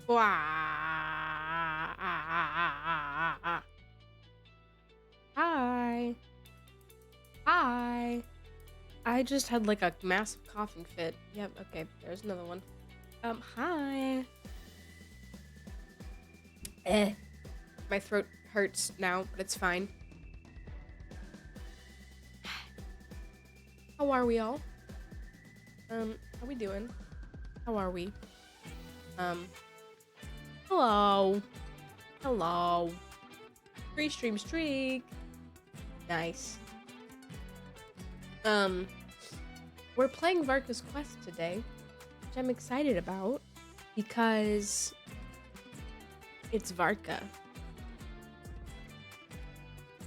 Wah, ah, ah, ah, ah, ah. Hi. Hi. I just had like a massive coughing fit. Yep, okay, there's another one. Hi. My throat hurts now, but it's fine. How are we all? How we doing? How are we? Hello. Hello. Free stream streak. Nice. We're playing Varka's Quest today, which I'm excited about because it's Varka.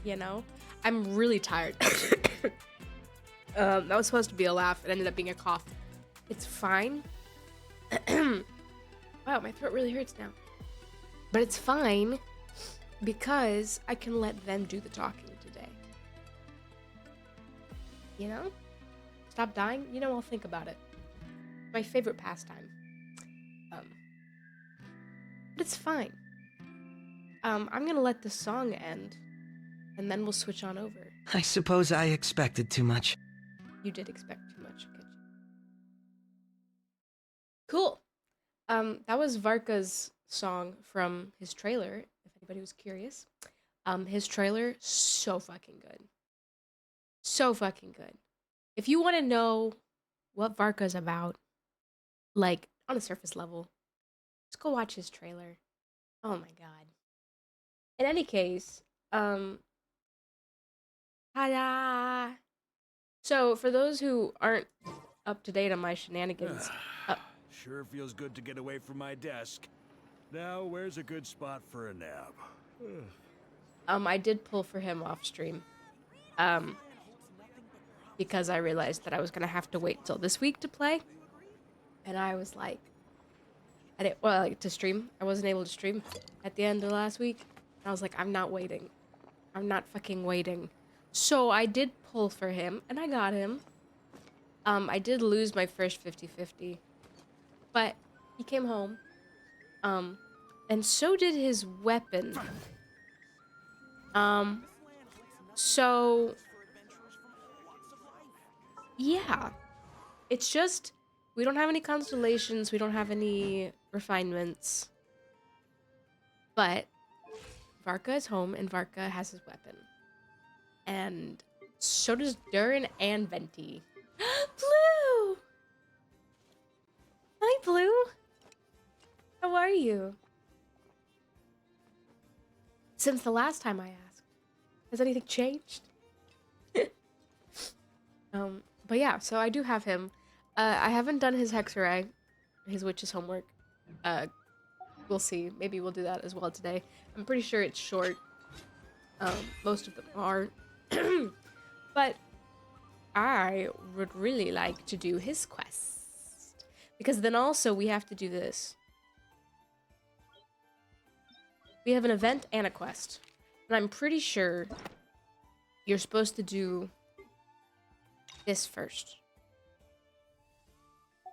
You know? I'm really tired. That was supposed to be a laugh. It ended up being a cough. It's fine. Wow, my throat really hurts now. But it's fine because I can let them do the talking today. You know? Stop dying? You know, I'll think about it. My favorite pastime. But it's fine. I'm gonna let the song end, and then we'll switch on over. I suppose I expected too much. You did expect too much, Kitchen. Cool. That was Varka's song from his trailer, if anybody was curious. His trailer, so fucking good. So fucking good. If you want to know what Varka's about, like, on a surface level, just go watch his trailer. Oh my god. In any case, ta-da! So, for those who aren't up to date on my shenanigans... Sure feels good to get away from my desk. Now, where's a good spot for a nap? I did pull for him off stream. Because I realized that I was gonna have to wait till this week to play. And I was like... to stream. I wasn't able to stream at the end of last week. And I was like, I'm not waiting. I'm not fucking waiting. So I did pull for him, and I got him. I did lose my first 50-50. But he came home. And so did his weapon. So... yeah. It's just... we don't have any constellations. We don't have any refinements. But Varka is home, and Varka has his weapon. And so does Durin and Venti. Blue! Hi, Blue. How are you? Since the last time I asked, has anything changed? But yeah, so I do have him. I haven't done his Hexaray, his witch's homework. We'll see. Maybe we'll do that as well today. I'm pretty sure it's short. Most of them are. But I would really like to do his quest. Because then also we have to do this. We have an event and a quest. And I'm pretty sure you're supposed to do this first.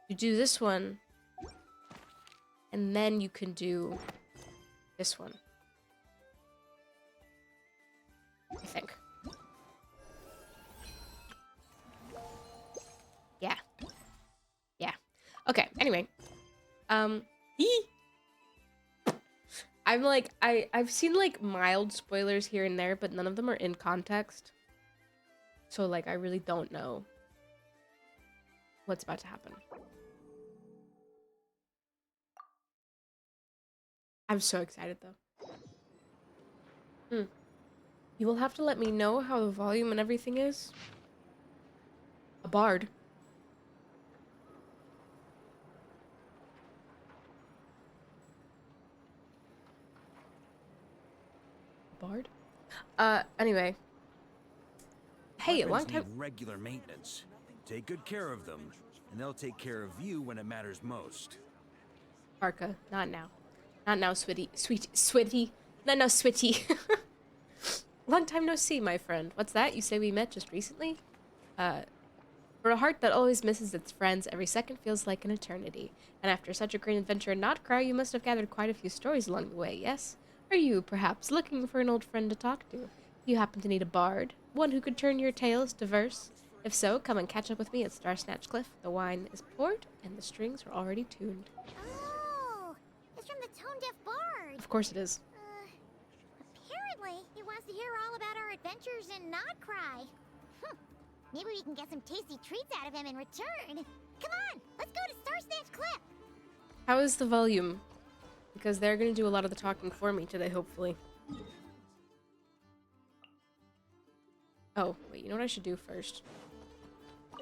You do this one, and then you can do this one. I think. Yeah. Yeah. Okay, anyway. I'm like, I've seen like mild spoilers here and there, but none of them are in context. So like, I really don't know what's about to happen. I'm so excited though. You will have to let me know how the volume and everything is. A bard. Bard? Anyway. Hey, a long time... need regular maintenance. Take good care of them, and they'll take care of you when it matters most. Varka, not now. Not now, Switty. Not now, Switty. Long time no see, my friend. What's that? You say we met just recently? For a heart that always misses its friends, every second feels like an eternity. And after such a great adventure in Notcry, you must have gathered quite a few stories along the way, yes? Are you, perhaps, looking for an old friend to talk to? Do you happen to need a bard? One who could turn your tales to verse? If so, come and catch up with me at Star Snatch Cliff. The wine is poured, and the strings are already tuned. Oh, it's from the Tone Deaf Bard. Of course it is. Apparently, he wants to hear all about our adventures in Notcry. Maybe we can get some tasty treats out of him in return. Come on, let's go to Star Snatch Cliff. How is the volume? Because they're going to do a lot of the talking for me today, hopefully. Oh, wait, you know what I should do first?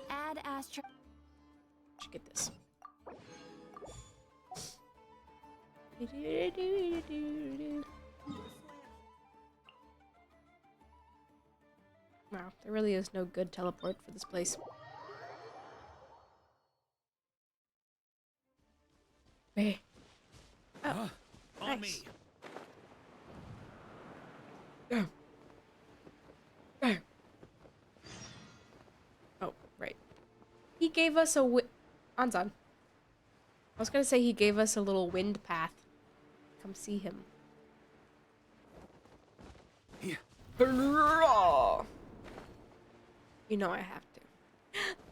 Add Astro. I should get this. Wow, there really is no good teleport for this place. Hey. Oh, On nice. me. Go. Go. Oh, right. He gave us a Anzan. I was gonna say he gave us a little wind path. Come see him. Yeah. You know I have to.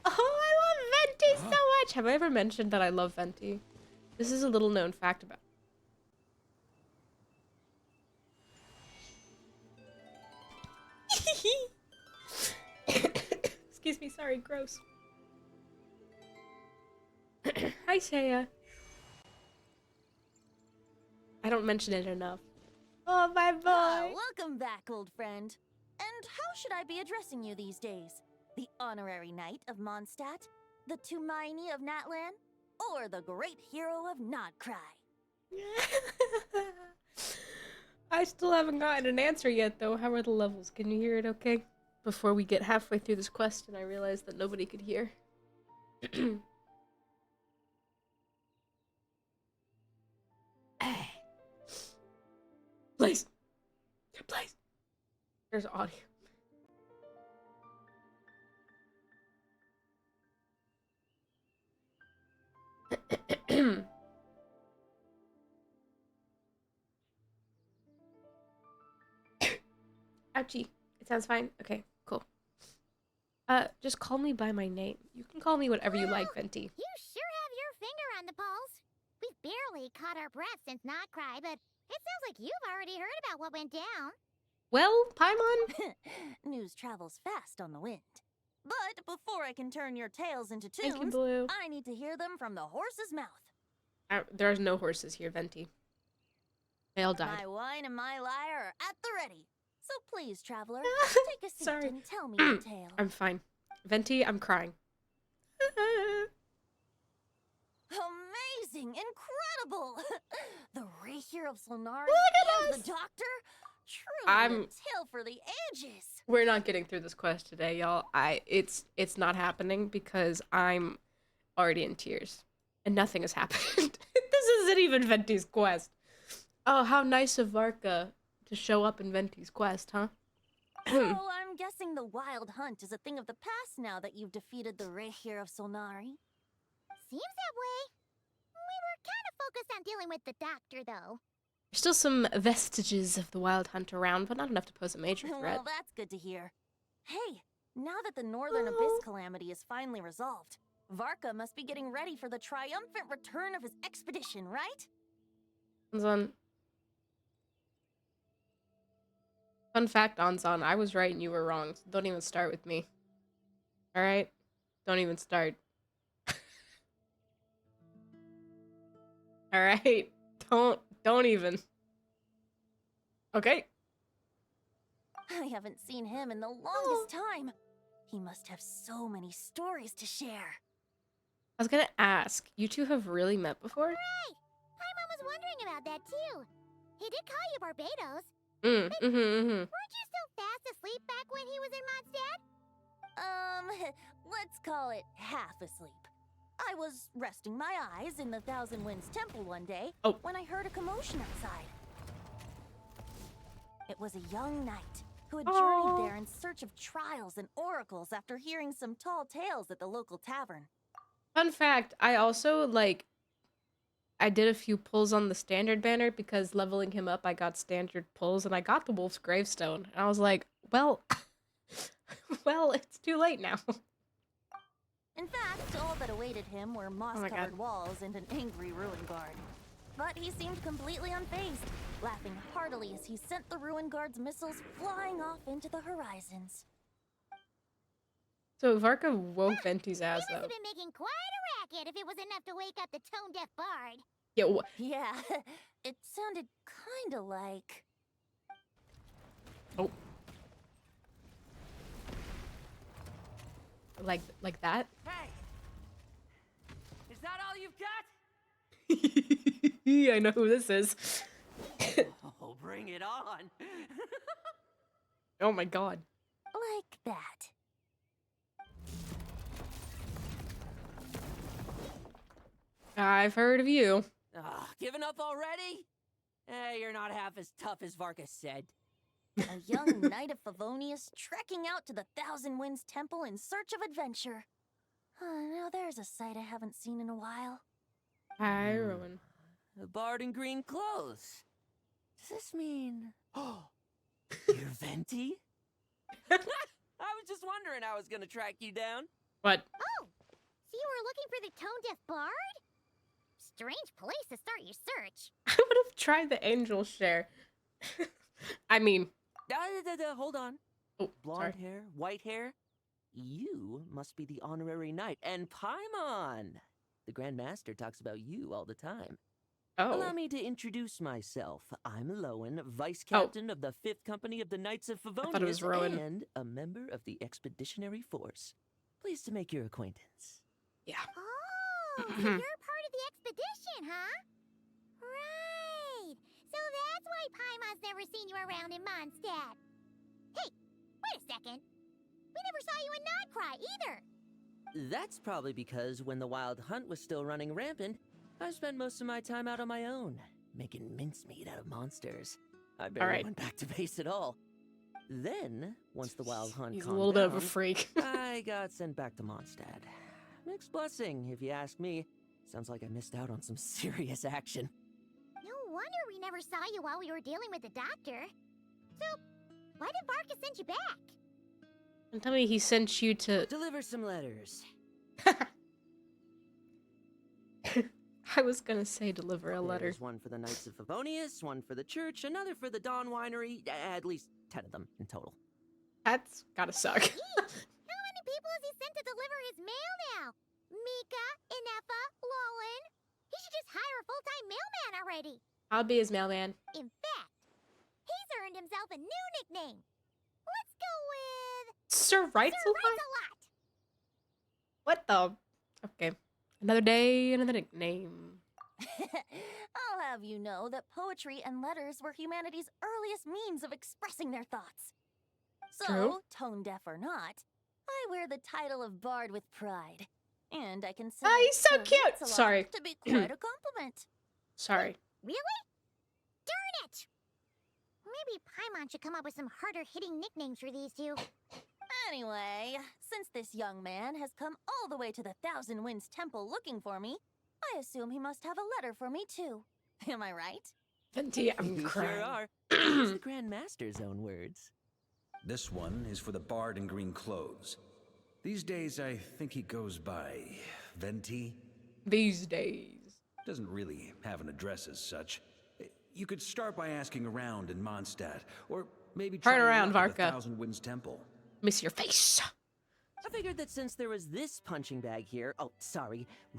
Oh, I love Venti so much! Have I ever mentioned that I love Venti? This is a little known fact about. Excuse me, sorry, gross. Hi, Shaya. I don't mention it enough. Oh, my boy. Ah, welcome back, old friend. And how should I be addressing you these days? The honorary knight of Mondstadt? The Tumaini of Natlan? Or the great hero of Nodcry? I still haven't gotten an answer yet, though. How are the levels? Can you hear it okay? Before we get halfway through this quest and I realize that nobody could hear. Please. Please. There's audio. Ouchie. It sounds fine. Okay, cool. Just call me by my name. You can call me whatever you like, Venti. You sure have your finger on the pulse. We've barely caught our breath since Notcry, but it sounds like you've already heard about what went down. Well, Paimon. News travels fast on the wind. But before I can turn your tales into Thank you, tunes, Blue. I need to hear them from the horse's mouth. There's no horses here, Venti. They all died. My wine and my lyre are at the ready. So please, traveler, take a seat Sorry. and tell me your tale. I'm fine. Venti, I'm crying. Amazing! Incredible! The Rahier of Solnari Look at and us! the doctor? Truly I'm- a tale for the ages! We're not getting through this quest today, y'all. It's not happening because I'm already in tears. And nothing has happened. This isn't even Venti's quest. Oh, how nice of Varka to show up in Venti's quest, huh? So I'm guessing the wild hunt is a thing of the past now that you've defeated the Rahier of Solnari? Seems that way. We were kind of focused on dealing with the doctor, though. There's still some vestiges of the wild hunt around, but not enough to pose a major threat. Well, that's good to hear. Hey, now that the Northern Abyss calamity is finally resolved, Varka must be getting ready for the triumphant return of his expedition, right? Anzan. Fun fact, Anzan, I was right and you were wrong. So don't even start with me. Alright? Don't even start. Alright? Don't even. Okay? I haven't seen him in the longest time. He must have so many stories to share. I was gonna ask, you two have really met before? Right. Paimon was wondering about that, too. He did call you Barbados. Weren't Weren't you still fast asleep back when he was in Mondstadt? Let's call it half asleep. I was resting my eyes in the Thousand Winds Temple one day when I heard a commotion outside. It was a young knight who had journeyed there in search of trials and oracles after hearing some tall tales at the local tavern. Fun fact, I also, like, I did a few pulls on the standard banner because leveling him up, I got standard pulls, and I got the Wolf's Gravestone. And I was like, well, well, it's too late now. In fact, all that awaited him were moss-covered walls and an angry ruin guard. But he seemed completely unfazed, laughing heartily as he sent the ruin guard's missiles flying off into the horizons. So Varka woke Venti's ass He must up. have been making quite a racket if it was enough to wake up the tone-deaf bard. Yeah, it sounded kinda like... Oh. Like that? Hey! Is that all you've got? I know who this is. Oh, bring it on! Oh my god. like that. I've heard of you. Giving up already? Eh, you're not half as tough as Varka said. A young knight of Favonius trekking out to the Thousand Winds Temple in search of adventure. Now there's a sight I haven't seen in a while. Hi, Rowan. A bard in green clothes. Does this mean... Oh, you're Venti? I was just wondering how I was gonna track you down. What? Oh, so you were looking for the tone-deaf bard? Strange place to start your search. I would have tried the angel share. I mean... Hold on. Oh, Blonde sorry. hair, white hair. You must be the honorary knight. And Paimon! The Grand Master talks about you all the time. Oh. Allow me to introduce myself. I'm Lowen, Vice Captain of the 5th Company of the Knights of thought it was Favonius Rowan. and a member of the Expeditionary Force. Pleased to make your acquaintance. Yeah. Oh, so you're part of the expedition, huh? Right. So that's why Paimon's never seen you around in Mondstadt. Hey, wait a second. We never saw you in Nodcry either. That's probably because when the Wild Hunt was still running rampant, I spent most of my time out on my own, making mincemeat out of monsters. I barely went back to base at all. Then, once the Wild Hunt He's a calmed little bit of a down, freak. I got sent back to Mondstadt. Mixed blessing, if you ask me. Sounds like I missed out on some serious action. No wonder we never saw you while we were dealing with the doctor. So, why did Varka send you back? And tell me he sent you to... Deliver some letters. I was gonna say deliver a letter. There's one for the Knights of Favonius, one for the church, another for the Dawn Winery, at least 10 of them in total. That's gotta suck. How many people has he sent to deliver his mail now? Mika, Inefa, Lowen. He should just hire a full-time mailman already. I'll be his mailman. In fact, he's earned himself a new nickname. Let's go with Sir Writes Sir a Writes Lot? a Lot. What the? Okay. Another day, another nickname. I'll have you know that poetry and letters were humanity's earliest means of expressing their thoughts. So, True. tone deaf or not, I wear the title of bard with pride. And I consider Ah, he's so Sir cute! Lancelot Sorry. to be quite a compliment. Sorry. Really? Darn it! Maybe Paimon should come up with some harder-hitting nicknames for these two. Anyway, since this young man has come all the way to the Thousand Winds Temple looking for me, I assume he must have a letter for me too. Am I right? Venti, I'm You crying. sure are. Use the Grand Master's own words. This one is for the bard in green clothes. These days, I think he goes by Venti. These days. Doesn't really have an address as such. You could start by asking around in Mondstadt, or maybe try Turn your around, luck at the Varka. Thousand Winds Temple. Miss your face. I figured that since there was this punching bag here,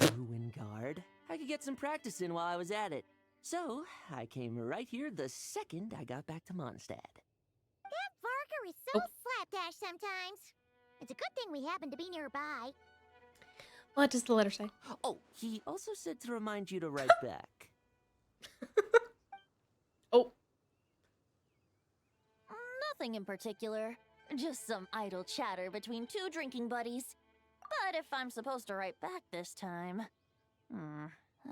Ruin Guard, I could get some practice in while I was at it. So, I came right here the second I got back to Mondstadt. That Varka is so slapdash sometimes. It's a good thing we happen to be nearby. What does the letter say? Oh, he also said to remind you to write back. Oh. Nothing in particular. Just some idle chatter between two drinking buddies. But if I'm supposed to write back this time,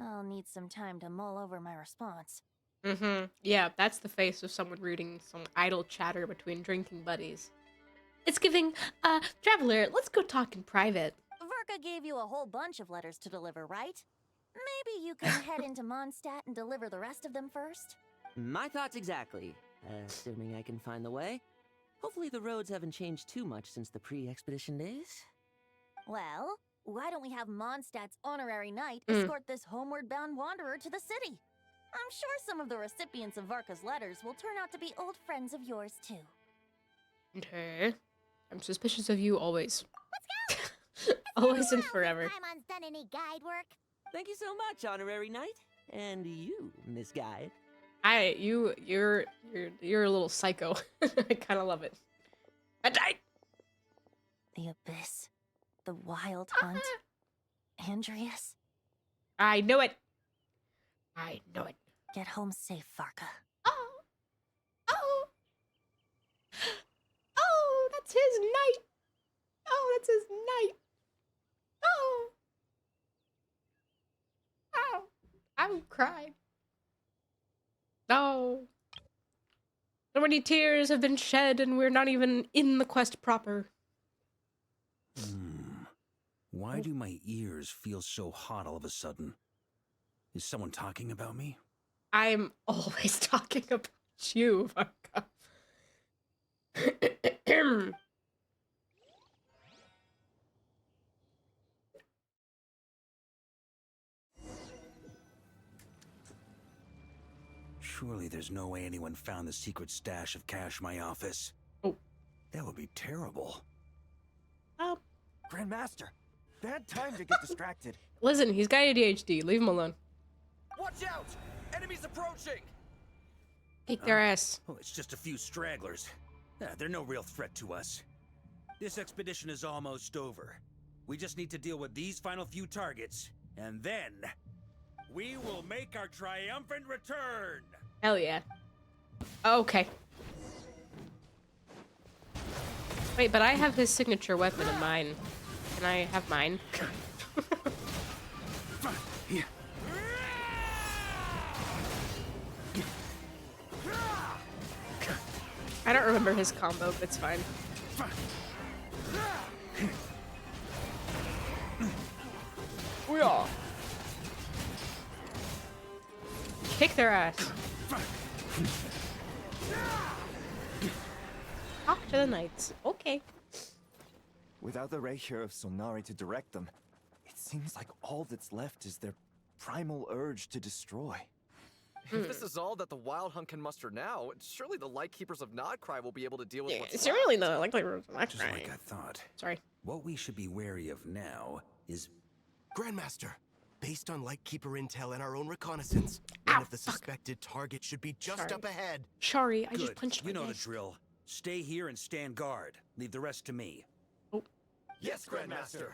I'll need some time to mull over my response. Mm-hmm. Yeah, that's the face of someone reading some idle chatter between drinking buddies. It's giving, traveler, let's go talk in private. Varka gave you a whole bunch of letters to deliver, right? Maybe you can head into Mondstadt and deliver the rest of them first? My thoughts exactly. Assuming I can find the way. Hopefully the roads haven't changed too much since the pre-expedition days. Well, why don't we have Mondstadt's honorary knight escort this homeward-bound wanderer to the city? I'm sure some of the recipients of Varka's letters will turn out to be old friends of yours, too. Okay. I'm suspicious of you always. Let's go! Always and forever. Paimon's done any guide work. Thank you so much, honorary knight. And you, Miss Guide. You're a little psycho. I kind of love it. I died. The Abyss. The Wild Hunt. Andreas. I know it. I know it. Get home safe, Varka. Oh. Oh. Oh, that's his knight. Oh, that's his knight. Oh. Oh. I'm crying. No. So many tears have been shed and we're not even in the quest proper. Why do my ears feel so hot all of a sudden? Is someone talking about me? I'm always talking about you, Varka. Surely there's no way anyone found the secret stash of cash in my office. Oh. That would be terrible. Grandmaster, bad time to get distracted. Listen, he's got ADHD. Leave him alone. Watch out! Enemies approaching! Kick their ass. Oh, it's just a few stragglers. They're no real threat to us. This expedition is almost over. We just need to deal with these final few targets, and then we will make our triumphant return! Hell yeah. Okay. Wait, but I have his signature weapon in mine. Can I have mine? I don't remember his combo, but it's fine. Booyah! Kick their ass. Talk to the knights. Okay. Without the Reikir of Solnari to direct them, it seems like all that's left is their primal urge to destroy. If this is all that the Wild Hunt can muster now, surely the Lightkeepers of Nodcry will be able to deal with what's It's left. really not like Just like I thought. Sorry. What we should be wary of now is... Grandmaster, based on Lightkeeper intel and our own reconnaissance, Ow, one of the fuck. suspected targets should be just Sorry. up ahead. Sorry, I just Good. punched my You know the desk. drill. Stay here and stand guard. Leave the rest to me. Yes, Grandmaster.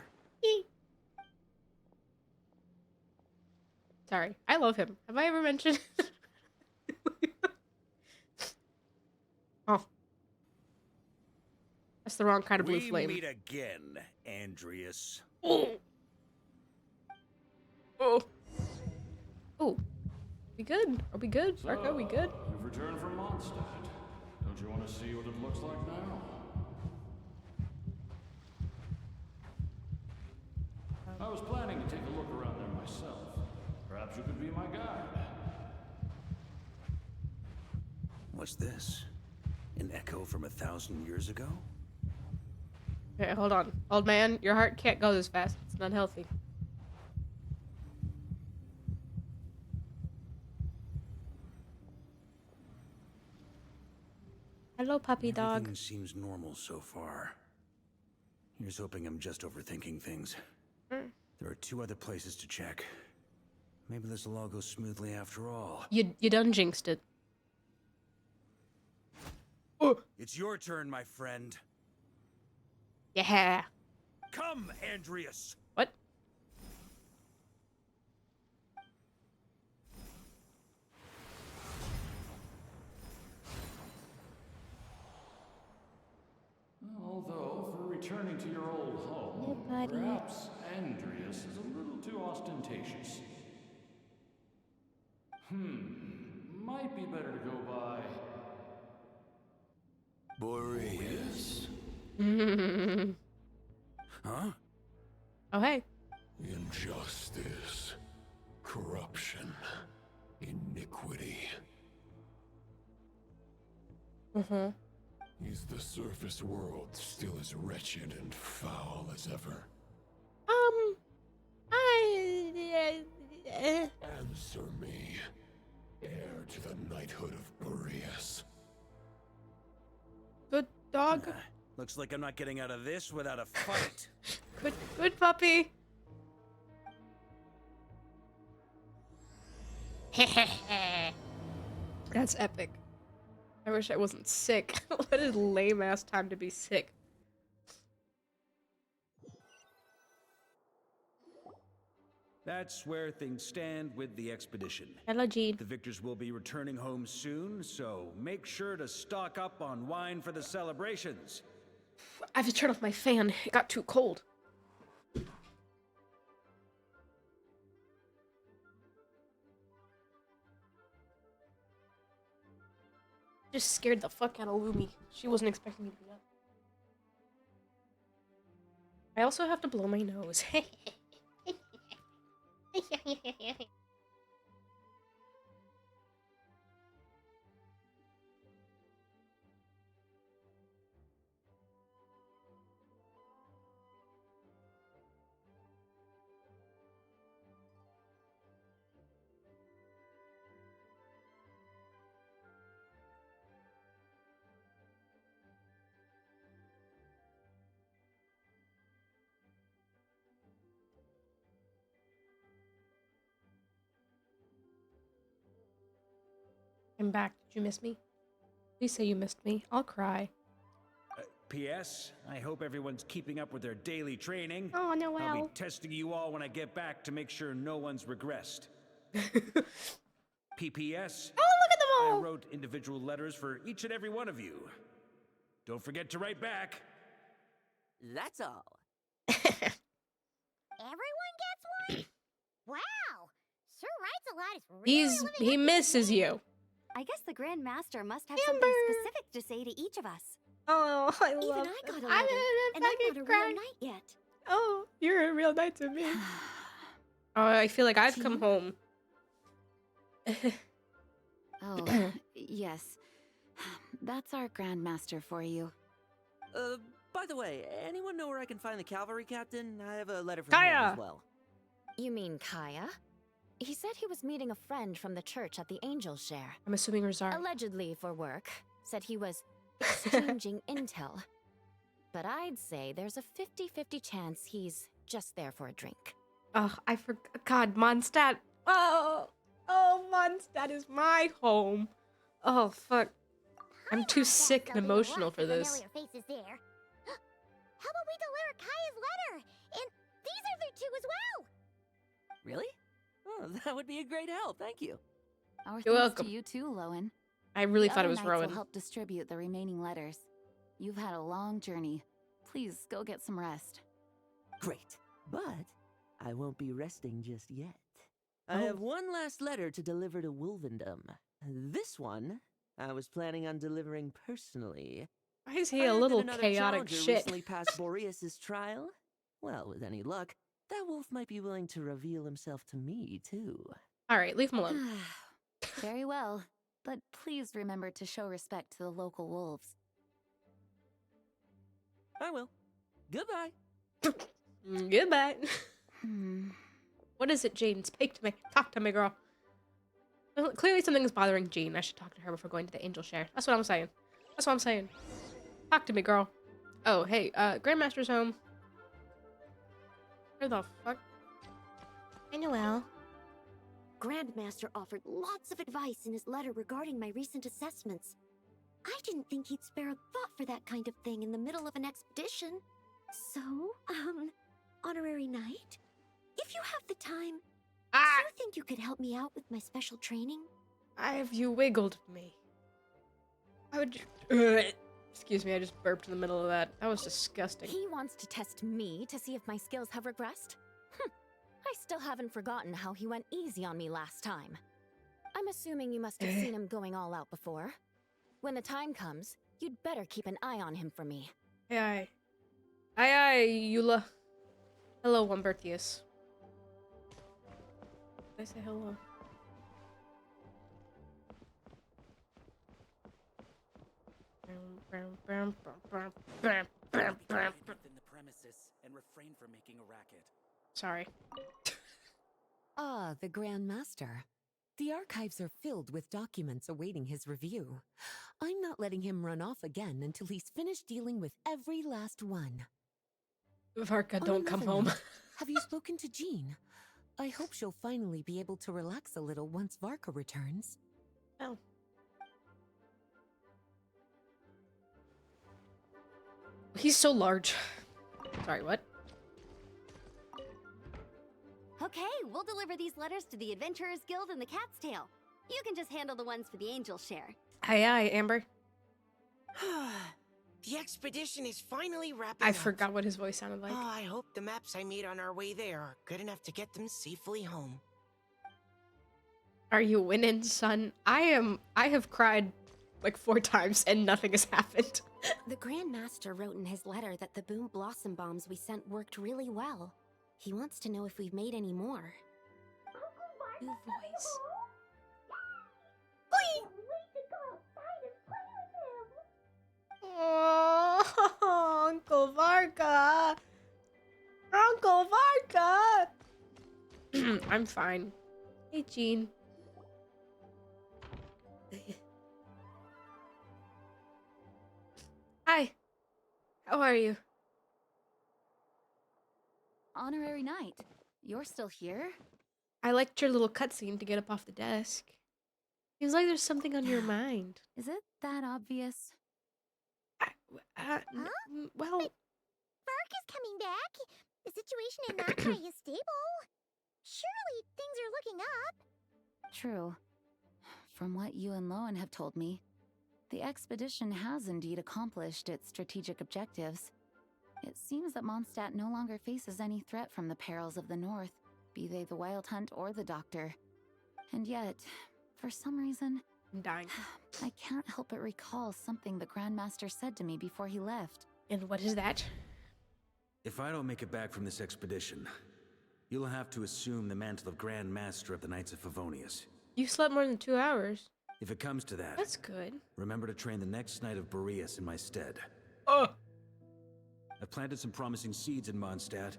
Sorry, I love him. Have I ever mentioned? Oh, that's the wrong kind of blue We flame. meet again, Andreas. Oh, oh, oh. We good? Are we good? Varka, are we good? You've returned from Mondstadt. Don't you want to see what it looks like now? I was planning to take a look around there myself. Perhaps you could be my guide. What's this? An echo from 1,000 years ago? Okay, hold on. Old man, your heart can't go this fast. It's not healthy. Hello, puppy dog. Everything seems normal so far. Here's hoping I'm just overthinking things. There are 2 other places to check. Maybe this will all go smoothly after all. You done jinxed it. Oh, It's your turn, my friend. yeah. Come, Andreas! What? Although, for returning to your old home, Hey, buddy. perhaps Andreas is a little too ostentatious. My might be better to go by Boreas. Huh? Oh, hey. Injustice. Corruption. Iniquity. Mm-hmm. Is the surface world still as wretched and foul as ever? Answer me. Heir to the knighthood of Boreas. Good dog. Looks like I'm not getting out of this without a fight. Good puppy. That's epic. I wish I wasn't sick. What a lame ass time to be sick. That's where things stand with the expedition. Hello, Gene. The victors will be returning home soon, so make sure to stock up on wine for the celebrations. I have to turn off my fan. It got too cold. Just scared the fuck out of Lumi. She wasn't expecting me to do that. I also have to blow my nose. I'm back. Did you miss me? Please say you missed me. I'll cry. P.S. I hope everyone's keeping up with their daily training. Oh, no, I'll be well. testing you all when I get back to make sure no one's regressed. P.P.S. Oh, look at them I all! wrote individual letters for each and every one of you. Don't forget to write back. That's all. Everyone gets one? Wow! Sir writes a lot. Is really He misses you. I guess the Grand Master must have Amber. something specific to say to each of us. Oh, I love Even it. I got a I'm letter, and I'm fucking not a crying. real knight yet. Oh, you're a real knight to me. Oh, I feel like I've come home. Oh, yes. That's our Grand Master for you. By the way, anyone know where I can find the cavalry captain? I have a letter from Kaya! him as well. You mean Kaya? He said he was meeting a friend from the church at the Angel Share. I'm assuming Rosar. Allegedly for work. Said he was exchanging intel. But I'd say there's a 50-50 chance he's just there for a drink. Oh, I forgot. God, Mondstadt. Oh, Mondstadt is my home. Oh, fuck. I'm too sick and emotional for this. Faces there. How about we deliver Kaya's letter? And these are their two as well. Really? Oh, that would be a great help. Thank you. Our You're thanks welcome. to you too, Lowen. I really The thought it other was knights Rowan. will help distribute the remaining letters. You've had a long journey. Please go get some rest. Great. But I won't be resting just yet. Oh. I have one last letter to deliver to Wolvendom. This one, I was planning on delivering personally. Why is I he a heard that little another chaotic challenger shit? recently passed Boreas' trial. Well, with any luck, that wolf might be willing to reveal himself to me, too. Alright, leave him alone. Very well. But please remember to show respect to the local wolves. I will. Goodbye. Goodbye. Hmm. What is it, Jane? Speak to me. Talk to me, girl. Well, clearly something is bothering Jean. I should talk to her before going to the Angel Share. That's what I'm saying. That's what I'm saying. Talk to me, girl. Oh, hey, Grandmaster's home. Where the fuck? Well, Grandmaster offered lots of advice in his letter regarding my recent assessments. I didn't think he'd spare a thought for that kind of thing in the middle of an expedition. So, Honorary Knight, if you have the time, do you think you could help me out with my special training? Have you wiggled me? How would you... Excuse me, I just burped in the middle of that. That was disgusting. He wants to test me to see if my skills have regressed? I still haven't forgotten how he went easy on me last time. I'm assuming you must have seen him going all out before. When the time comes, you'd better keep an eye on him for me. Aye, aye, Eula. Hello, Umbertius. Did I say hello? Within the premises and refrain from making a racket. Sorry. Ah, the Grand Master. The archives are filled with documents awaiting his review. I'm not letting him run off again until he's finished dealing with every last one. Varka, On don't come another home. note, have you spoken to Jean? I hope she'll finally be able to relax a little once Varka returns. Oh. He's so large. Sorry, what? Okay, we'll deliver these letters to the Adventurers Guild and the Cat's Tail. You can just handle the ones for the Angel share. Aye, aye, Amber. The expedition is finally wrapping up. I forgot what his voice sounded like. Oh, I hope the maps I made on our way there are good enough to get them safely home. Are you winning, son? I have cried like 4 times and nothing has happened. The Grand Master wrote in his letter that the Boom Blossom bombs we sent worked really well. He wants to know if we've made any more. New voice. Oh, Uncle Varka! Uncle Varka! I'm fine. Hey, Jean. Hi. How are you? Honorary Knight, you're still here? I liked your little cutscene to get up off the desk. Seems like there's something on your mind. Is it that obvious? Well... Vark is coming back. The situation in Nakai is stable. Surely things are looking up. True. From what you and Lowen have told me, the expedition has indeed accomplished its strategic objectives. It seems that Mondstadt no longer faces any threat from the perils of the North, be they the Wild Hunt or the Doctor. And yet, for some reason, I'm dying. I can't help but recall something the Grandmaster said to me before he left. And what is that? If I don't make it back from this expedition, you'll have to assume the mantle of Grand Master of the Knights of Favonius. You slept more than 2 hours. If it comes to that, That's good. remember to train the next Knight of Boreas in my stead. Oh! I've planted some promising seeds in Mondstadt,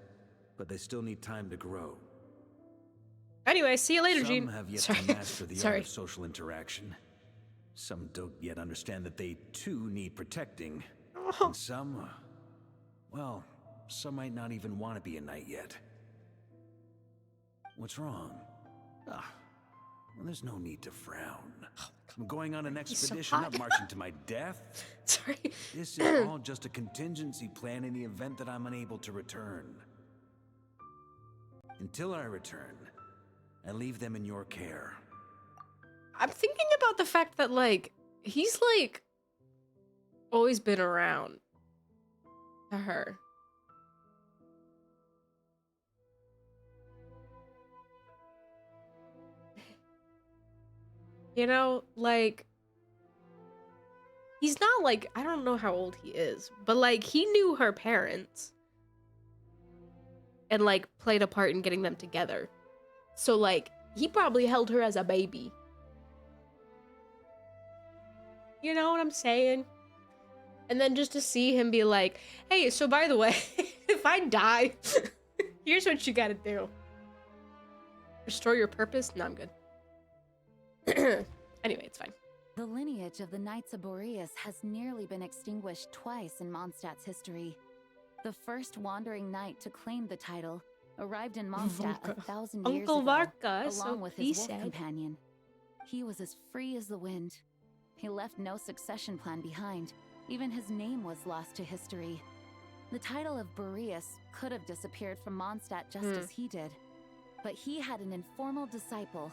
but they still need time to grow. Anyway, see you later, Jean. Some have yet Sorry. to master the Sorry. art of social interaction. Some don't yet understand that they, too, need protecting. And some, well, some might not even want to be a knight yet. What's wrong? Well, there's no need to frown. I'm going on an expedition, not marching to my death. Sorry. This is all just a contingency plan in the event that I'm unable to return. Until I return, I leave them in your care. I'm thinking about the fact that, like, he's, like, always been around to her. You know, like, he's not, like, I don't know how old he is, but, like, he knew her parents and, like, played a part in getting them together. So, like, he probably held her as a baby. You know what I'm saying? And then just to see him be like, hey, so by the way, if I die, here's what you gotta do. Restore your purpose? No, I'm good. Anyway, it's fine. The lineage of the Knights of Boreas has nearly been extinguished twice in Mondstadt's history. The first wandering knight to claim the title arrived in Mondstadt 1,000 years Uncle ago, Varka, along so with he his wolf said. companion. He was as free as the wind. He left no succession plan behind. Even his name was lost to history. The title of Boreas could have disappeared from Mondstadt just as he did. But he had an informal disciple,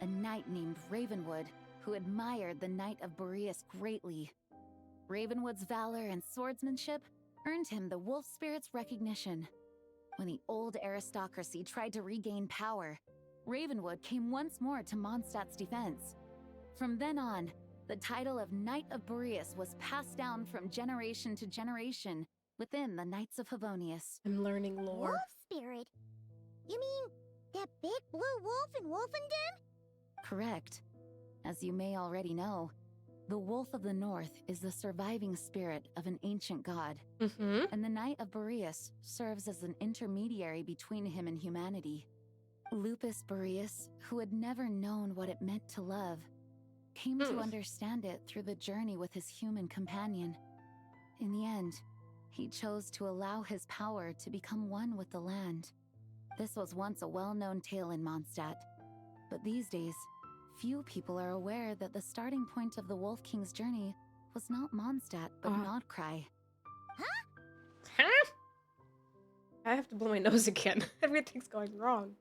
a knight named Ravenwood, who admired the Knight of Boreas greatly. Ravenwood's valor and swordsmanship earned him the Wolf Spirit's recognition. When the old aristocracy tried to regain power, Ravenwood came once more to Mondstadt's defense. From then on, the title of Knight of Boreas was passed down from generation to generation within the Knights of Favonius. I'm learning lore. Wolf spirit? You mean that big blue wolf in Wolfendom? Correct. As you may already know, the Wolf of the North is the surviving spirit of an ancient god, and the Knight of Boreas serves as an intermediary between him and humanity. Lupus Boreas, who had never known what it meant to love, came to understand it through the journey with his human companion. In the end, he chose to allow his power to become one with the land. This was once a well-known tale in Mondstadt, but these days, few people are aware that the starting point of the Wolf King's journey was not Mondstadt, but Nodcry. Huh? I have to blow my nose again. Everything's going wrong.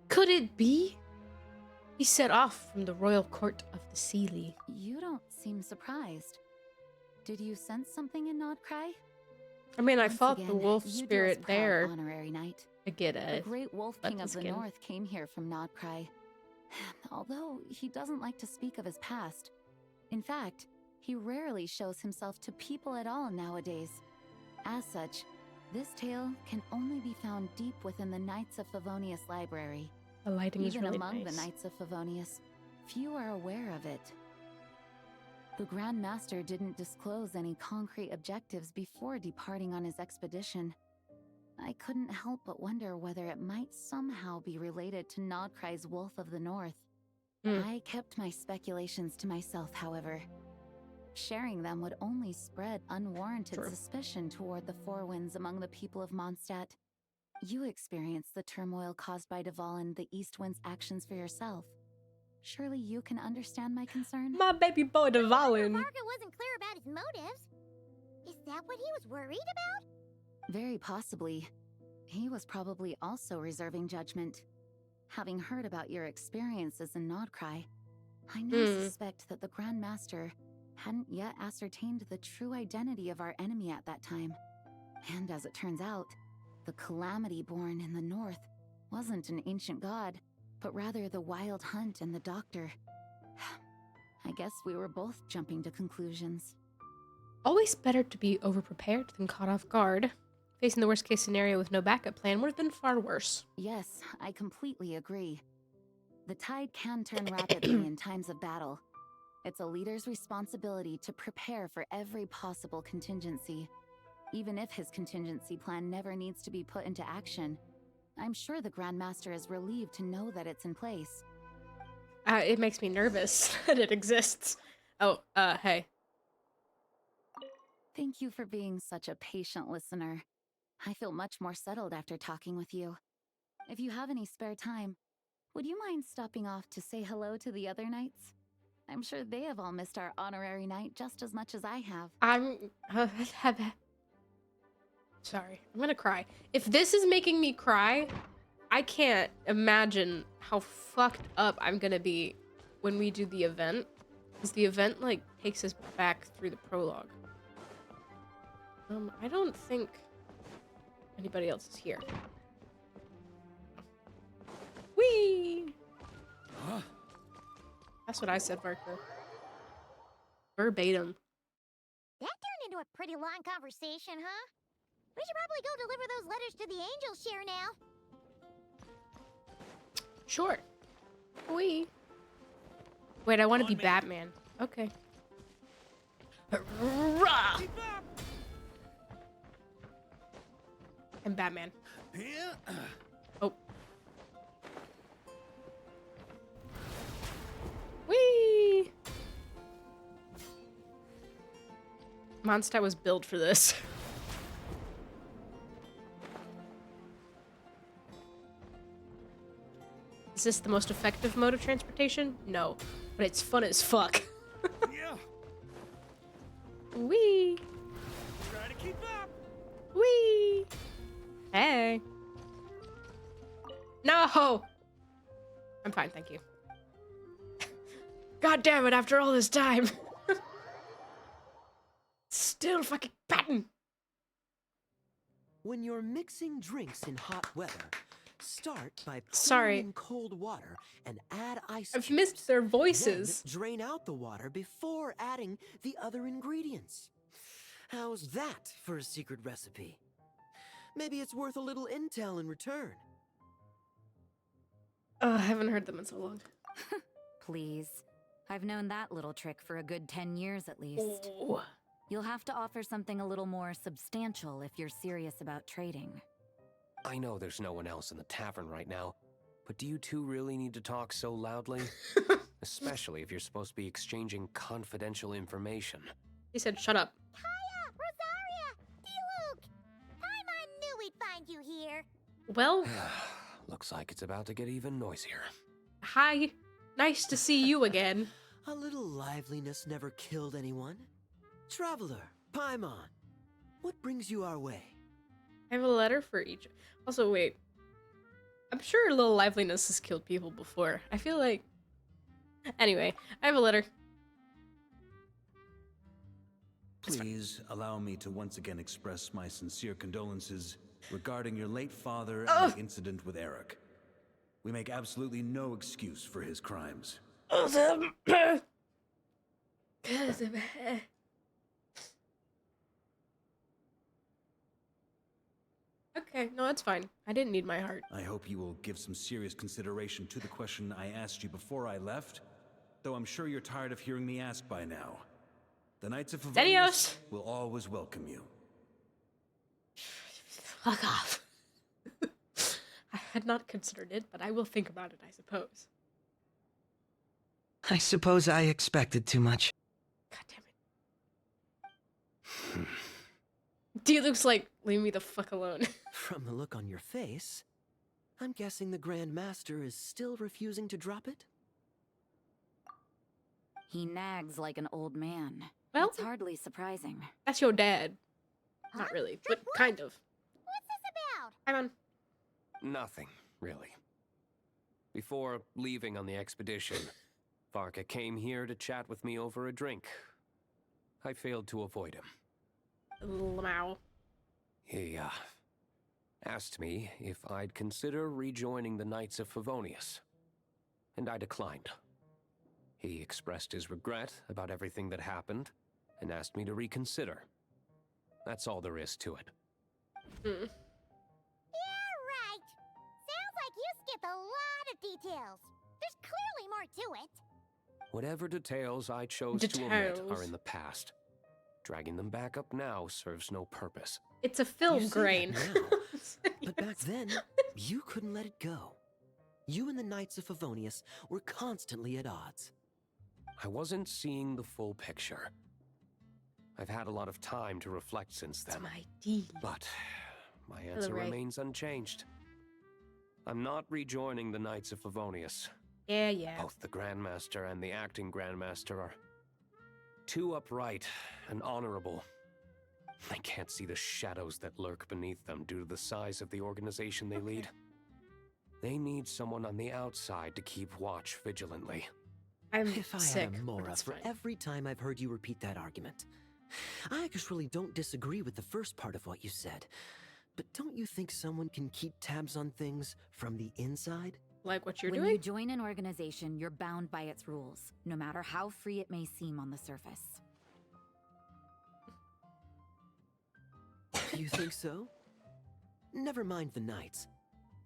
Could it be? He set off from the royal court of the Seelie. You don't seem surprised. Did you sense something in Nodcry? I mean, I Once fought again, the wolf you do us spirit proud, there. Honorary Knight. I get The it. great Wolf King of the skin. North came here from Nodcry. Although he doesn't like to speak of his past. In fact, he rarely shows himself to people at all nowadays. As such, this tale can only be found deep within the Knights of Favonius library. The lighting is Even really among nice. the Knights of Favonius, few are aware of it. The Grand Master didn't disclose any concrete objectives before departing on his expedition. I couldn't help but wonder whether it might somehow be related to Nodcry's Wolf of the North. I kept my speculations to myself, however. Sharing them would only spread unwarranted suspicion toward the Four Winds among the people of Mondstadt. You experienced the turmoil caused by Dvalin, the East Wind's actions for yourself. Surely you can understand my concern? My baby boy Dvalin. Varka wasn't clear about his motives. Is that what he was worried about? Very possibly. He was probably also reserving judgment. Having heard about your experiences in Nodcry, I now suspect that the Grand Master hadn't yet ascertained the true identity of our enemy at that time. And as it turns out, the Calamity born in the north wasn't an ancient god, but rather the Wild Hunt and the Doctor. I guess we were both jumping to conclusions. Always better to be overprepared than caught off guard. Facing the worst case scenario with no backup plan would have been far worse. Yes, I completely agree. The tide can turn rapidly in times of battle. It's a leader's responsibility to prepare for every possible contingency. Even if his contingency plan never needs to be put into action, I'm sure the Grand Master is relieved to know that it's in place. It makes me nervous that it exists. Oh, hey. Thank you for being such a patient listener. I feel much more settled after talking with you. If you have any spare time, would you mind stopping off to say hello to the other knights? I'm sure they have all missed our honorary knight just as much as I have. Sorry, I'm gonna cry. If this is making me cry, I can't imagine how fucked up I'm gonna be when we do the event. Because the event, like, takes us back through the prologue. I don't think anybody else is here. Whee! That's what I said, Varka. Verbatim. That turned into a pretty long conversation, huh? We should probably go deliver those letters to the Angels share now. Sure. Whee! Wait, I want to be Batman. Okay. Rah! I'm Batman. Oh. Whee! Mondstadt was built for this. Is this the most effective mode of transportation? No, but it's fun as fuck. Yeah. Wee. Try to keep up. Wee. Hey. No. I'm fine, thank you. God damn it! After all this time, still fucking pattern. When you're mixing drinks in hot weather, start by pouring Sorry. in cold water and add ice I've cubes. missed their voices. Then drain out the water before adding the other ingredients. How's that for a secret recipe? Maybe it's worth a little intel in return. I haven't heard them in so long. Please. I've known that little trick for a good 10 years at least. Oh. You'll have to offer something a little more substantial if you're serious about trading. I know there's no one else in the tavern right now, but do you two really need to talk so loudly? Especially if you're supposed to be exchanging confidential information. He said, shut up. Kaya! Rosaria! D-Luke! Paimon knew we'd find you here. Well, Looks like it's about to get even noisier. hi. Nice to see you again. A little liveliness never killed anyone. Traveler, Paimon, what brings you our way? I have a letter for each. Also, wait. I'm sure a little liveliness has killed people before. I feel like... Anyway, I have a letter. Please allow me to once again express my sincere condolences regarding your late father and the incident with Eric. We make absolutely no excuse for his crimes. Okay, no, that's fine. I didn't need my heart. I hope you will give some serious consideration to the question I asked you before I left, though I'm sure you're tired of hearing me ask by now. The Knights of Favonius will always welcome you. Fuck off. I had not considered it, but I will think about it, I suppose. I suppose I expected too much. God damn it. Dude looks like, leave me the fuck alone. From the look on your face, I'm guessing the Grand Master is still refusing to drop it? He nags like an old man. Well, it's hardly surprising. That's your dad. Not really, but kind of. What's this about? I'm on. Nothing, really. Before leaving on the expedition, Varka came here to chat with me over a drink. I failed to avoid him. Lamau. He, asked me if I'd consider rejoining the Knights of Favonius, and I declined. He expressed his regret about everything that happened, and asked me to reconsider. That's all there is to it. Yeah, right. Sounds like you skipped a lot of details. There's clearly more to it. Whatever details I chose to omit are in the past. Dragging them back up now serves no purpose. It's a film grain. But back then, you couldn't let it go. You and the Knights of Favonius were constantly at odds. I wasn't seeing the full picture. I've had a lot of time to reflect since then. But my answer remains unchanged. I'm not rejoining the Knights of Favonius. Yeah. Both the Grandmaster and the acting Grandmaster are too upright and honorable. I can't see the shadows that lurk beneath them due to the size of the organization they lead. They need someone on the outside to keep watch vigilantly. If I had a Mora for every time I've heard you repeat that argument. I actually don't disagree with the first part of what you said. But don't you think someone can keep tabs on things from the inside? Like what you're when doing? you join an organization, you're bound by its rules, no matter how free it may seem on the surface. You think so? Never mind the Knights.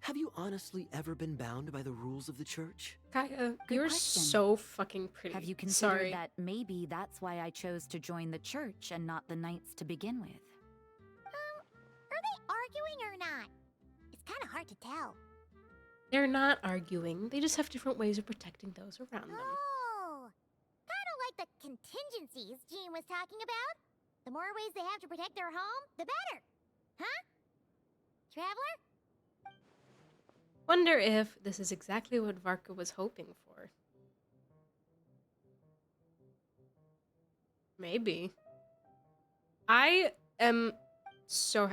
Have you honestly ever been bound by the rules of the Church? Kaya, Good you're question. so fucking pretty. Have you considered Sorry. that maybe that's why I chose to join the church and not the Knights to begin with? Are they arguing or not? It's kind of hard to tell. They're not arguing. They just have different ways of protecting those around them. Oh, kind of like the contingencies Jean was talking about. The more ways they have to protect their home, the better. Huh? Traveler? Wonder if this is exactly what Varka was hoping for. Maybe. I am so...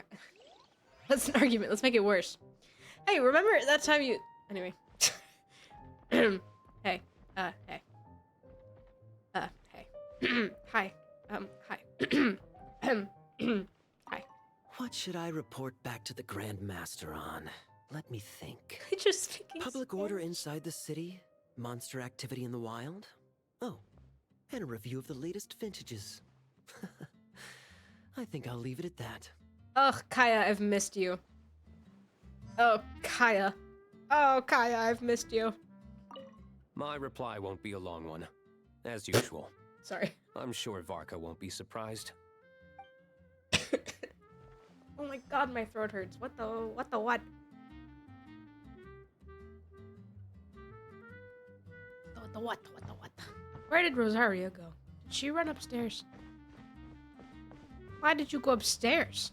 That's an argument. Let's make it worse. Hey, remember that time you... Anyway. Hey. Hey. Hey. Hi. Hi. Hi. What should I report back to the Grand Master on? Let me think. Just speaking Public order inside the city? Monster activity in the wild? Oh, and a review of the latest vintages. I think I'll leave it at that. Ugh, Kaya, I've missed you. Oh, Kaya. Oh, Kaya, I've missed you. My reply won't be a long one, as usual. Sorry. I'm sure Varka won't be surprised. Oh my god, my throat hurts. What? What? Where did Rosaria go? Did she run upstairs? Why did you go upstairs?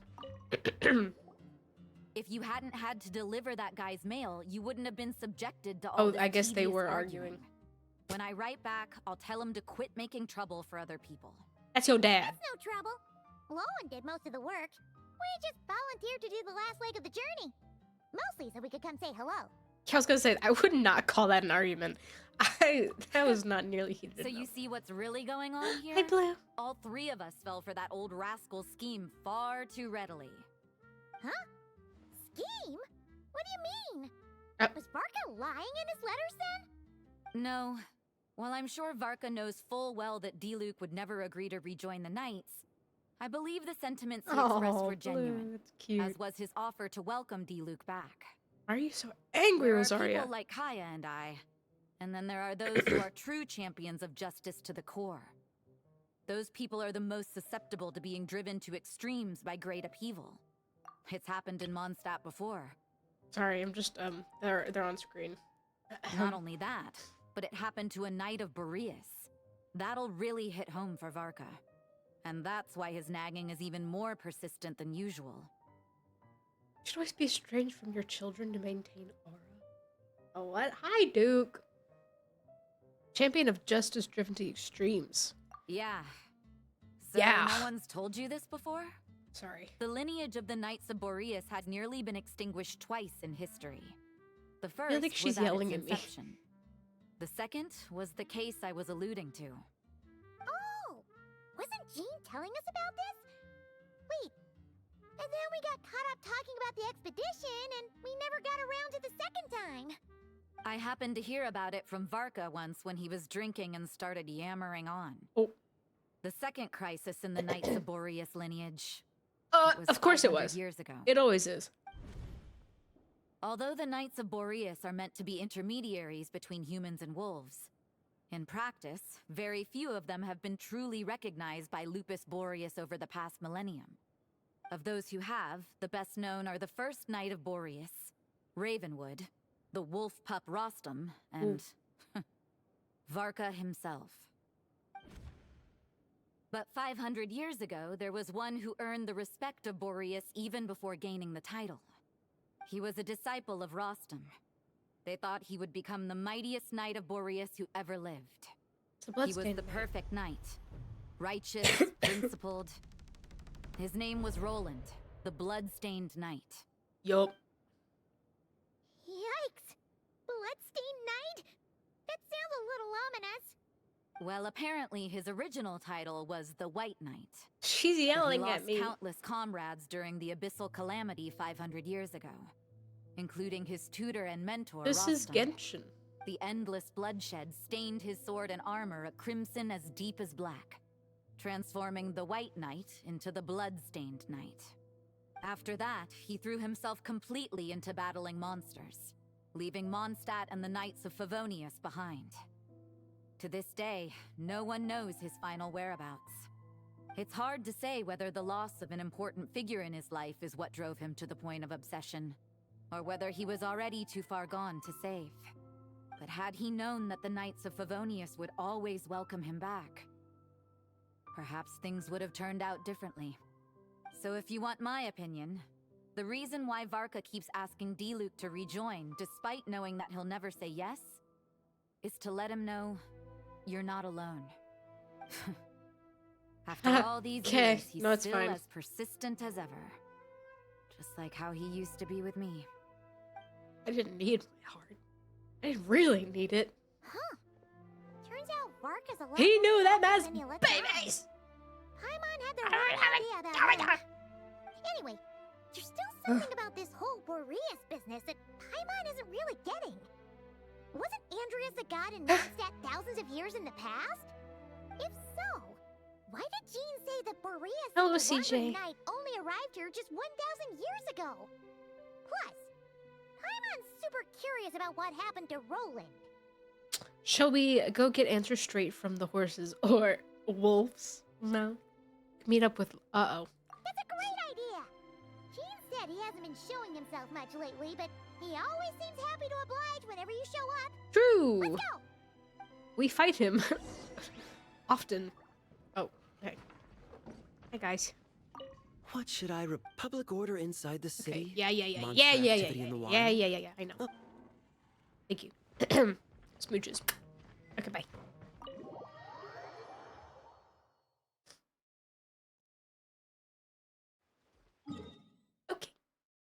If you hadn't had to deliver that guy's mail, you wouldn't have been subjected to all Oh, this I guess they tedious were arguing. When I write back, I'll tell him to quit making trouble for other people. That's your dad. That's no trouble. Lowen did most of the work. We just volunteered to do the last leg of the journey. Mostly so we could come say hello. I was gonna say, I would not call that an argument. That was not nearly heated So enough. you see what's really going on here? Hi, Blue. All three of us fell for that old rascal's scheme far too readily. Huh? Scheme? What do you mean? Uh. Was Varka lying in his letters then? No. While I'm sure Varka knows full well that Diluc would never agree to rejoin the Knights, I believe the sentiments he expressed were genuine, Blue, that's cute. as was his offer to welcome Diluc back. Why are you so angry, There are Rosaria? people like Kaya and I, and then there are those who are true champions of justice to the core. Those people are the most susceptible to being driven to extremes by great upheaval. It's happened in Mondstadt before. Sorry, I'm just they're on screen. Not only that, but it happened to a Knight of Boreas. That'll really hit home for Varka. And that's why his nagging is even more persistent than usual. You should always be estranged from your children to maintain aura. Oh, what? Hi, Duke. Champion of justice driven to extremes. Yeah. So Yeah. no one's told you this before? Sorry. The lineage of the Knights of Boreas had nearly been extinguished twice in history. The I first think she's was yelling at at its me. inception. The second was the case I was alluding to. Oh! Wasn't Jean telling us about this? Wait. And then we got caught up talking about the expedition, and we never got around to the second time. I happened to hear about it from Varka once when he was drinking and started yammering on. Oh. The second crisis in the Knights of Boreas lineage. Of course it 500 was. years ago. It always is. Although the Knights of Boreas are meant to be intermediaries between humans and wolves, in practice, very few of them have been truly recognized by Lupus Boreas over the past millennium. Of those who have, the best known are the first Knight of Boreas, Ravenwood, the wolf pup Rostam, and Varka himself. But 500 years ago, there was one who earned the respect of Boreas even before gaining the title. He was a disciple of Rostam. They thought he would become the mightiest knight of Boreas who ever lived. He was the perfect knight. Righteous, principled. His name was Roland, the blood-stained knight. Yup. Yikes! Bloodstained Knight? That sounds a little ominous. Well, apparently his original title was the White Knight. She's yelling But he at me. lost countless comrades during the Abyssal Calamity 500 years ago, including his tutor and mentor, This is Rostam. Genshin. The endless bloodshed stained his sword and armor a crimson as deep as black, transforming the White Knight into the Blood-Stained Knight. After that, he threw himself completely into battling monsters, leaving Mondstadt and the Knights of Favonius behind. To this day, no one knows his final whereabouts. It's hard to say whether the loss of an important figure in his life is what drove him to the point of obsession, or whether he was already too far gone to save. But had he known that the Knights of Favonius would always welcome him back, perhaps things would have turned out differently. So if you want my opinion, The reason why Varka keeps asking Diluc to rejoin, despite knowing that he'll never say yes, is to let him know you're not alone. After all these years, he's still as persistent as ever. Just like how he used to be with me. I didn't need my heart. I didn't really need it. Huh. Turns out Varka's a lot He more knew that thoughtful man's than he lets babies! on. Paimon had the right idea about him. Anyway, there's still something about this whole Boreas business that Paimon isn't really getting. Wasn't Andreas a god in Mondstadt thousands of years in the past? If so, why did Jean say that Boreas Hello, the CJ. Wandering Knight only arrived here just 1,000 years ago? Plus, Paimon's super curious about what happened to Roland. Shall we go get answers straight from the horses or wolves? No. Meet up with... Uh-oh. That's a great idea! Jean said he hasn't been showing himself much lately, but he always seems happy to oblige whenever you show up. True! Let's go! We fight him. Often. Oh, hey. Hey, guys. What should I Republic order inside the city? Okay. Yeah. Monster Yeah. activity in the wild? Yeah. I know. Thank you. Smooches. Okay, bye. Okay.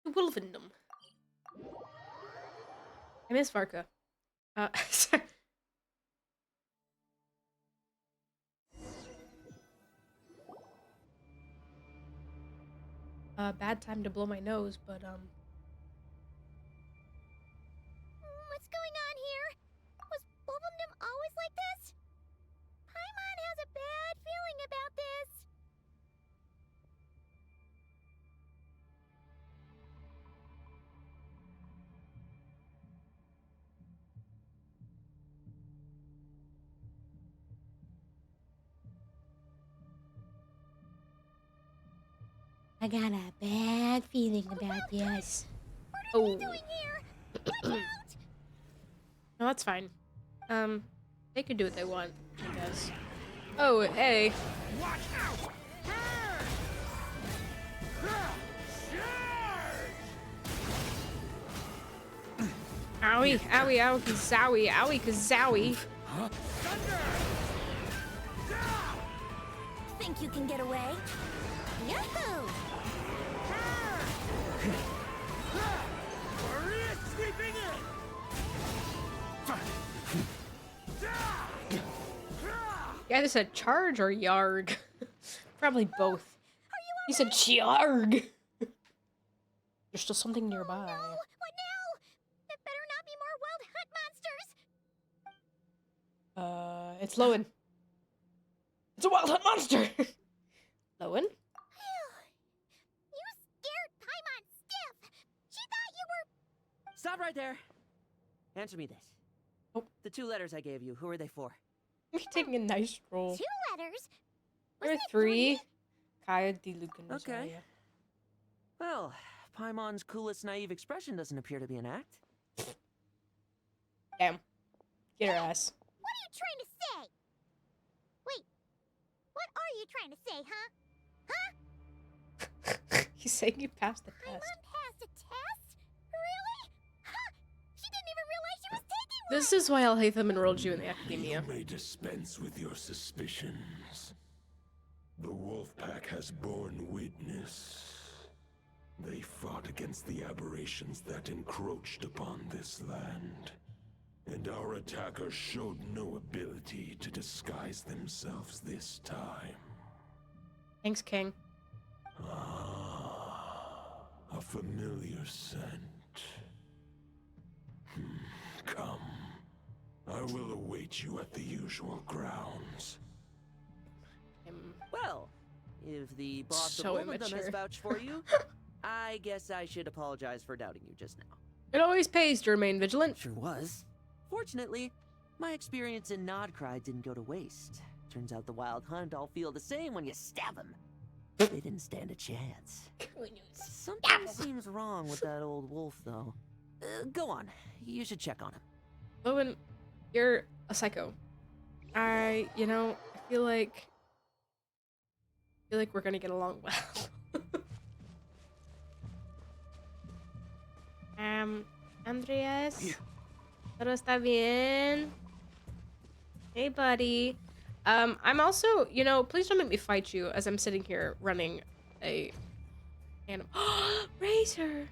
Wolvendom. I miss Varka. Sorry. Bad time to blow my nose, but, What's going on here? Was Wolvendom always like this? Paimon has a bad feeling about this. I got a bad feeling about this. What are you doing here? Watch out! No, that's fine. They can do what they want, I guess. Oh, hey. Watch out! Owie, kazowie, kazowie. Think you can get away? Yahoo! Maria sweeping in! You either said charge or yarg. Probably both. He said charg. There's still something nearby. Oh, no! What now? There better not be more wild hunt monsters! It's Lowen. It's a wild hunt monster! Lowen? You scared Paimon stiff! She thought you were... Stop right there. Answer me this. Oh. The 2 letters I gave you, who are they for? You're taking a nice stroll. 2 letters? There are 3. Kaya, Diluc, and Okay. Rosaria. Well, Paimon's coolest naive expression doesn't appear to be an act. Damn. Get her ass. What are you trying to say? Wait, what are you trying to say, huh? He's saying you passed the Paimon test. passed a test? Really? Huh? She didn't even realize she was taking one! This is why Alhaitham enrolled you in the academia. You may dispense with your suspicions. The wolf pack has borne witness. They fought against the aberrations that encroached upon this land. And our attackers showed no ability to disguise themselves this time. Thanks, King. Ah, a familiar scent. Come. I will await you at the usual grounds. Well, if the boss So of Wolvendom has immature. vouched for you, I guess I should apologize for doubting you just now. It always pays to remain vigilant. Sure was. Fortunately, my experience in Nodcry didn't go to waste. Turns out the Wild Hunt all feel the same when you stab them. They didn't stand a chance. Something seems wrong with that old wolf, though. Go on. You should check on him. Lowen, you're a psycho. I feel like we're gonna get along well. Andreas. Todo está bien? Hey, buddy. I'm also, you know, please don't make me fight you as I'm sitting here running a animal. Razor!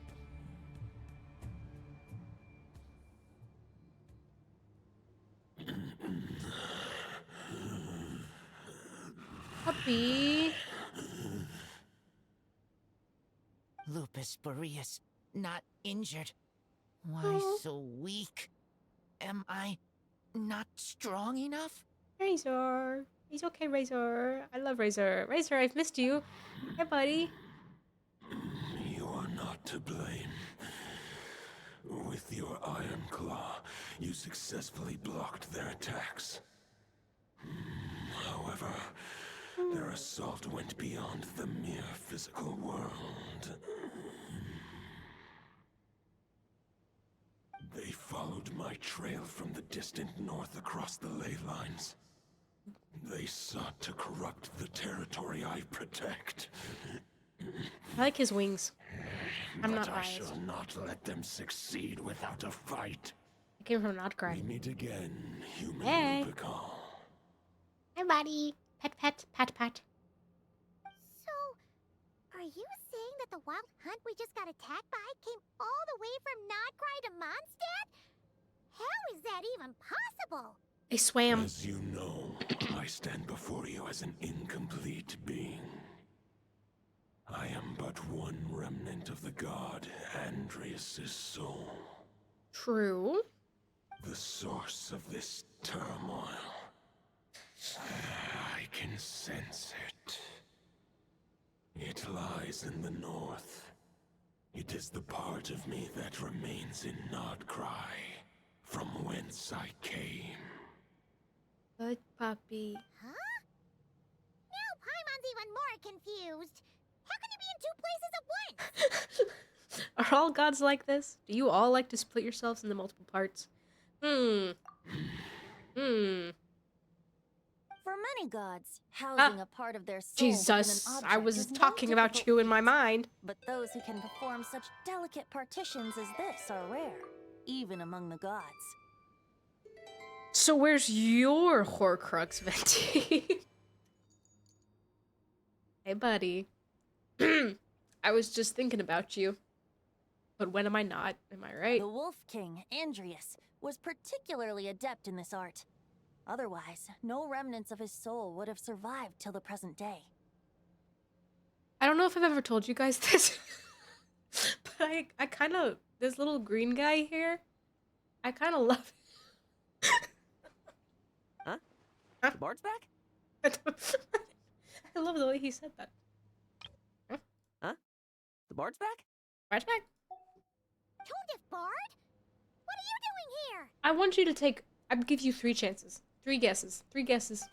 Puppy. Lupus Boreas, not injured. Why Oh. so weak? Am I not strong enough? Razor. He's okay, Razor. I love Razor. Razor, I've missed you. Hey, buddy. You are not to blame. With your Iron Claw, you successfully blocked their attacks. However, their assault went beyond the mere physical world. They followed my trail from the distant north across the ley lines. They sought to corrupt the territory I protect. I like his wings. I'm But not I biased. shall not let them succeed without a fight. I came from Notcry. We meet again, human Hey. Rubicon. Hi, buddy. Pet, pet, pat, pat. So, are you saying that the wild hunt we just got attacked by came all the way from Nodcry to Mondstadt? How is that even possible? They swam. As you know, I stand before you as an incomplete being. I am but one remnant of the god Andreas' soul. True. The source of this turmoil. I can sense it. It lies in the north. It is the part of me that remains in Nodcry, from whence I came. Good puppy. Huh? Now Paimon's even more confused. How can you be in two places at once? Are all gods like this? Do you all like to split yourselves into multiple parts? Hmm. For many gods, housing a part of their soul Jesus, within an I object was is no talking about difficult you in my feat. mind. But those who can perform such delicate partitions as this are rare, even among the gods. So where's your Horcrux, Venti? Hey, buddy. I was just thinking about you. But when am I not? Am I right? The Wolf King, Andreas, was particularly adept in this art. Otherwise, no remnants of his soul would have survived till the present day. I don't know if I've ever told you guys this. But I kind of... This little green guy here, I kind of love Huh? The Bard's back? I love the way he said that. Huh? The Bard's back? Bard's back? Toadif Bard? What are you doing here? I want you to take... I'd give you 3 chances. 3 guesses. 3 guesses.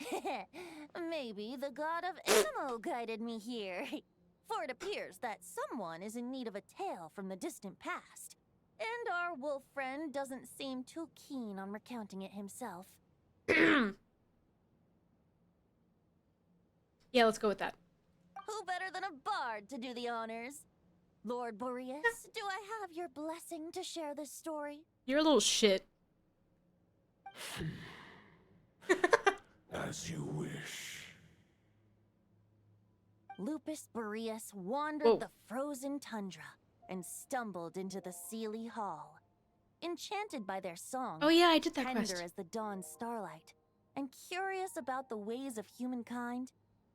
Maybe the god of Animal guided me here. For it appears that someone is in need of a tale from the distant past. And our wolf friend doesn't seem too keen on recounting it himself. Yeah, let's go with that. Who better than a bard to do the honors? Lord Boreas, do I have your blessing to share this story? You're a little shit. As you wish. Lupus Boreas wandered the frozen tundra and stumbled into the Sealy Hall. Enchanted by their song, Oh yeah, I did that tender quest. as the dawn starlight, and curious about the ways of humankind,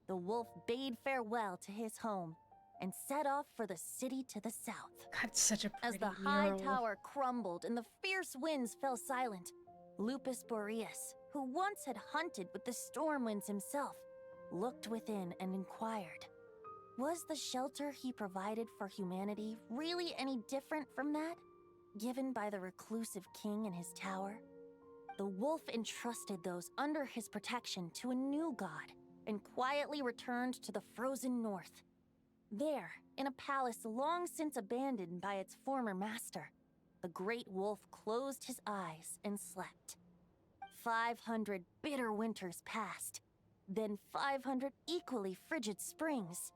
the wolf bade farewell to his home and set off for the city to the south. God, such a pretty As the high mural. tower crumbled and the fierce winds fell silent, Lupus Boreas, who once had hunted with the storm winds himself, looked within and inquired, was the shelter he provided for humanity really any different from that, given by the reclusive king in his tower? The wolf entrusted those under his protection to a new god and quietly returned to the frozen north. There, in a palace long since abandoned by its former master, the great wolf closed his eyes and slept. 500 bitter winters passed, then 500 equally frigid springs.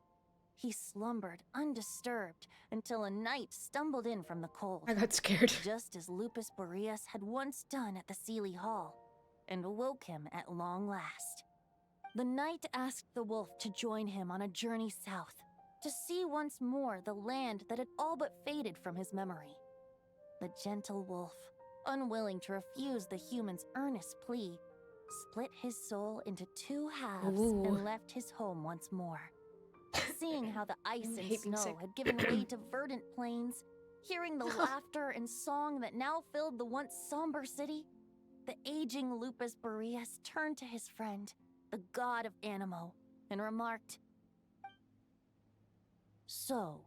He slumbered undisturbed until a knight stumbled in from the cold. I got scared. Just as Lupus Boreas had once done at the Sealy Hall, and awoke him at long last. The knight asked the wolf to join him on a journey south, to see once more the land that had all but faded from his memory. The gentle wolf, unwilling to refuse the human's earnest plea, split his soul into two halves and left his home once more. Seeing how the ice and snow had given way to verdant plains, hearing the laughter and song that now filled the once somber city, the aging Lupus Boreas turned to his friend, the god of Animo, and remarked, "So,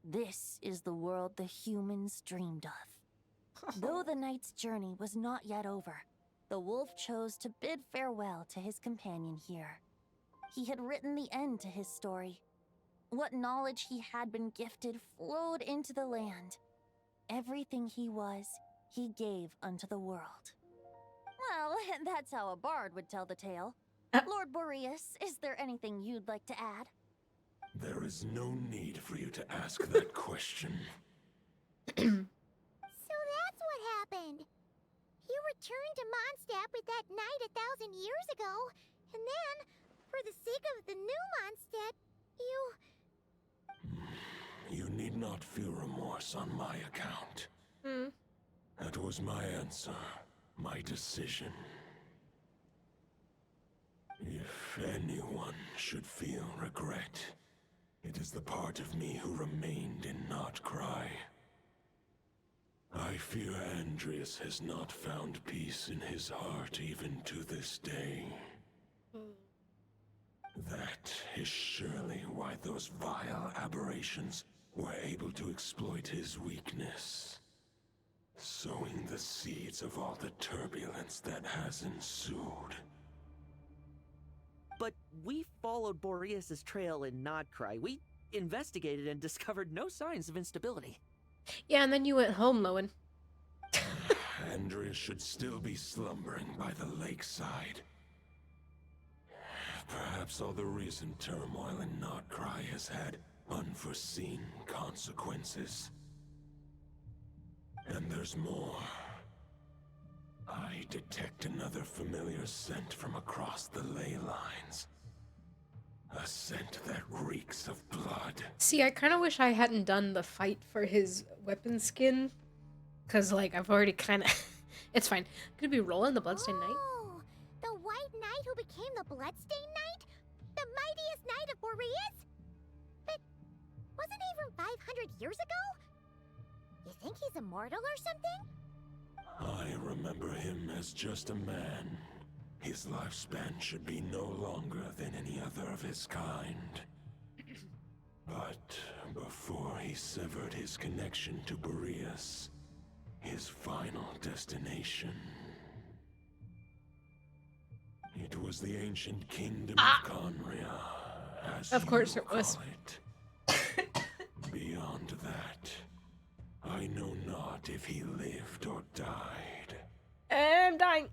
this is the world the humans dreamed of." Though the knight's journey was not yet over, the wolf chose to bid farewell to his companion here. He had written the end to his story. What knowledge he had been gifted flowed into the land. Everything he was, he gave unto the world. Well, that's how a bard would tell the tale. Lord Boreas, is there anything you'd like to add? There is no need for you to ask that question. So that's what happened. You returned to Mondstadt with that knight 1,000 years ago, and then, for the sake of the new Mondstadt, You need not feel remorse on my account. That was my answer, my decision. If anyone should feel regret, it is the part of me who remained in Notcry. I fear Andreas has not found peace in his heart even to this day. That is surely why those vile aberrations were able to exploit his weakness, sowing the seeds of all the turbulence that has ensued. But we followed Boreas' trail in Nodcry. We investigated and discovered no signs of instability. Yeah, and then you went home, Lowen. Andreas should still be slumbering by the lakeside. Perhaps all the recent turmoil in Notcry has had unforeseen consequences. And there's more. I detect another familiar scent from across the ley lines. A scent that reeks of blood. See, I kind of wish I hadn't done the fight for his weapon skin. Because, like, I've already kind of... It's fine. Could be rolling the Bloodstained Knight. Oh, the White Knight who became the Bloodstained Knight? The mightiest knight of Boreas? But wasn't he from 500 years ago? You think he's immortal or something? I remember him as just a man. His lifespan should be no longer than any other of his kind. But before he severed his connection to Boreas, his final destination, it was the ancient kingdom of Conria, as of course you it was. call it. Beyond that, I know not if he lived or died. I'm dying.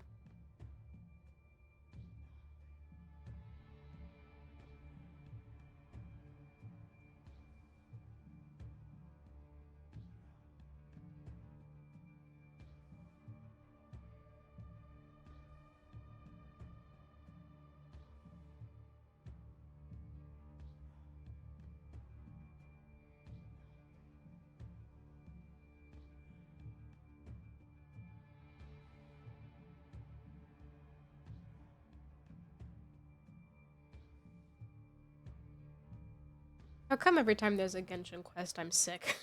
How come every time there's a Genshin quest, I'm sick?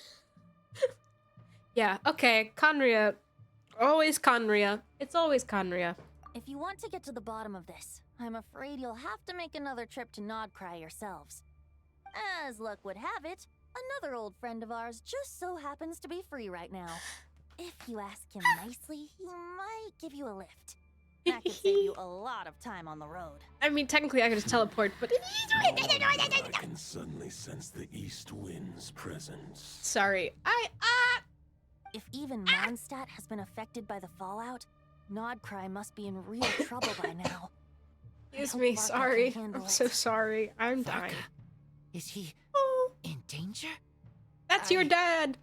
Yeah, okay, Conria. Always Conria. It's always Conria. If you want to get to the bottom of this, I'm afraid you'll have to make another trip to Nodcry yourselves. As luck would have it, another old friend of ours just so happens to be free right now. If you ask him nicely, he might give you a lift. That could save you a lot of time on the road. I mean, technically I could just teleport, but... I can suddenly sense the east wind's presence. Sorry. If even Mondstadt has been affected by the fallout, Nodcry must be in real trouble by now. Excuse me, sorry. I'm so sorry. I'm dying. Is he in danger? That's your dad!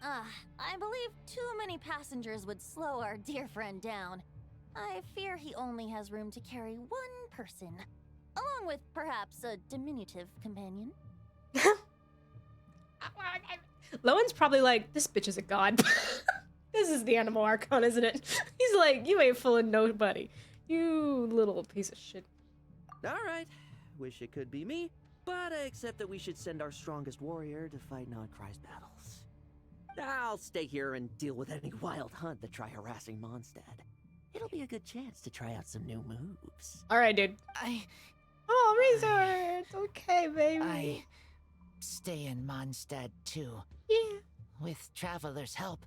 I believe too many passengers would slow our dear friend down. I fear he only has room to carry one person, along with perhaps a diminutive companion. Lowen's probably like, this bitch is a god. This is the Animal Archon, isn't it? He's like, you ain't fooling nobody. You little piece of shit. Alright, wish it could be me, but I accept that we should send our strongest warrior to fight Nodcry's battles. I'll stay here and deal with any wild hunt that try harassing Mondstadt. It'll be a good chance to try out some new moves. Alright, dude. Oh, resort! Okay, baby. I stay in Mondstadt too. Yeah. With Traveler's help,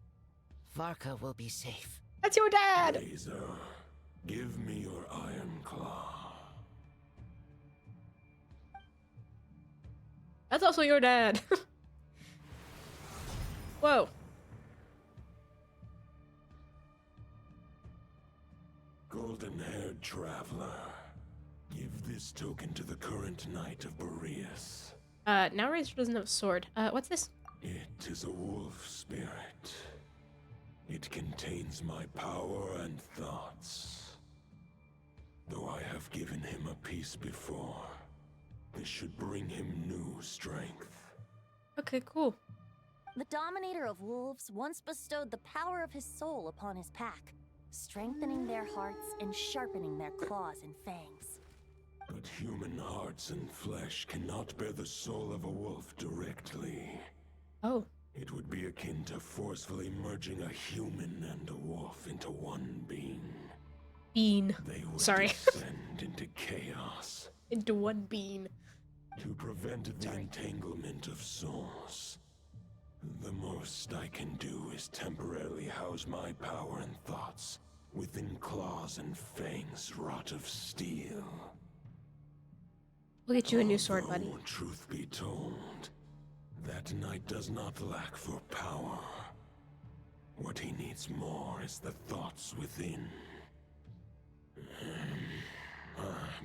Varka will be safe. That's your dad! Razor, give me your iron claw. That's also your dad. Whoa. Golden-haired traveler, give this token to the current knight of Boreas. Now Razor doesn't have a sword. What's this? It is a wolf spirit. It contains my power and thoughts. Though I have given him a piece before, this should bring him new strength. Okay, cool. The Dominator of Wolves once bestowed the power of his soul upon his pack, strengthening their hearts and sharpening their claws and fangs. But human hearts and flesh cannot bear the soul of a wolf directly. Oh. It would be akin to forcefully merging a human and a wolf into one being. Bean. They would Sorry. descend into chaos. Into one bean. To prevent the entanglement of souls, the most I can do is temporarily house my power and thoughts within claws and fangs wrought of steel. We'll get you a new sword, buddy. Although, truth be told, that knight does not lack for power. What he needs more is the thoughts within.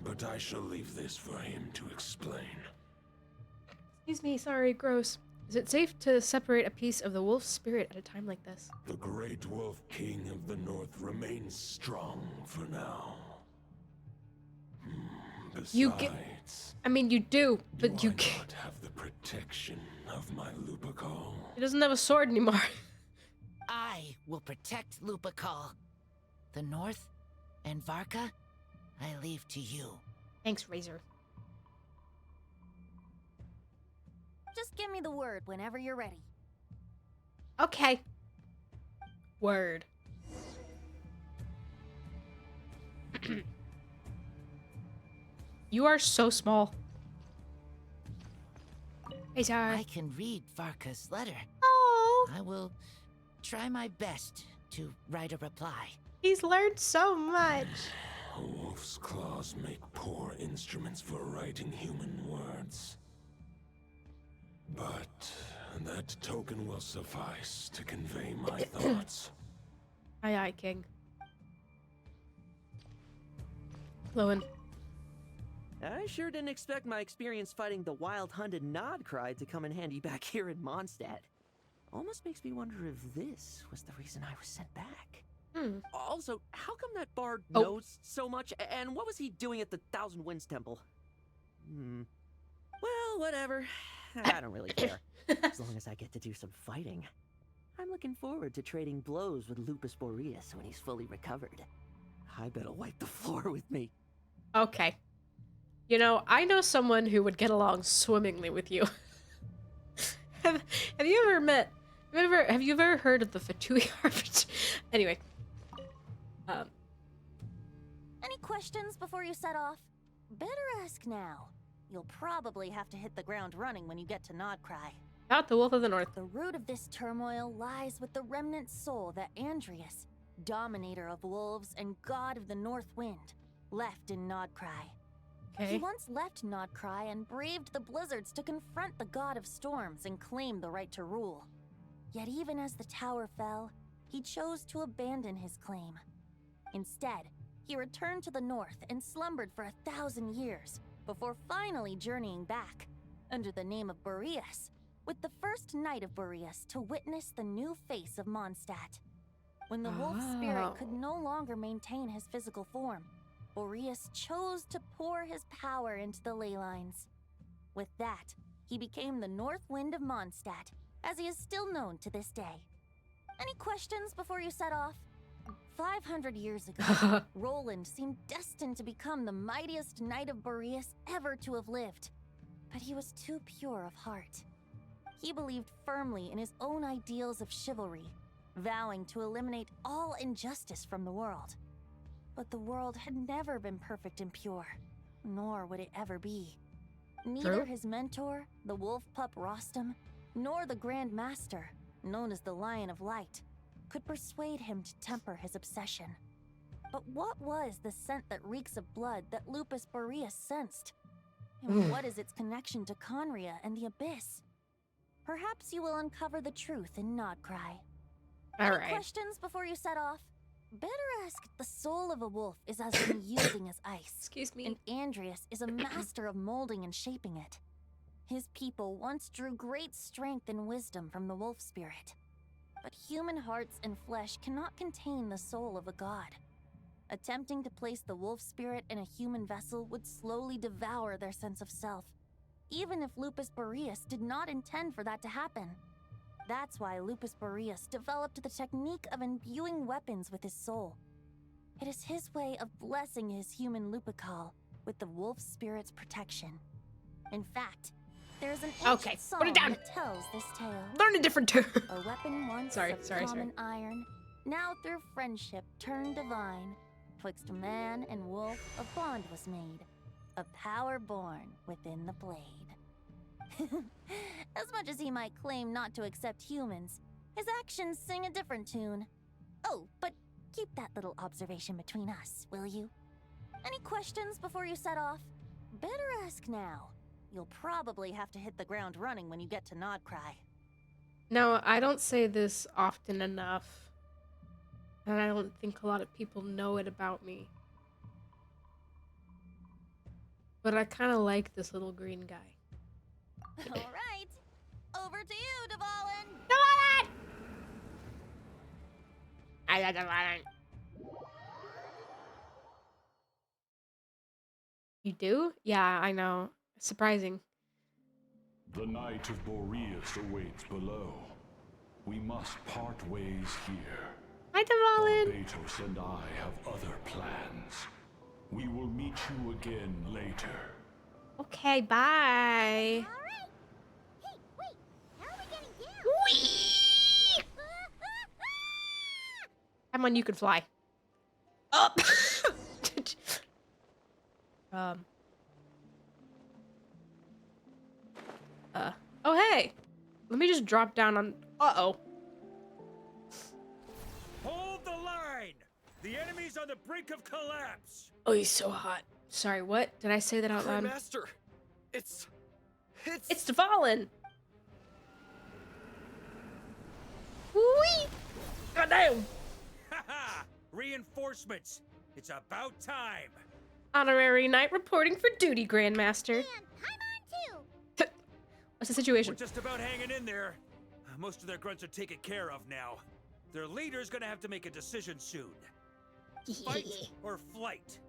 But I shall leave this for him to explain. Excuse me, sorry, gross. Is it safe to separate a piece of the wolf's spirit at a time like this? The great wolf king of the north remains strong for now. Besides, You get. I mean, you do, but you do I can't. not have the protection of my Lupacol. He doesn't have a sword anymore. I will protect Lupacol. The North and Varka, I leave to you. Thanks, Razor. Just give me the word whenever you're ready. Okay. Word. You are so small. Razor. I can read Varka's letter. Oh. I will try my best to write a reply. He's learned so much. A wolf's claws make poor instruments for writing human words. But that token will suffice to convey my thoughts. Aye, aye, King. Lowen. I sure didn't expect my experience fighting the wild-hunted Nodcry to come in handy back here in Mondstadt. Almost makes me wonder if this was the reason I was sent back. Also, how come that bard knows so much, and what was he doing at the Thousand Winds Temple? Well, whatever. I don't really care, as long as I get to do some fighting. I'm looking forward to trading blows with Lupus Boreas when he's fully recovered. I bet he'll wipe the floor with me. Okay. You know, I know someone who would get along swimmingly with you. have you ever met... Have you ever heard of the Fatui Harvest? Anyway. Any questions before you set off? Better ask now. You'll probably have to hit the ground running when you get to Nodcry. Not the Wolf of the North. The root of this turmoil lies with the remnant soul that Andrius, Dominator of Wolves and God of the North Wind, left in Nodcry. Okay. He once left Nodcry and braved the blizzards to confront the God of Storms and claim the right to rule. Yet even as the tower fell, he chose to abandon his claim. Instead, he returned to the north and slumbered for 1,000 years, before finally journeying back, under the name of Boreas, with the first knight of Boreas to witness the new face of Mondstadt. When the wolf spirit could no longer maintain his physical form, Boreas chose to pour his power into the ley lines. With that, he became the North Wind of Mondstadt, as he is still known to this day. Any questions before you set off? 500 years ago, Roland seemed destined to become the mightiest knight of Boreas ever to have lived. But he was too pure of heart. He believed firmly in his own ideals of chivalry, vowing to eliminate all injustice from the world. But the world had never been perfect and pure, nor would it ever be. Neither his mentor, the wolf pup Rostam, nor the Grand Master, known as the Lion of Light, could persuade him to temper his obsession. But what was the scent that reeks of blood that Lupus Boreas sensed? And what is its connection to Conria and the Abyss? Perhaps you will uncover the truth in Nodcry. Any questions before you set off? Better ask. The soul of a wolf is as unyielding as ice. Excuse me. And Andreas is a master of molding and shaping it. His people once drew great strength and wisdom from the wolf spirit. But human hearts and flesh cannot contain the soul of a god. Attempting to place the wolf spirit in a human vessel would slowly devour their sense of self, even if Lupus Boreas did not intend for that to happen. That's why Lupus Boreas developed the technique of imbuing weapons with his soul. It is his way of blessing his human Lupical with the wolf spirit's protection. In fact, there's an ancient song that tells this tale. Learn a different tune. A weapon once of common iron, now through friendship turned divine. Twixt man and wolf a bond was made, a power born within the blade. As much as he might claim not to accept humans, his actions sing a different tune. Oh, but keep that little observation between us, will you? Any questions before you set off? Better ask now. You'll probably have to hit the ground running when you get to Nodcry. No, I don't say this often enough. And I don't think a lot of people know it about me. But I kind of like this little green guy. All right. Over to you, Dvalin. Dvalin! I got Dvalin. You do? Yeah, I know. Surprising. The Knight of Boreas awaits below. We must part ways here. Hi, Dvalin. Barbatos and I have other plans. We will meet you again later. Okay, bye. All right. Hey, wait. How are we getting down? Whee! Come on, you can fly. Up. Oh, hey. Let me just drop down on... Uh-oh. Hold the line! The enemy's on the brink of collapse! Oh, he's so hot. Sorry, what? Did I say that out loud? Master! It's Dvalin! Whee! Goddamn! Haha! Reinforcements! It's about time! Honorary knight reporting for duty, Grandmaster. And I'm on too. What's the situation? We're just about hanging in there. Most of their grunts are taken care of now. Their leader's gonna have to make a decision soon. Fight or flight?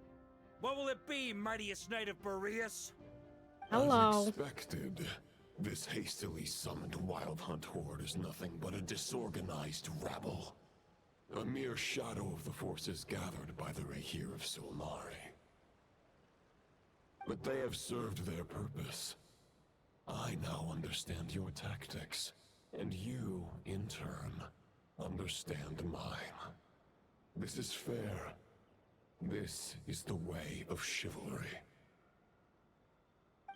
What will it be, mightiest knight of Boreas? Hello. As expected, this hastily summoned Wild Hunt horde is nothing but a disorganized rabble. A mere shadow of the forces gathered by the Rahir of Solnari. But they have served their purpose. I now understand your tactics, and you, in turn, understand mine. This is fair. This is the way of chivalry.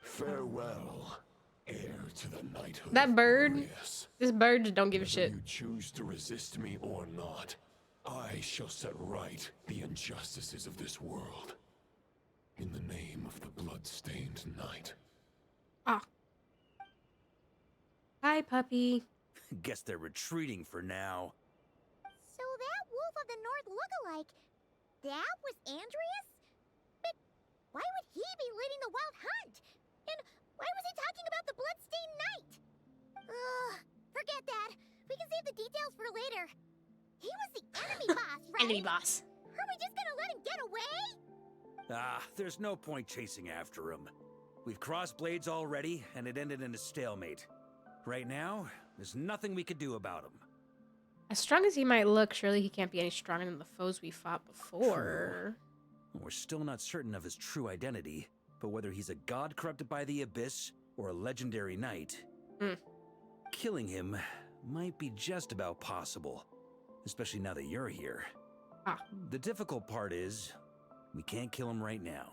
Farewell, heir to the knighthood. That bird, Boreas. this bird just don't give a shit. Whether you choose to resist me or not, I shall set right the injustices of this world. In the name of the blood-stained knight. Ah. Hi, puppy. Guess they're retreating for now. So that Wolf of the North lookalike, that was Andreas? But why would he be leading the Wild Hunt? enemy boss. Are we just gonna let him get away? Ah, there's no point chasing after him. We've crossed blades already, and it ended in a stalemate. Right now, there's nothing we could do about him. As strong as he might look, surely he can't be any stronger than the foes we fought before. True. We're still not certain of his true identity, but whether he's a god corrupted by the abyss or a legendary knight, killing him might be just about possible, especially now that you're here. The difficult part is, we can't kill him right now.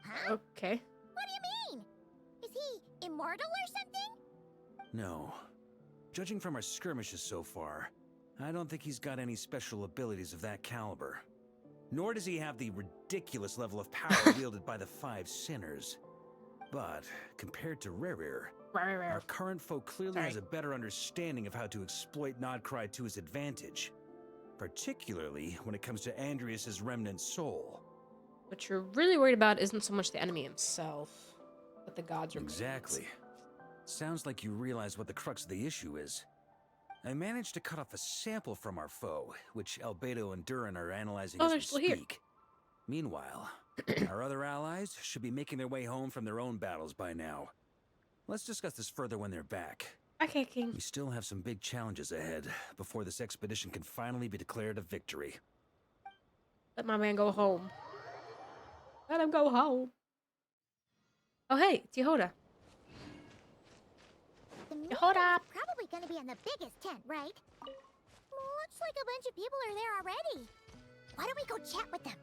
Huh? Okay. What do you mean? Is he immortal or something? No. Judging from our skirmishes so far, I don't think he's got any special abilities of that caliber. Nor does he have the ridiculous level of power wielded by the 5 sinners. But, compared to Rerir, our current foe clearly has a better understanding of how to exploit Nodcry to his advantage. Particularly when it comes to Andrias's remnant soul. What you're really worried about isn't so much the enemy himself, but the gods are Exactly. Sounds like you realize what the crux of the issue is. I managed to cut off a sample from our foe, which Albedo and Durin are analyzing as we speak. Meanwhile, our other allies should be making their way home from their own battles by now. Let's discuss this further when they're back. Okay, King. We still have some big challenges ahead before this expedition can finally be declared a victory. Let my man go home. Let him go home. Oh, hey, it's Yehoda. The meeting's Yehoda! probably gonna be in the biggest tent, right? Looks like a bunch of people are there already. Why don't we go chat with them?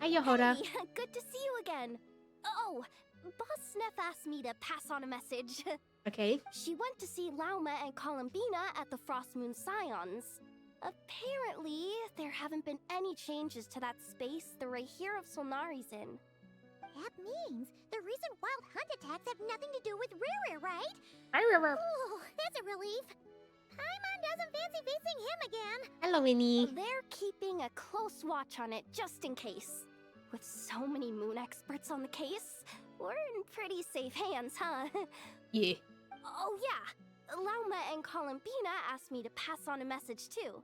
Hi, Yehoda. Hey, good to see you again. Oh, Boss Sneff asked me to pass on a message. Okay. She went to see Lauma and Columbina at the Frost Moon Scions. Apparently, there haven't been any changes to that space the Rahir of Solnari's in. That means the recent wild hunt attacks have nothing to do with Rerir, right? Rerir. Oh, that's a relief. Paimon doesn't fancy facing him again. Hello, Winnie. They're keeping a close watch on it just in case. With so many moon experts on the case, we're in pretty safe hands, huh? Yeah. Oh yeah, Lauma and Columbina asked me to pass on a message too.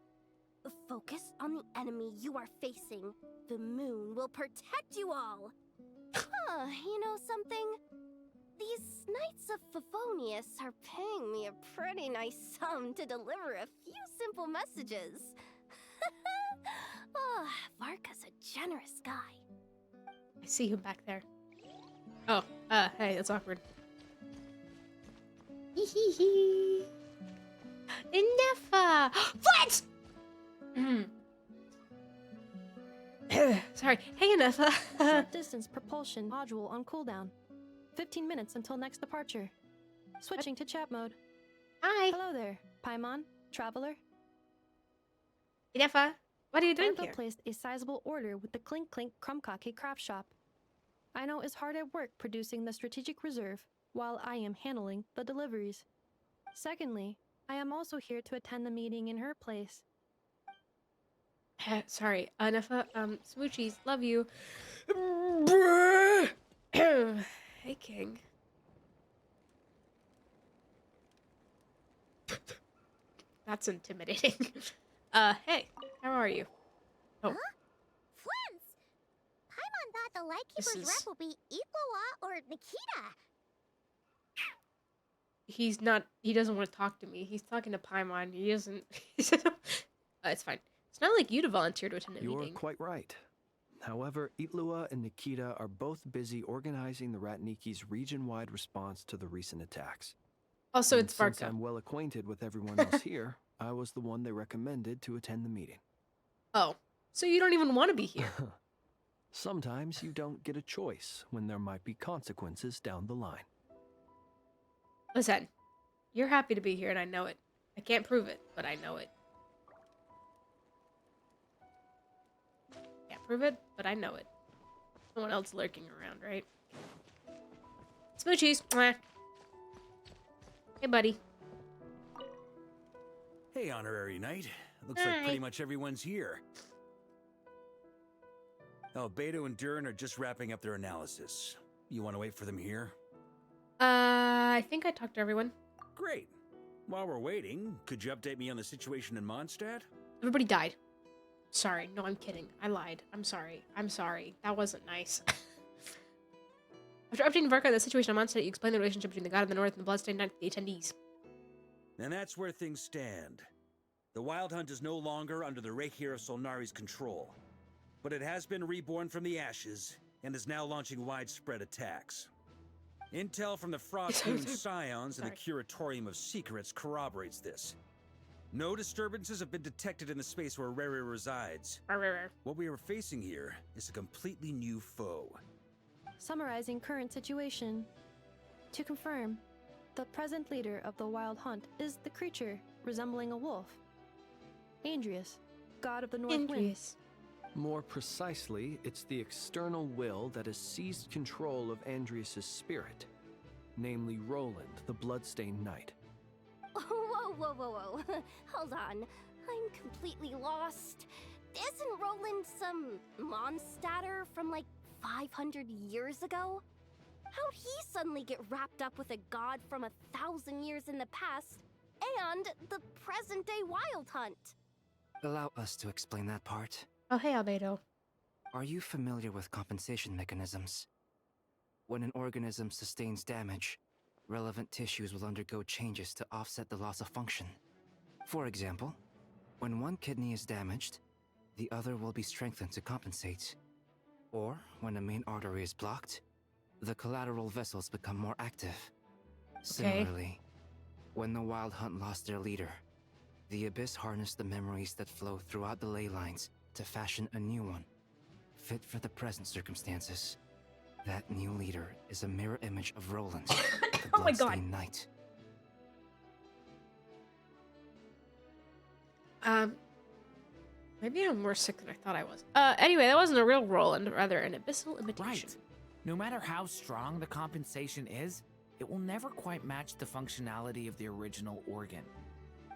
Focus on the enemy you are facing. The moon will protect you all. Huh, you know something? These Knights of Favonius are paying me a pretty nice sum to deliver a few simple messages. Oh, Varka's a generous guy. I see him back there. Oh, hey, that's awkward. Hee hee hee. Enough! What? Sorry. Hey, Anefa. Short distance propulsion module on cooldown. 15 minutes until next departure. Switching to chat mode. Hi. Hello there, Paimon, traveler. Anefa, what are you doing Varka here? placed a sizable order with the Clink Clink Krumkake craft shop. I know is hard at work producing the strategic reserve, while I am handling the deliveries. Secondly, I am also here to attend the meeting in her place. Sorry, Anefa, smoochies, love you. Hey, King. That's intimidating. Hey, how are you? Oh. Huh? Flintz! Paimon thought the Lightkeeper's This rep is- will be Iqua or Nikita. He's not, he doesn't want to talk to me. He's talking to Paimon. He doesn't, it's fine. It's not like you to volunteer to attend a You're meeting. quite right. However, Itlua and Nikita are both busy organizing the Ratniki's region-wide response to the recent attacks. Also, And it's since Varka. I'm well acquainted with everyone else here, I was the one they recommended to attend the meeting. Oh, so you don't even want to be here. Sometimes you don't get a choice when there might be consequences down the line. Listen, you're happy to be here and I know it. I can't prove it, but I know it. Can't prove it, but I know it. No one else lurking around, right? Smoochies. Mwah. Hey, buddy. Hey, Honorary Knight. Looks like pretty much everyone's here. Albedo and Durin are just wrapping up their analysis. You want to wait for them here? I think I talked to everyone. Great. While we're waiting, could you update me on the situation in Mondstadt? Everybody died. Sorry. No, I'm kidding. I lied. I'm sorry. I'm sorry. That wasn't nice. After updating Varka on the situation on Mondstadt, you explain the relationship between the God of the North and the Bloodstained Knight to the attendees. And that's where things stand. The Wild Hunt is no longer under the Reikir of Solnari's control, but it has been reborn from the ashes and is now launching widespread attacks. Intel from the Frostmoon Scions and the Curatorium of Secrets corroborates this. No disturbances have been detected in the space where Rere resides. What we are facing here is a completely new foe. Summarizing current situation. To confirm, the present leader of the Wild Hunt is the creature resembling a wolf. Andrius, god of the North Wind. More precisely, it's the external will that has seized control of Andrius' spirit, namely Roland, the Bloodstained Knight. Whoa. Hold on. I'm completely lost. Isn't Roland some Mondstadter from like 500 years ago? How'd he suddenly get wrapped up with a god from 1,000 years in the past and the present-day Wild Hunt? Allow us to explain that part. Oh, hey, Albedo. Are you familiar with compensation mechanisms? When an organism sustains damage, relevant tissues will undergo changes to offset the loss of function. For example, when one kidney is damaged, the other will be strengthened to compensate. Or, when a main artery is blocked, the collateral vessels become more active. Similarly, when the Wild Hunt lost their leader, the Abyss harnessed the memories that flow throughout the ley lines to fashion a new one, fit for the present circumstances. That new leader is a mirror image of Roland, the Bloodstained Knight. Maybe I'm more sick than I thought I was. Anyway, that wasn't a real Roland, rather an abyssal imitation. Right. No matter how strong the compensation is, it will never quite match the functionality of the original organ.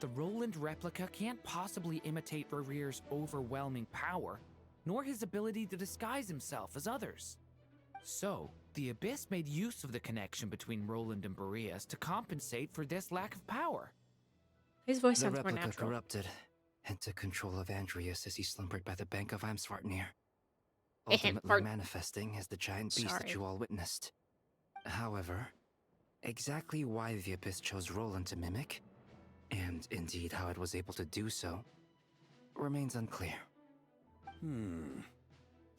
The Roland replica can't possibly imitate Rere's overwhelming power, nor his ability to disguise himself as others. So, the Abyss made use of the connection between Roland and Boreas to compensate for this lack of power. His voice The sounds more replica natural. corrupted and took control of Andrius as he slumbered by the bank of Eimsvartnir, ultimately manifesting as the giant beast that you all witnessed. However, exactly why the Abyss chose Roland to mimic, and indeed how it was able to do so, remains unclear.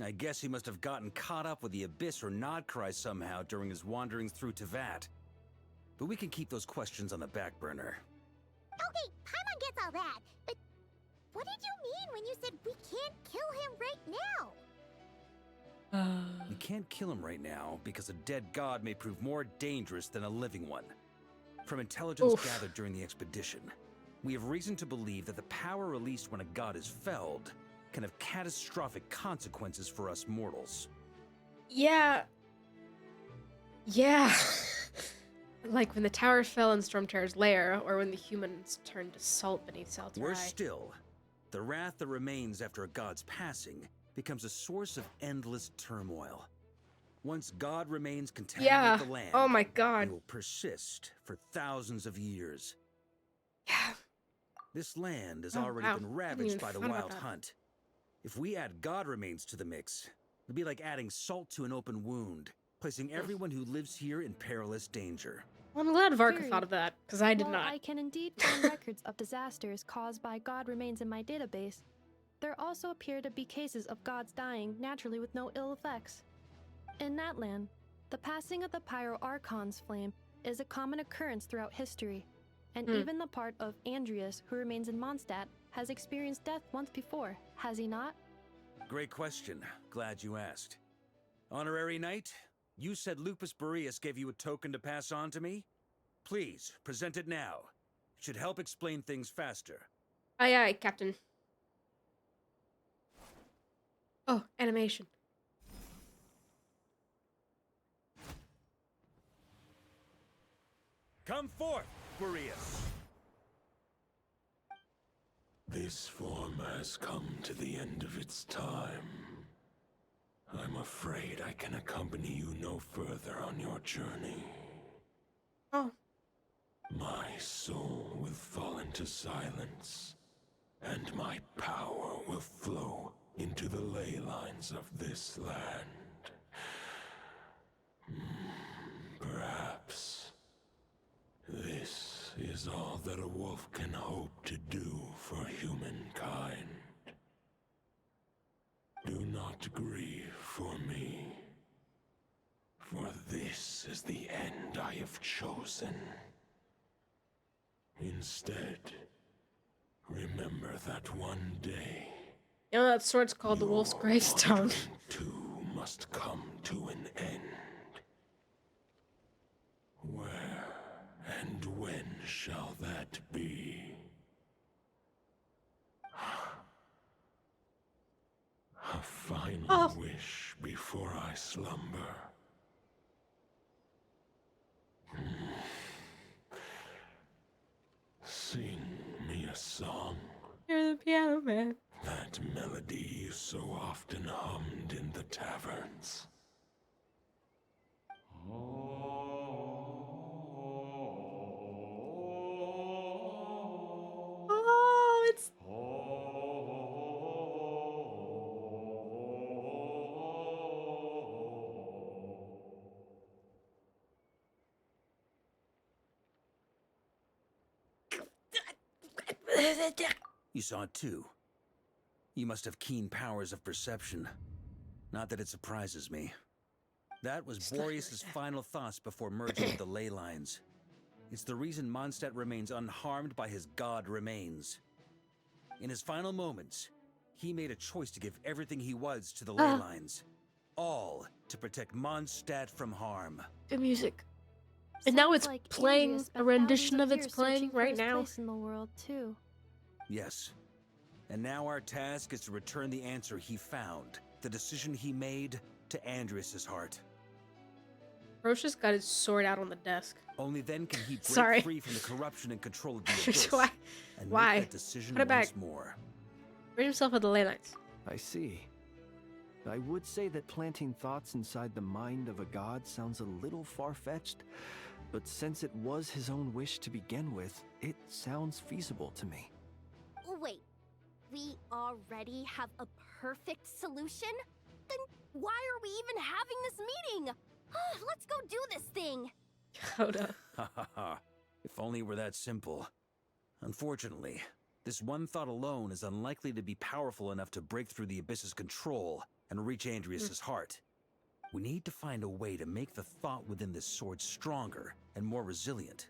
I guess he must have gotten caught up with the Abyss or Nodcry somehow during his wanderings through Tevat. But we can keep those questions on the back burner. Okay, Paimon gets all that, but what did you mean when you said we can't kill him right now? We can't kill him right now because a dead god may prove more dangerous than a living one. From intelligence gathered during the expedition, we have reason to believe that the power released when a god is felled can have catastrophic consequences for us mortals. Yeah. Like when the tower fell in Stormterror's lair, or when the humans turned to salt beneath Salterai. Worse still, the wrath that remains after a god's passing becomes a source of endless turmoil. Once God remains contaminate the land, oh my god, it will persist for thousands of years. Yeah. This land has already been ravaged by the Wild Hunt. If we add God remains to the mix, it'd be like adding salt to an open wound, placing everyone who lives here in perilous danger. Well, I'm glad Varka thought of that, because I did While not. I can indeed find records of disasters caused by god remains in my database, there also appear to be cases of gods dying naturally with no ill effects. In that land, the passing of the Pyro-Archon's flame is a common occurrence throughout history, and even the part of Andrius who remains in Mondstadt has experienced death once before, has he not? Great question. Glad you asked. Honorary Knight, you said Lupus Boreas gave you a token to pass on to me? Please, present it now. It should help explain things faster. Aye, aye, Captain. Oh, animation. Come forth, Boreas. This form has come to the end of its time. I'm afraid I can accompany you no further on your journey. Oh. My soul will fall into silence and my power will flow into the ley lines of this land. Perhaps this is all that a wolf can hope to do for humankind. Do not grieve for me, for this is the end I have chosen. Instead, remember that one day, You know that sword's called the Wolf's Gravestone. too must come to an end. Where and when shall that be? A final wish before I slumber. Sing me a song. You're the piano man. That melody you so often hummed in the taverns. Oh, it's. You saw it too. You must have keen powers of perception. Not that it surprises me. That was Boreas' final thoughts before merging with the ley lines. It's the reason Mondstadt remains unharmed by his god remains. In his final moments, he made a choice to give everything he was to the ley lines. All to protect Mondstadt from harm. The music. And now it's like playing Andrea a spent rendition thousands of its years playing searching for right his now. place in the world too. Yes. And now our task is to return the answer he found, the decision he made, to Andrias' heart. Roche's got his sword out on the desk. Only then can he break Sorry. free from the corruption and control of the abyss. Why? And Why? make that decision Put it once back. more. Rid himself of the ley lines. I see. I would say that planting thoughts inside the mind of a god sounds a little far-fetched, but since it was his own wish to begin with, it sounds feasible to me. Wait, we already have a perfect solution? Then why are we even having this meeting? Let's go do this thing! Coda. Ha ha ha. If only it were that simple. Unfortunately, this one thought alone is unlikely to be powerful enough to break through the Abyss's control and reach Andrias' heart. We need to find a way to make the thought within this sword stronger and more resilient.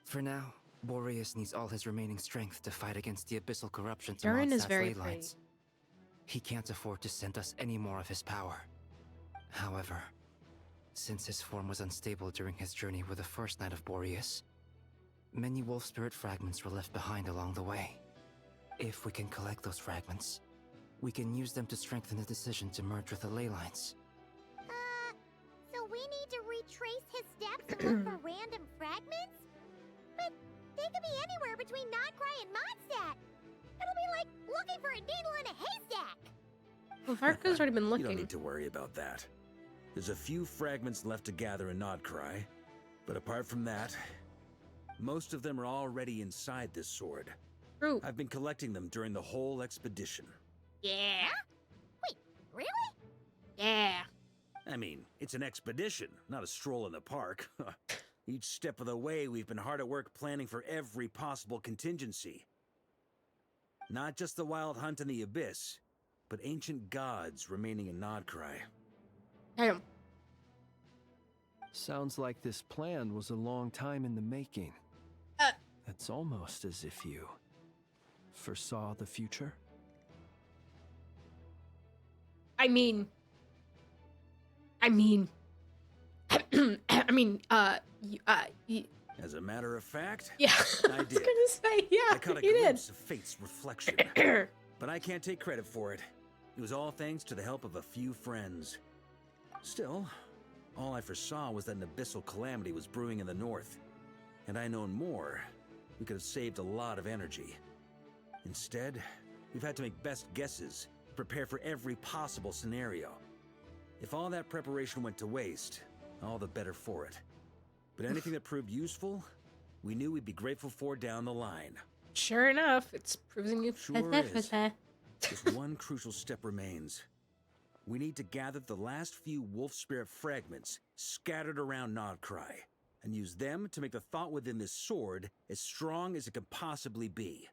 For now, Boreas needs all his remaining strength to fight against the abyssal corruption to Durin is Mondstadt's very ley lines. He can't afford to send us any more of his power. However, since his form was unstable during his journey with the first night of Boreas, many wolf spirit fragments were left behind along the way. If we can collect those fragments, we can use them to strengthen the decision to merge with the ley lines. So we need to retrace his steps and look for random fragments? But they could be anywhere between Nodcry and Mondstadt. It'll be like looking for a needle in a haystack. Well, Varka's already been You looking. don't need to worry about that. There's a few fragments left to gather in Nodcry, but apart from that, most of them are already inside this sword. True. I've been collecting them during the whole expedition. Yeah? Wait, really? Yeah. I mean, it's an expedition, not a stroll in the park. Each step of the way, we've been hard at work planning for every possible contingency. Not just the wild hunt in the abyss, but ancient gods remaining in Nodcry. Damn. Sounds like this plan was a long time in the making. It's almost as if you foresaw the future. I mean, As a matter of fact, yeah. I I was did. gonna say, yeah, I caught a you did. glimpse of fate's reflection. But I can't take credit for it. It was all thanks to the help of a few friends. Still, all I foresaw was that an abyssal calamity was brewing in the north. Had I known more, we could have saved a lot of energy. Instead, we've had to make best guesses, prepare for every possible scenario. If all that preparation went to waste, all the better for it. But anything that proved useful, we knew we'd be grateful for down the line. Sure enough, it's proving you. Sure is. Just one crucial step remains. We need to gather the last few wolf spirit fragments scattered around Nodcry, and use them to make the thought within this sword as strong as it can possibly be.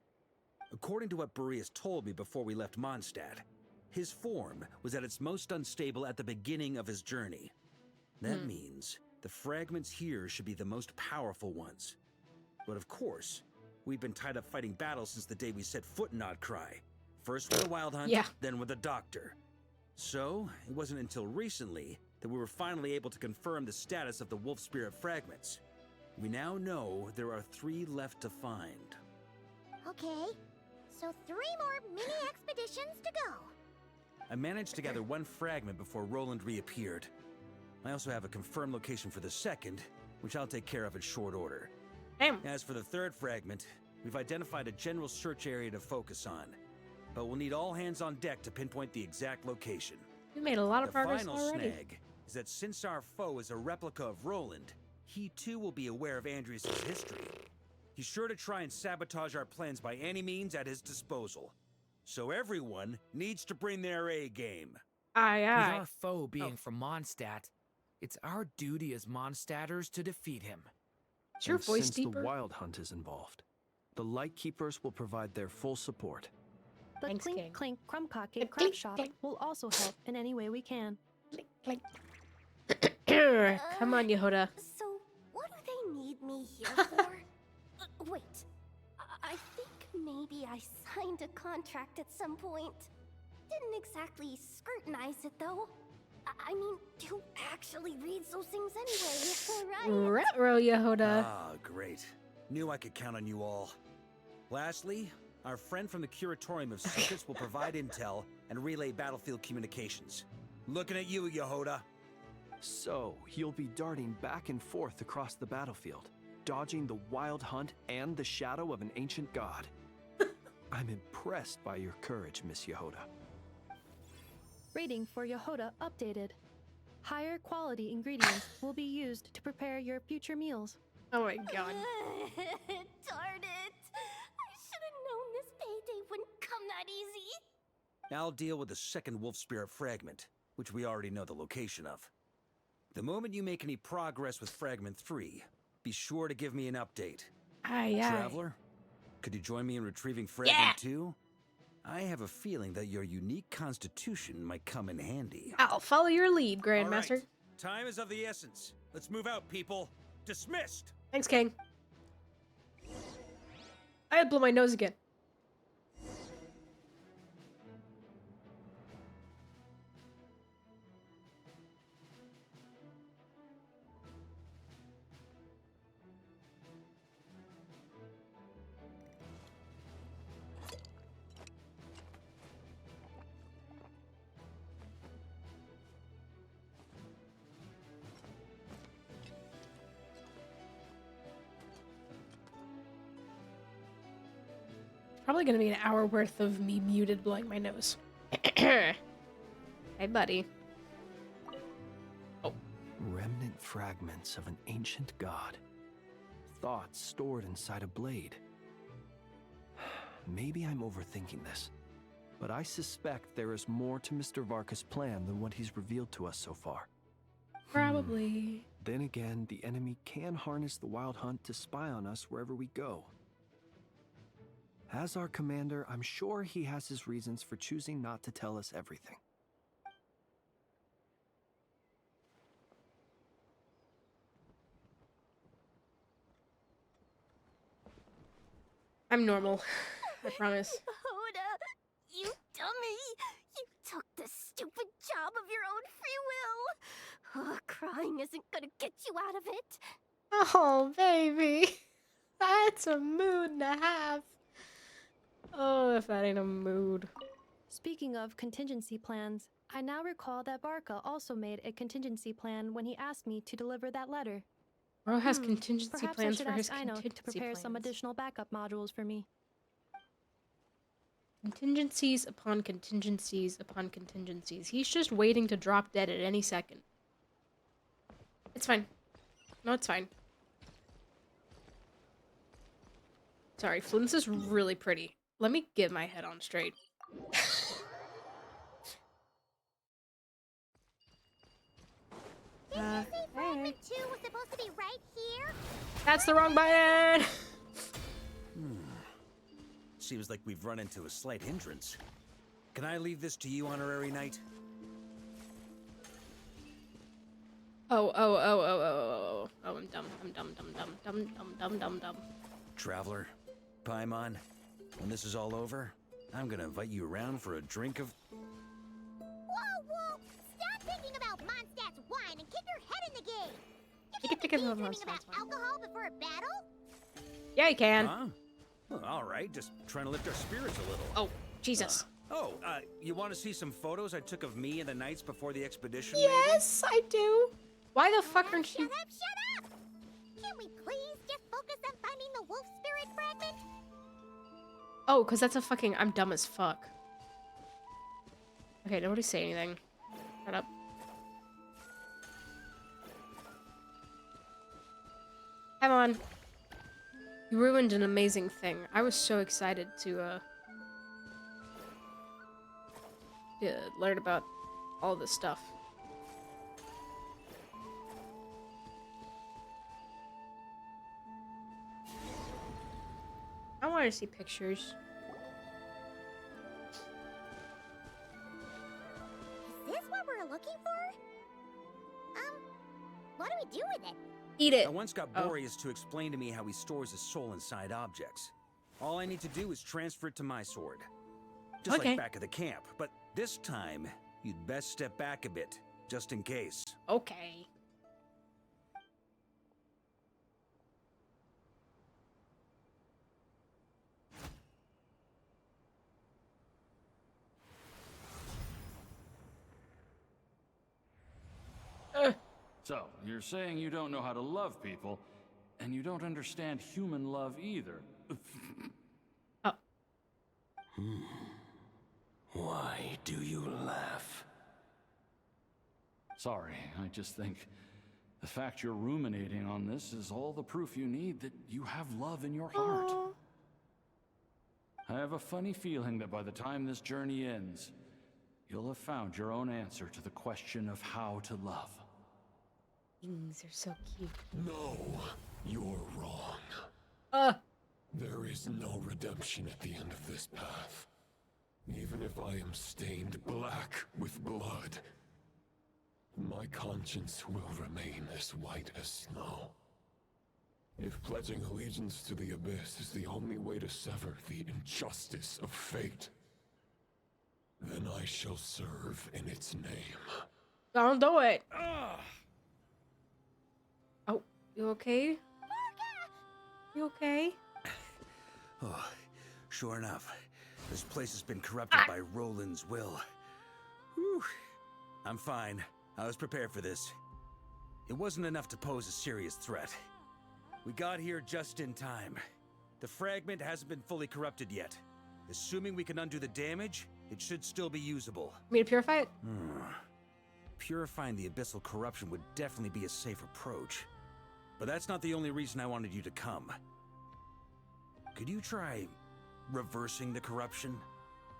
According to what Boreas told me before we left Mondstadt, his form was at its most unstable at the beginning of his journey. That means the fragments here should be the most powerful ones. But of course, we've been tied up fighting battles since the day we set foot in Nodcry. First with the Wild Hunt, then with the Doctor. So, it wasn't until recently that we were finally able to confirm the status of the wolf spirit fragments. We now know there are 3 left to find. Okay, so 3 more mini expeditions to go. I managed to gather 1 fragment before Roland reappeared. I also have a confirmed location for the second, which I'll take care of in short order. As for the 3rd fragment, we've identified a general search area to focus on, but we'll need all hands on deck to pinpoint the exact location. We made a lot of progress The already. final snag is that since our foe is a replica of Roland, he too will be aware of Andrias' history. He's sure to try and sabotage our plans by any means at his disposal. So everyone needs to bring their A game. With our foe being from Mondstadt, it's our duty as Mondstadters to defeat him. And since the Wild Hunt is involved, the Lightkeepers will provide their full support. The Thanks, Clink King. Clink Crumb Craft Shop will also help in any way we can. Come on, Yehuda. So, what do they need me here for? Wait, I think maybe I signed a contract at some point. Didn't exactly scrutinize it, though. I mean, who actually reads those things anyway, right? Retro Yehuda. Ah, great. Knew I could count on you all. Lastly, our friend from the Curatorium of Secrets will provide intel and relay battlefield communications. Looking at you, Yehuda. So, he'll be darting back and forth across the battlefield, dodging the Wild Hunt and the shadow of an ancient god. I'm impressed by your courage, Miss Yehuda. Rating for Yehuda updated. Higher quality ingredients will be used to prepare your future meals. Oh my god. Darn it! I should have known this payday wouldn't come that easy. I'll deal with the second wolf spirit fragment, which we already know the location of. The moment you make any progress with Fragment 3, be sure to give me an update. Traveler, could you join me in retrieving Fragment 2? I have a feeling that your unique constitution might come in handy. I'll follow your lead, Grandmaster. All right. Time is of the essence. Let's move out, people. Dismissed! Thanks, King. I had to blow my nose again. Probably gonna be an hour worth of me muted blowing my nose. Hey, buddy. Oh. Remnant fragments of an ancient god. Thoughts stored inside a blade. Maybe I'm overthinking this, but I suspect there is more to Mr. Varka's plan than what he's revealed to us so far. Probably. Then again, the enemy can harness the Wild Hunt to spy on us wherever we go. As our commander, I'm sure he has his reasons for choosing not to tell us everything. I'm normal. I promise. Hoda, you dummy! You took the stupid job of your own free will! Crying isn't gonna get you out of it! Oh, baby. That's a mood and a half. Oh, if that ain't a mood. Speaking of contingency plans, I now recall that Varka also made a contingency plan when he asked me to deliver that letter. Bro has contingency Perhaps plans I should for his ask Aino contingency to prepare some plans. additional backup modules for me. Contingencies upon contingencies upon contingencies. He's just waiting to drop dead at any second. It's fine. No, it's fine. Sorry, Flim's is really pretty. Let me get my head on straight. Did you say fragment 2 was supposed to be right here? That's the wrong button! Seems like we've run into a slight hindrance. Can I leave this to you, Honorary Knight? Oh, I'm dumb. Traveler, Paimon, when this is all over, I'm gonna invite you around for a drink of... Whoa! Stop thinking about Mondstadt's wine and kick your head in the game! You Kick can't be about dreaming about alcohol before a battle? Yeah, you can. Huh? Well, all right, just trying to lift our spirits a little. Oh, Jesus. You want to see some photos I took of me and the knights before the expedition? Yes, I do. Why the fuck aren't you... Shut up! Can we please just focus on finding the wolf spirit fragment? Oh, because that's a fucking... I'm dumb as fuck. Okay, nobody say anything. Shut up. Come on. You ruined an amazing thing. I was so excited to learn about all this stuff. I want to see pictures. Is this what we're looking for? What do we do with it? Eat it. I once got Boreas to explain to me how he stores his soul inside objects. All I need to do is transfer it to my sword. Just like back at the camp, but this time, you'd best step back a bit, just in case. Okay. So, you're saying you don't know how to love people, and you don't understand human love either. Why do you laugh? Sorry, I just think the fact you're ruminating on this is all the proof you need that you have love in your heart. I have a funny feeling that by the time this journey ends, you'll have found your own answer to the question of how to love. Things are so cute. No, you're wrong. There is no redemption at the end of this path. Even if I am stained black with blood, my conscience will remain as white as snow. If pledging allegiance to the Abyss is the only way to sever the injustice of fate, then I shall serve in its name. Don't do it. Oh, you okay? You okay? Oh, sure enough. This place has been corrupted by Roland's will. Whew. I'm fine. I was prepared for this. It wasn't enough to pose a serious threat. We got here just in time. The fragment hasn't been fully corrupted yet. Assuming we can undo the damage, it should still be usable. You mean to purify it? Purifying the abyssal corruption would definitely be a safe approach. But that's not the only reason I wanted you to come. Could you try reversing the corruption?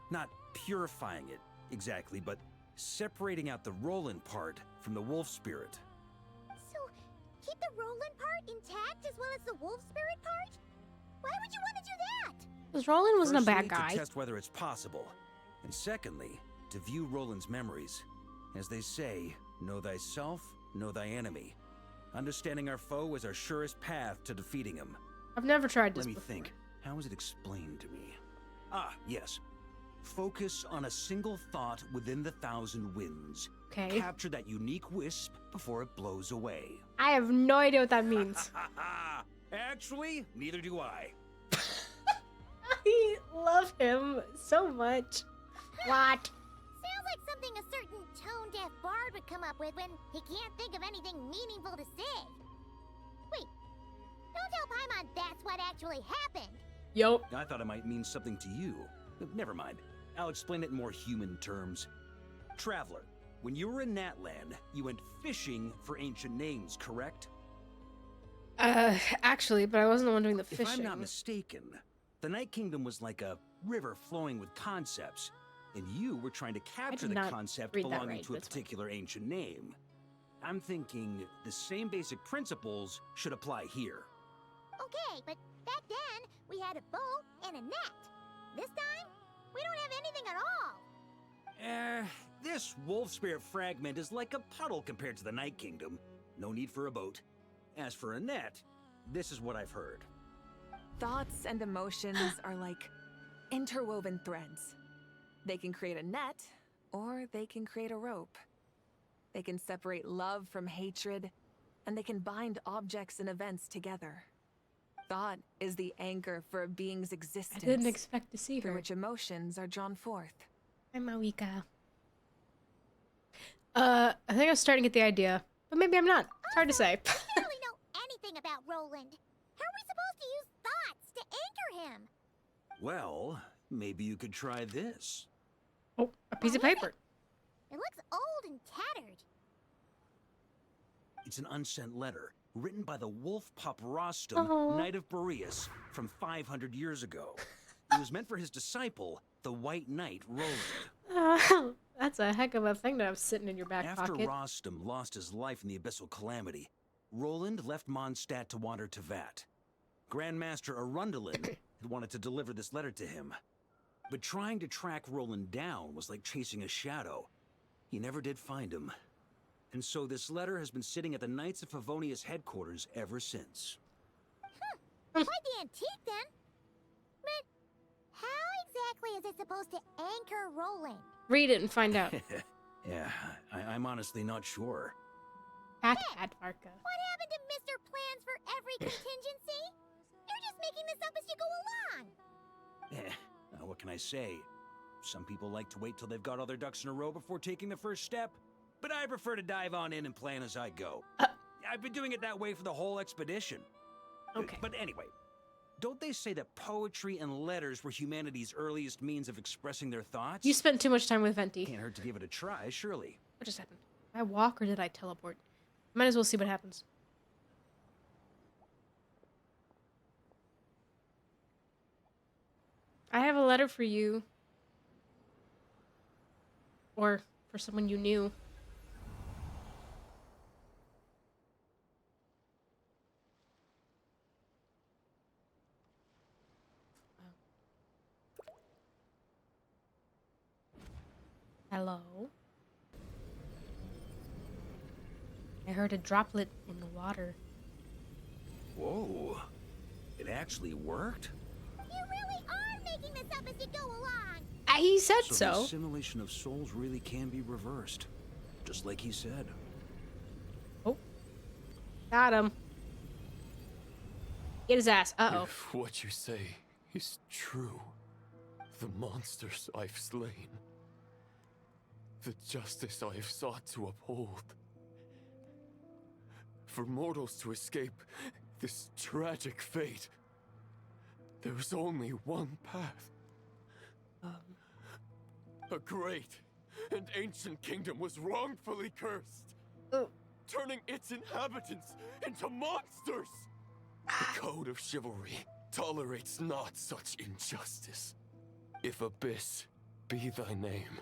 Not purifying it, exactly, but separating out the Roland part from the wolf spirit. So, keep the Roland part intact as well as the wolf spirit part? Why would you want to do that? Because Roland wasn't a bad Firstly, guy. to test whether it's possible. And secondly, to view Roland's memories. As they say, know thyself, know thy enemy. Understanding our foe is our surest path to defeating him. I've never tried this Let me before. think. How was it explained to me? Ah, yes. Focus on a single thought within the 1,000 winds. Okay. Capture that unique wisp before it blows away. I have no idea what that means. Actually, neither do I. I love him so much. What? Sounds like something a certain tone-deaf bard would come up with when he can't think of anything meaningful to say. Wait, don't tell Paimon that's what actually happened. Yup. I thought it might mean something to you. Never mind. I'll explain it in more human terms. Traveler, when you were in Natland, you went fishing for ancient names, correct? Actually, but I wasn't the one doing the fishing. If I'm not mistaken, The Night Kingdom was like a river flowing with concepts, and you were trying to capture the not concept read that belonging right, to a that's particular ancient name. I'm thinking the same basic principles should apply here. Okay, but back then, we had a bow and a net. This time, we don't have anything at all. This wolf spirit fragment is like a puddle compared to the Night Kingdom. No need for a boat. As for a net, this is what I've heard. Thoughts and emotions are like interwoven threads. They can create a net, or they can create a rope. They can separate love from hatred, and they can bind objects and events together. Thought is the anchor for a being's existence. I didn't expect to see her. Through which emotions are drawn forth. Hi, Mawika. I think I was starting to get the idea, but maybe I'm not. It's hard to say. I don't really know anything about Roland. How are we supposed to use thoughts to anchor him? Well, maybe you could try this. Oh, a piece of paper. It looks old and tattered. It's an unsent letter written by the wolf pup Rostam, Aw. Knight of Boreas, from 500 years ago. It was meant for his disciple, the White Knight Roland. That's a heck of a thing to have sitting in your back After pocket. Rostam lost his life in the Abyssal Calamity, Roland left Mondstadt to wander to Vat. Grandmaster Arundelen had wanted to deliver this letter to him. But trying to track Roland down was like chasing a shadow. He never did find him. And so this letter has been sitting at the Knights of Favonius headquarters ever since. Quite the antique, then. But how exactly is it supposed to anchor Roland? Read it and find out. Yeah, I'm honestly not sure. Varka. What happened to Mr. Plans for every contingency? You're just making this up as you go along. What can I say? Some people like to wait till they've got all their ducks in a row before taking the first step, but I prefer to dive on in and plan as I go. I've been doing it that way for the whole expedition. Okay. But anyway, don't they say that poetry and letters were humanity's earliest means of expressing their thoughts? You spent too much time with Venti. Can't hurt to give it a try, surely. What just happened? Did I walk or did I teleport? Might as well see what happens. I have a letter for you. Or for someone you knew. Hello? I heard a droplet in the water. Whoa. It actually worked? You really are making this up as you go along. He said so. The assimilation of souls really can be reversed. Just like he said. Oh. Got him. Get his ass. Uh-oh. If what you say is true, the monsters I've slain, the justice I have sought to uphold, for mortals to escape this tragic fate, there's only one path. A great and ancient kingdom was wrongfully cursed, turning its inhabitants into monsters. The code of chivalry tolerates not such injustice. If Abyss be thy name,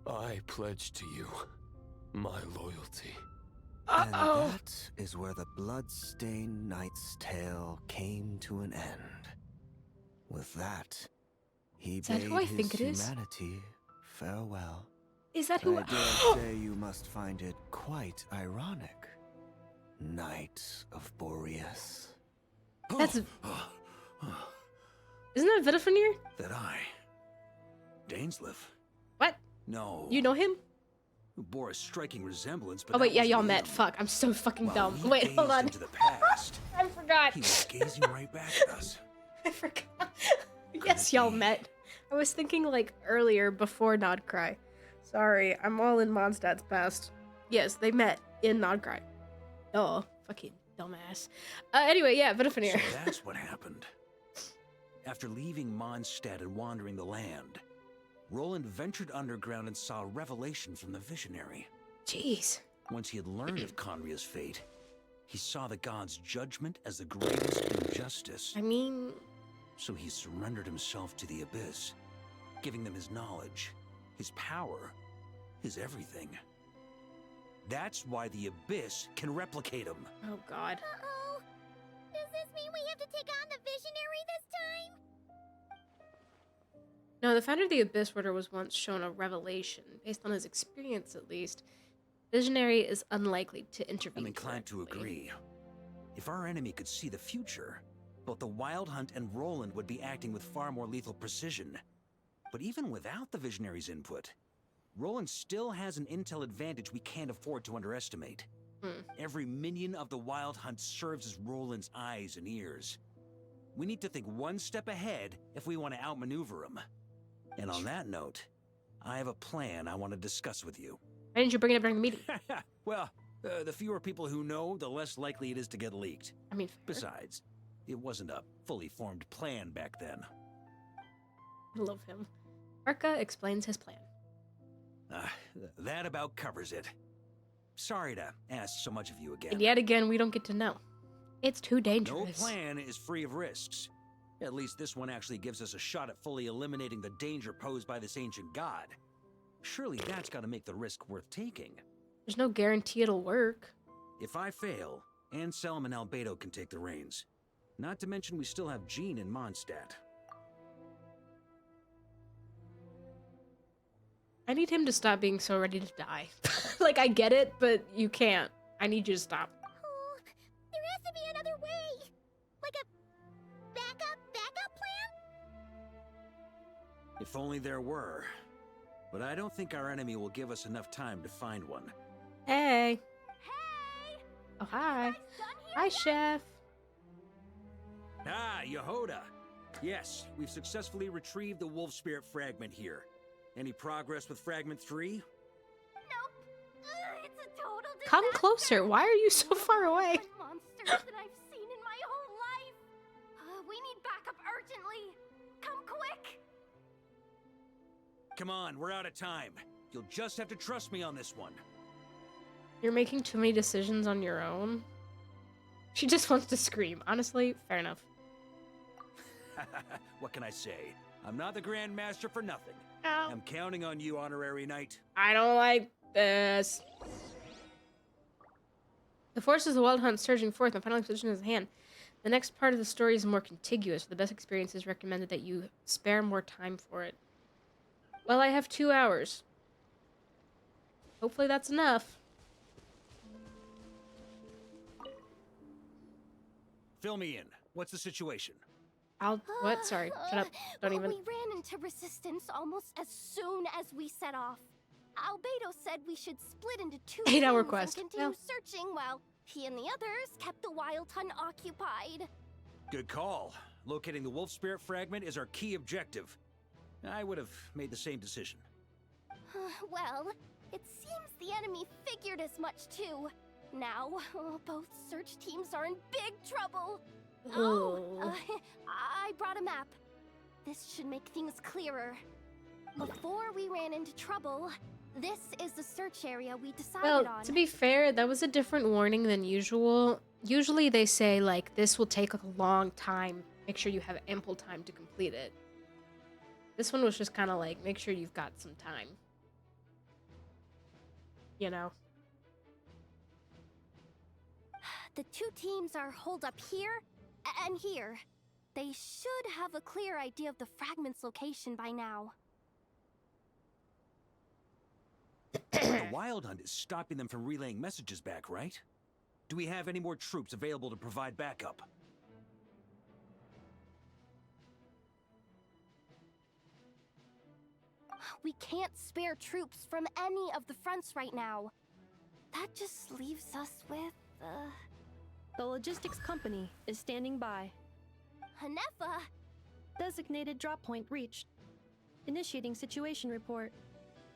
I pledge to you my loyalty. And that is where the blood-stained knight's tale came to an end. With that, he that bade who I his think it is? humanity farewell. Is that who I dare say you must find it quite ironic, Knight of Boreas. That's... Isn't that Vidifenir? That Dainsleif. What? No. You know him? Bore a striking resemblance, but Oh wait, that yeah, wasn't y'all him. met. Fuck, I'm so fucking While dumb. he Wait, hold gazed on. into the past, I forgot. he was gazing right back at us. I forgot. Yes, y'all met. I was thinking like earlier before Nodcry. Sorry, I'm all in Mondstadt's past. Yes, they met in Nodcry. Oh, fucking dumbass. Anyway, yeah, Vidifenir. So that's what happened. After leaving Mondstadt and wandering the land, Roland ventured underground and saw a revelation from the visionary. Jeez. Once he had learned of Conria's fate, He saw the gods' judgment as the greatest injustice. I mean... So he surrendered himself to the Abyss, giving them his knowledge, his power, his everything. That's why the Abyss can replicate him. Oh, God. Uh-oh. Does this mean we have to take on the Visionary this time? No, the founder of the Abyss Order was once shown a revelation. Based on his experience, at least, Visionary is unlikely to intervene. I'm inclined to agree. If our enemy could see the future, both the Wild Hunt and Roland would be acting with far more lethal precision. But even without the Visionary's input, Roland still has an intel advantage we can't afford to underestimate. Every minion of the Wild Hunt serves as Roland's eyes and ears. We need to think one step ahead if we want to outmaneuver him. And on that note, I have a plan I want to discuss with you. Why didn't you bring it up during the meeting? Well, the fewer people who know, the less likely it is to get leaked. I mean, besides, it wasn't a fully formed plan back then. I love him. Varka explains his plan. That about covers it. Sorry to ask so much of you again. And yet again, we don't get to know. It's too dangerous. No plan is free of risks. At least this one actually gives us a shot at fully eliminating the danger posed by this ancient god. Surely that's got to make the risk worth taking. There's no guarantee it'll work. If I fail, Anselm and Albedo can take the reins. Not to mention we still have Jean in Mondstadt. I need him to stop being so ready to die. Like, I get it, but you can't. I need you to stop. Oh, there has to be another way. Like a backup plan? If only there were. But I don't think our enemy will give us enough time to find one. Hey. Hey. Oh, hi. Hi, Chef. Ah, Yehoda. Yes, we've successfully retrieved the Wolf Spirit fragment here. Any progress with Fragment 3? Nope. It's a total disaster. Come closer. Why are you so far away? Monsters that I've seen in my whole life. We need backup urgently. Come quick. Come on, we're out of time. You'll just have to trust me on this one. You're making too many decisions on your own. She just wants to scream. Honestly, fair enough. What can I say? I'm not the Grand Master for nothing. Ow. I'm counting on you, Honorary Knight. I don't like this. The forces of the Wild Hunt surging forth and final position in his hand. The next part of the story is more contiguous. For the best experience, it's recommended that you spare more time for it. Well, I have 2 hours. Hopefully that's enough. Fill me in. What's the situation? What? Sorry. Shut up. Don't even. We ran into resistance almost as soon as we set off. Albedo said we should split into 2 8-hour teams quest. and continue searching while he and the others kept the Wild Hunt occupied. Good call. Locating the Wolf Spirit fragment is our key objective. I would have made the same decision. Well, it seems the enemy figured as much too. Now, both search teams are in big trouble. I brought a map. This should make things clearer. Before we ran into trouble, this is the search area we decided on. To be fair, that was a different warning than usual. Usually they say, like, this will take a long time. Make sure you have ample time to complete it. This one was just kind of like, make sure you've got some time. You know? The 2 teams are holed up here and here. They should have a clear idea of the fragment's location by now. The Wild Hunt is stopping them from relaying messages back, right? Do we have any more troops available to provide backup? We can't spare troops from any of the fronts right now. That just leaves us with, The logistics company is standing by. Hanefa! Designated drop point reached. Initiating situation report.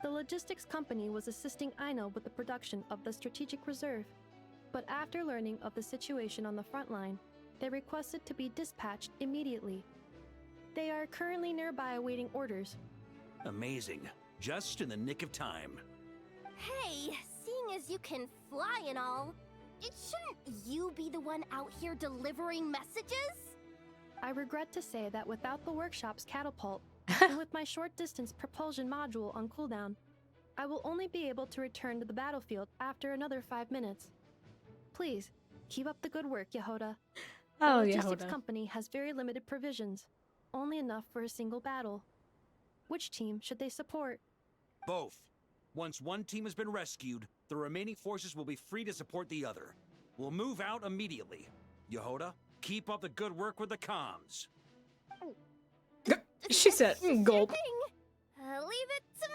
The logistics company was assisting Aino with the production of the strategic reserve, but after learning of the situation on the front line, they requested to be dispatched immediately. They are currently nearby awaiting orders. Amazing. Just in the nick of time. Hey, seeing as you can fly and all, shouldn't you be the one out here delivering messages? I regret to say that without the workshop's catapult, and with my short-distance propulsion module on cooldown, I will only be able to return to the battlefield after another 5 minutes. Please, keep up the good work, Yehoda. Oh, the logistics Yehoda. company has very limited provisions, only enough for a single battle. Which team should they support? Both. Once one team has been rescued, the remaining forces will be free to support the other. We'll move out immediately. Yehoda, keep up the good work with the comms. She said, gulp. Leave it to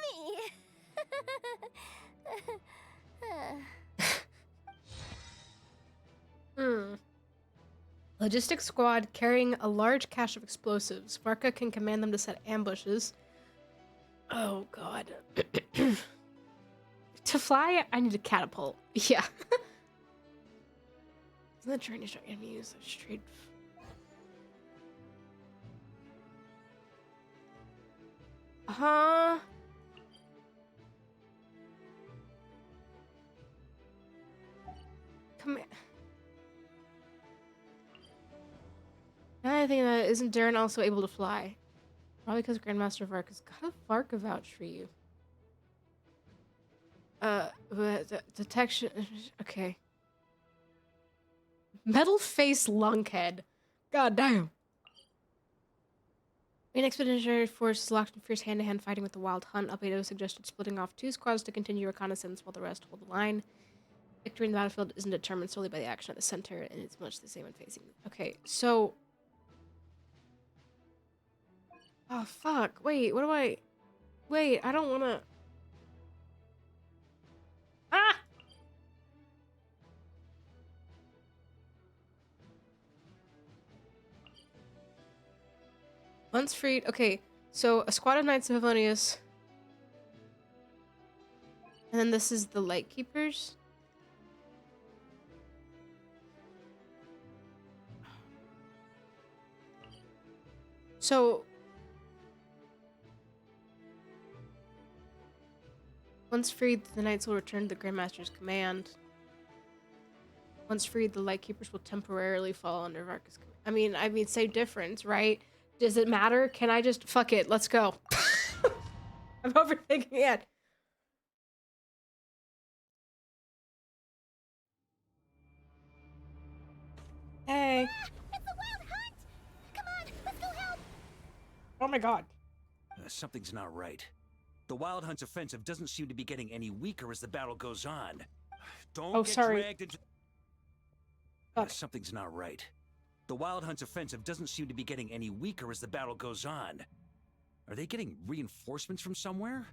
me. Logistics squad carrying a large cache of explosives. Varka can command them to set ambushes. Oh god. To fly, I need a catapult. Yeah. Isn't the journey start enemies straight? Come here. Now I think that isn't Darren also able to fly? Probably because Grandmaster Varka's got a Varka vouch for you. Detection. Okay. Metal face lunkhead. God damn. An expeditionary force is locked in fierce hand-to-hand fighting with the Wild Hunt. Albedo suggested splitting off 2 squads to continue reconnaissance while the rest hold the line. Victory in the battlefield isn't determined solely by the action at the center, and it's much the same when facing. Okay, so. Oh fuck! Wait, what do I? Wait, I don't want to. Ah! Once freed. Okay, so a squad of Knights of Avonius. And then this is the Lightkeepers. So. Once freed, the Knights will return to the Grandmaster's command. Once freed, the Lightkeepers will temporarily fall under Varka's command. I mean, same difference, right? Does it matter? Can I just... Fuck it, let's go. I'm overthinking it. Hey. It's the Wild Hunt! Come on, let's go help! Oh my god. Something's not right. The Wild Hunt's offensive doesn't seem to be getting any weaker as the battle goes on. Don't get dragged into... Something's not right. The Wild Hunt's offensive doesn't seem to be getting any weaker as the battle goes on. Are they getting reinforcements from somewhere?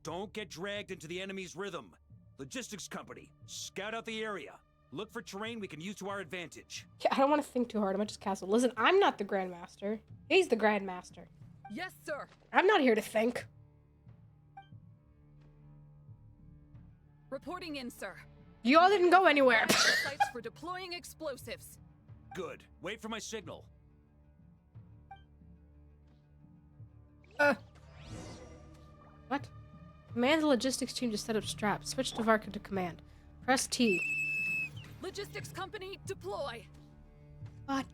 Don't get dragged into the enemy's rhythm. Logistics company, scout out the area. Look for terrain we can use to our advantage. Yeah, I don't want to think too hard. I'm just castle. Listen, I'm not the Grandmaster. He's the Grandmaster. Yes, sir. I'm not here to think. Reporting in, sir. You all didn't go anywhere. Sites for deploying explosives. Good. Wait for my signal. What? Command the logistics team to set up straps. Switch to Varka to command. Press T. Logistics company, deploy. What?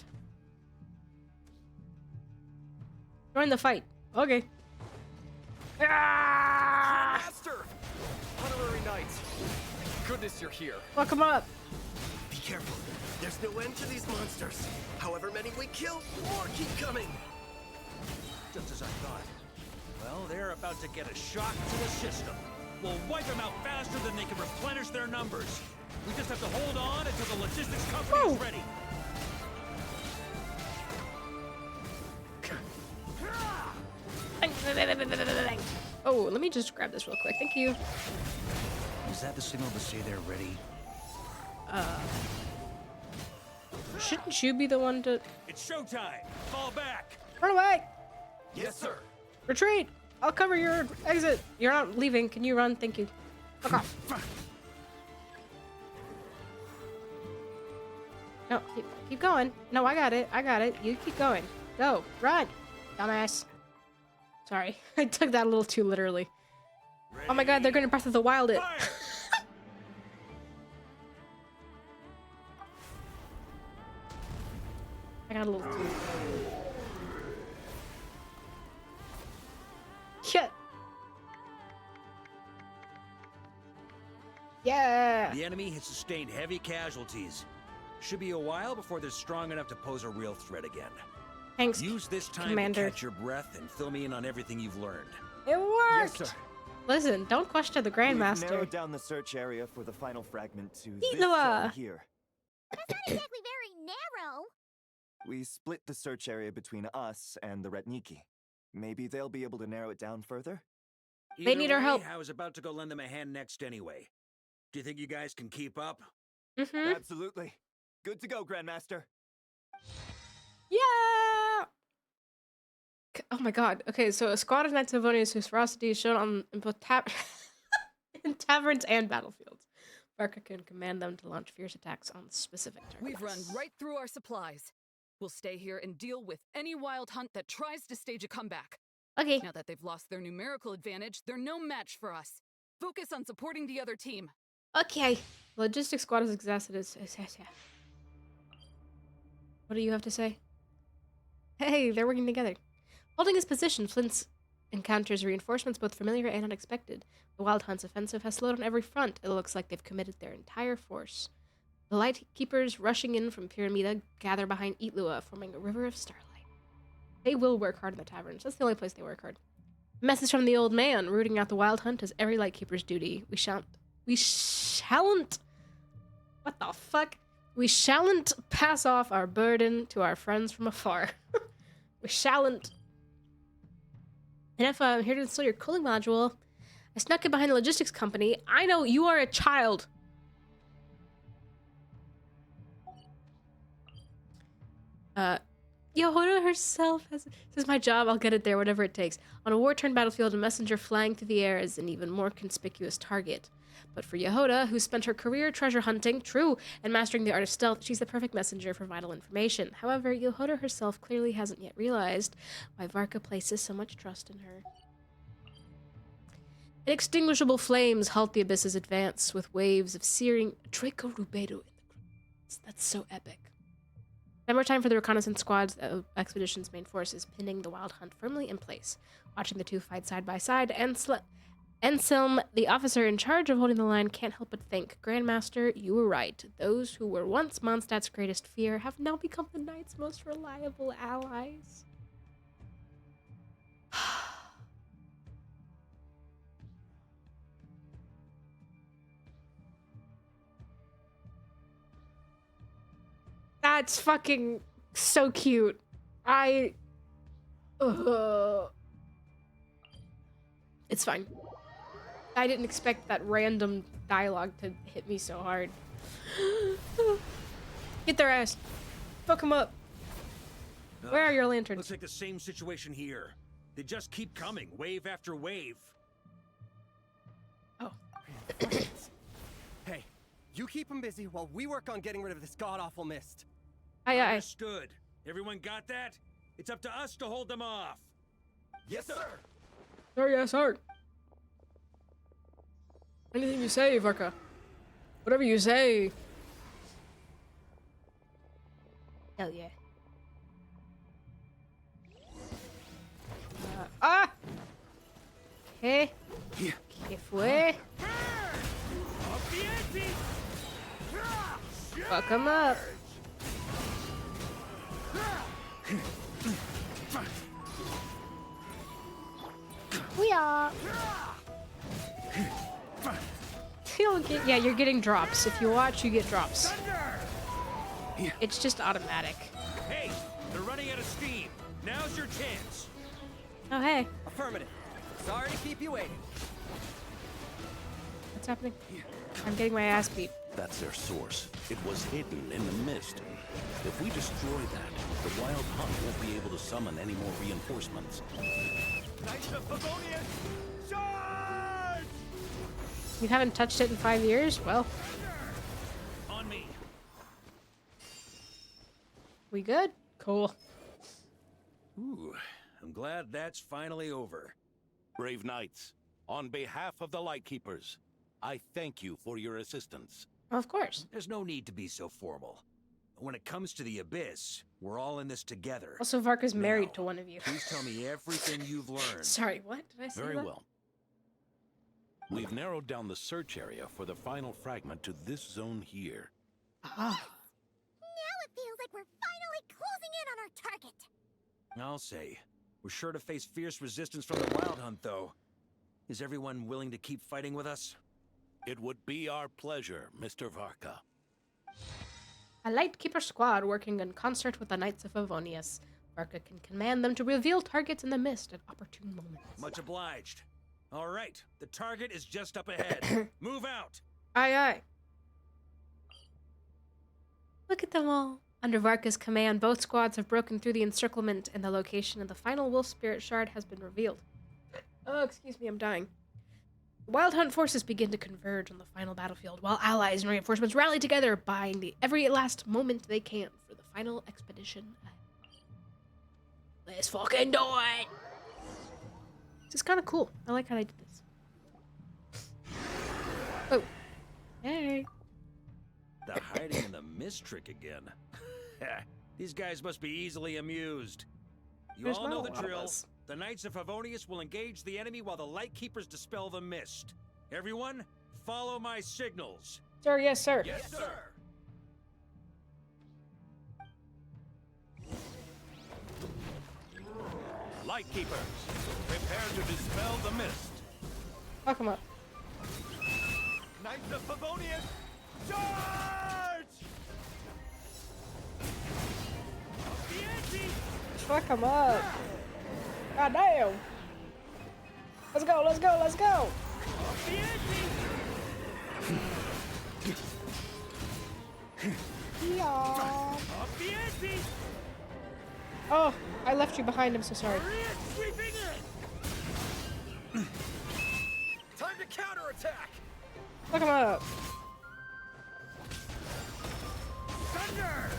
Join the fight. Okay. Master! Honorary Knights! Thank goodness you're here. Fuck him up. Be careful. There's no end to these monsters. However many we kill, more keep coming. Just as I thought. Well, they're about to get a shock to the system. We'll wipe them out faster than they can replenish their numbers. We just have to hold on until the logistics company is ready. Oh, let me just grab this real quick. Thank you. Is that the signal to say they're ready? Shouldn't you be the one to... It's showtime! Fall back! Run away! Yes, sir. Retreat! I'll cover your exit. You're not leaving. Can you run? Thank you. Fuck off. No, keep going. No, I got it. I got it. You keep going. Go. Run. Dumbass. Sorry. I took that a little too literally. Ready. Oh my god, they're going to Breath of the Wild it. I got a little too. Yeah. Yeah. The enemy has sustained heavy casualties. Should be a while before they're strong enough to pose a real threat again. Thanks, Use this time Commander. to catch your breath and fill me in on everything you've learned. It worked. Yes, sir. Listen, don't question the We've Grandmaster. narrowed down the search area for the final fragment to this Noah. zone here. That's not exactly very narrow. We split the search area between us and the Retniki. Maybe they'll be able to narrow it down further? They need our way, help. I was about to go lend them a hand next anyway. Do you think you guys can keep up? Mm-hmm. Absolutely. Good to go, Grandmaster. Yeah. Oh my god. Okay, so a squad of Knights of Livonius whose ferocity is shown on in both in taverns and battlefields. Varka can command them to launch fierce attacks on specific targets. We've run right through our supplies. We'll stay here and deal with any wild hunt that tries to stage a comeback. Okay. Now that they've lost their numerical advantage, they're no match for us. Focus on supporting the other team. Okay. Logistics squad is exhausted. What do you have to say? Hey, they're working together. Holding his position, Flint encounters reinforcements both familiar and unexpected. The Wild Hunt's offensive has slowed on every front. It looks like they've committed their entire force. The Light Keepers rushing in from Pyramida gather behind Itlua, forming a river of starlight. They will work hard in the taverns. That's the only place they work hard. Message from the old man. Rooting out the Wild Hunt is every Light Keeper's duty. We shan't... What the fuck? We shan't pass off our burden to our friends from afar. We shan't. And if I'm here to install your cooling module, I snuck it behind the logistics company. I know you are a child. Yehoda herself has... This is my job. I'll get it there, whatever it takes. On a war-torn battlefield, a messenger flying through the air is an even more conspicuous target. But for Yehoda, who spent her career treasure hunting, true, and mastering the art of stealth, she's the perfect messenger for vital information. However, Yehoda herself clearly hasn't yet realized why Varka places so much trust in her. Inextinguishable flames halt the abyss's advance with waves of searing Draco Rubedo in the ground. That's so epic. Then more time for the reconnaissance squad's expedition's main force is pinning the Wild Hunt firmly in place. Watching the two fight side by side, Anselm, the officer in charge of holding the line, can't help but think, Grandmaster, you were right. Those who were once Mondstadt's greatest fear have now become the Knight's most reliable allies. That's fucking so cute. It's fine. I didn't expect that random dialogue to hit me so hard. Get their ass. Fuck them up. Where are your lanterns? Looks like the same situation here. They just keep coming, wave after wave. Oh. Hey, you keep them busy while we work on getting rid of this god-awful mist. Aye. Understood. Everyone got that? It's up to us to hold them off. Yes, sir. Sir, yes, sir. Anything you say, Varka. Whatever you say. Hell yeah. ¿Qué? ¿Qué fue? Fuck him up. We are. Yeah, you're getting drops. If you watch, you get drops. It's just automatic. Hey, they're running out of steam. Now's your chance. Oh, hey. Affirmative. Sorry to keep you waiting. What's happening? I'm getting my ass beat. That's their source. It was hidden in the mist. If we destroy that, the Wild Hunt won't be able to summon any more reinforcements. Knights of Favonius, charge! You haven't touched it in 5 years? Well. On me. We good? Cool. Ooh, I'm glad that's finally over. Brave knights, on behalf of the Lightkeepers, I thank you for your assistance. Of course. There's no need to be so formal. when it comes to the Abyss, we're all in this together. Also, Varka's married to one of you. Please tell me everything you've learned. Sorry, what? Did I say Very that? well. We've narrowed down the search area for the final fragment to this zone here. Now it feels like we're finally closing in on our target. I'll say. We're sure to face fierce resistance from the Wild Hunt, though. Is everyone willing to keep fighting with us? It would be our pleasure, Mr. Varka. A Lightkeeper squad working in concert with the Knights of Favonius. Varka can command them to reveal targets in the mist at opportune moments. Much obliged. All right, the target is just up ahead. Move out! Aye, aye. Look at them all. Under Varka's command, both squads have broken through the encirclement, and the location of the final Wolf Spirit Shard has been revealed. Oh, excuse me, I'm dying. The Wild Hunt forces begin to converge on the final battlefield, while allies and reinforcements rally together, buying the every last moment they can for the final expedition ahead. Let's fucking do it! This is kind of cool. I like how they did this. Oh. Hey. The hiding in the mist trick again. These guys must be easily amused. You There's all know not the a lot of drill. us. The Knights of Favonius will engage the enemy while the Lightkeepers dispel the mist. Everyone, follow my signals. Sir, yes, sir. Yes, sir. Lightkeepers, prepare to dispel the mist. Fuck him up. Knights of Favonius, charge! Fuck him up. God damn. Let's go, let's go, let's go. Yeah. Oh, I left you behind. I'm so sorry. Time to counterattack! Fuck him up. Thunder!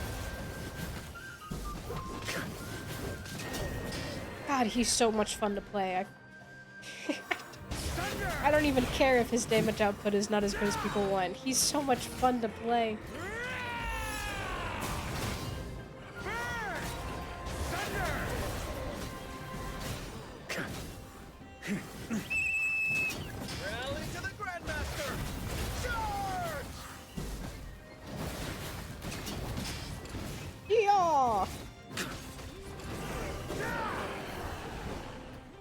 God, he's so much fun to play. I don't even care if his damage output is not as good as people want. He's so much fun to play. Rally to the Grandmaster! Charge! Yeah.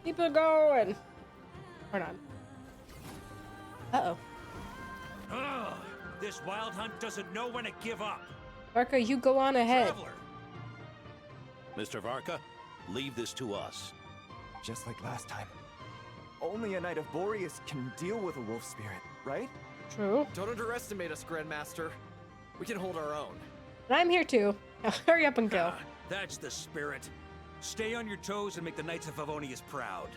Keep it going. Hold on. Uh-oh. Ugh, this Wild Hunt doesn't know when to give up. Varka, you go on ahead. Traveler. Mr. Varka, leave this to us. Just like last time. Only a Knight of Boreas can deal with a wolf spirit, right? True. Don't underestimate us, Grandmaster. We can hold our own. And I'm here too. Now hurry up and go. That's the spirit. Stay on your toes and make the Knights of Favonius proud.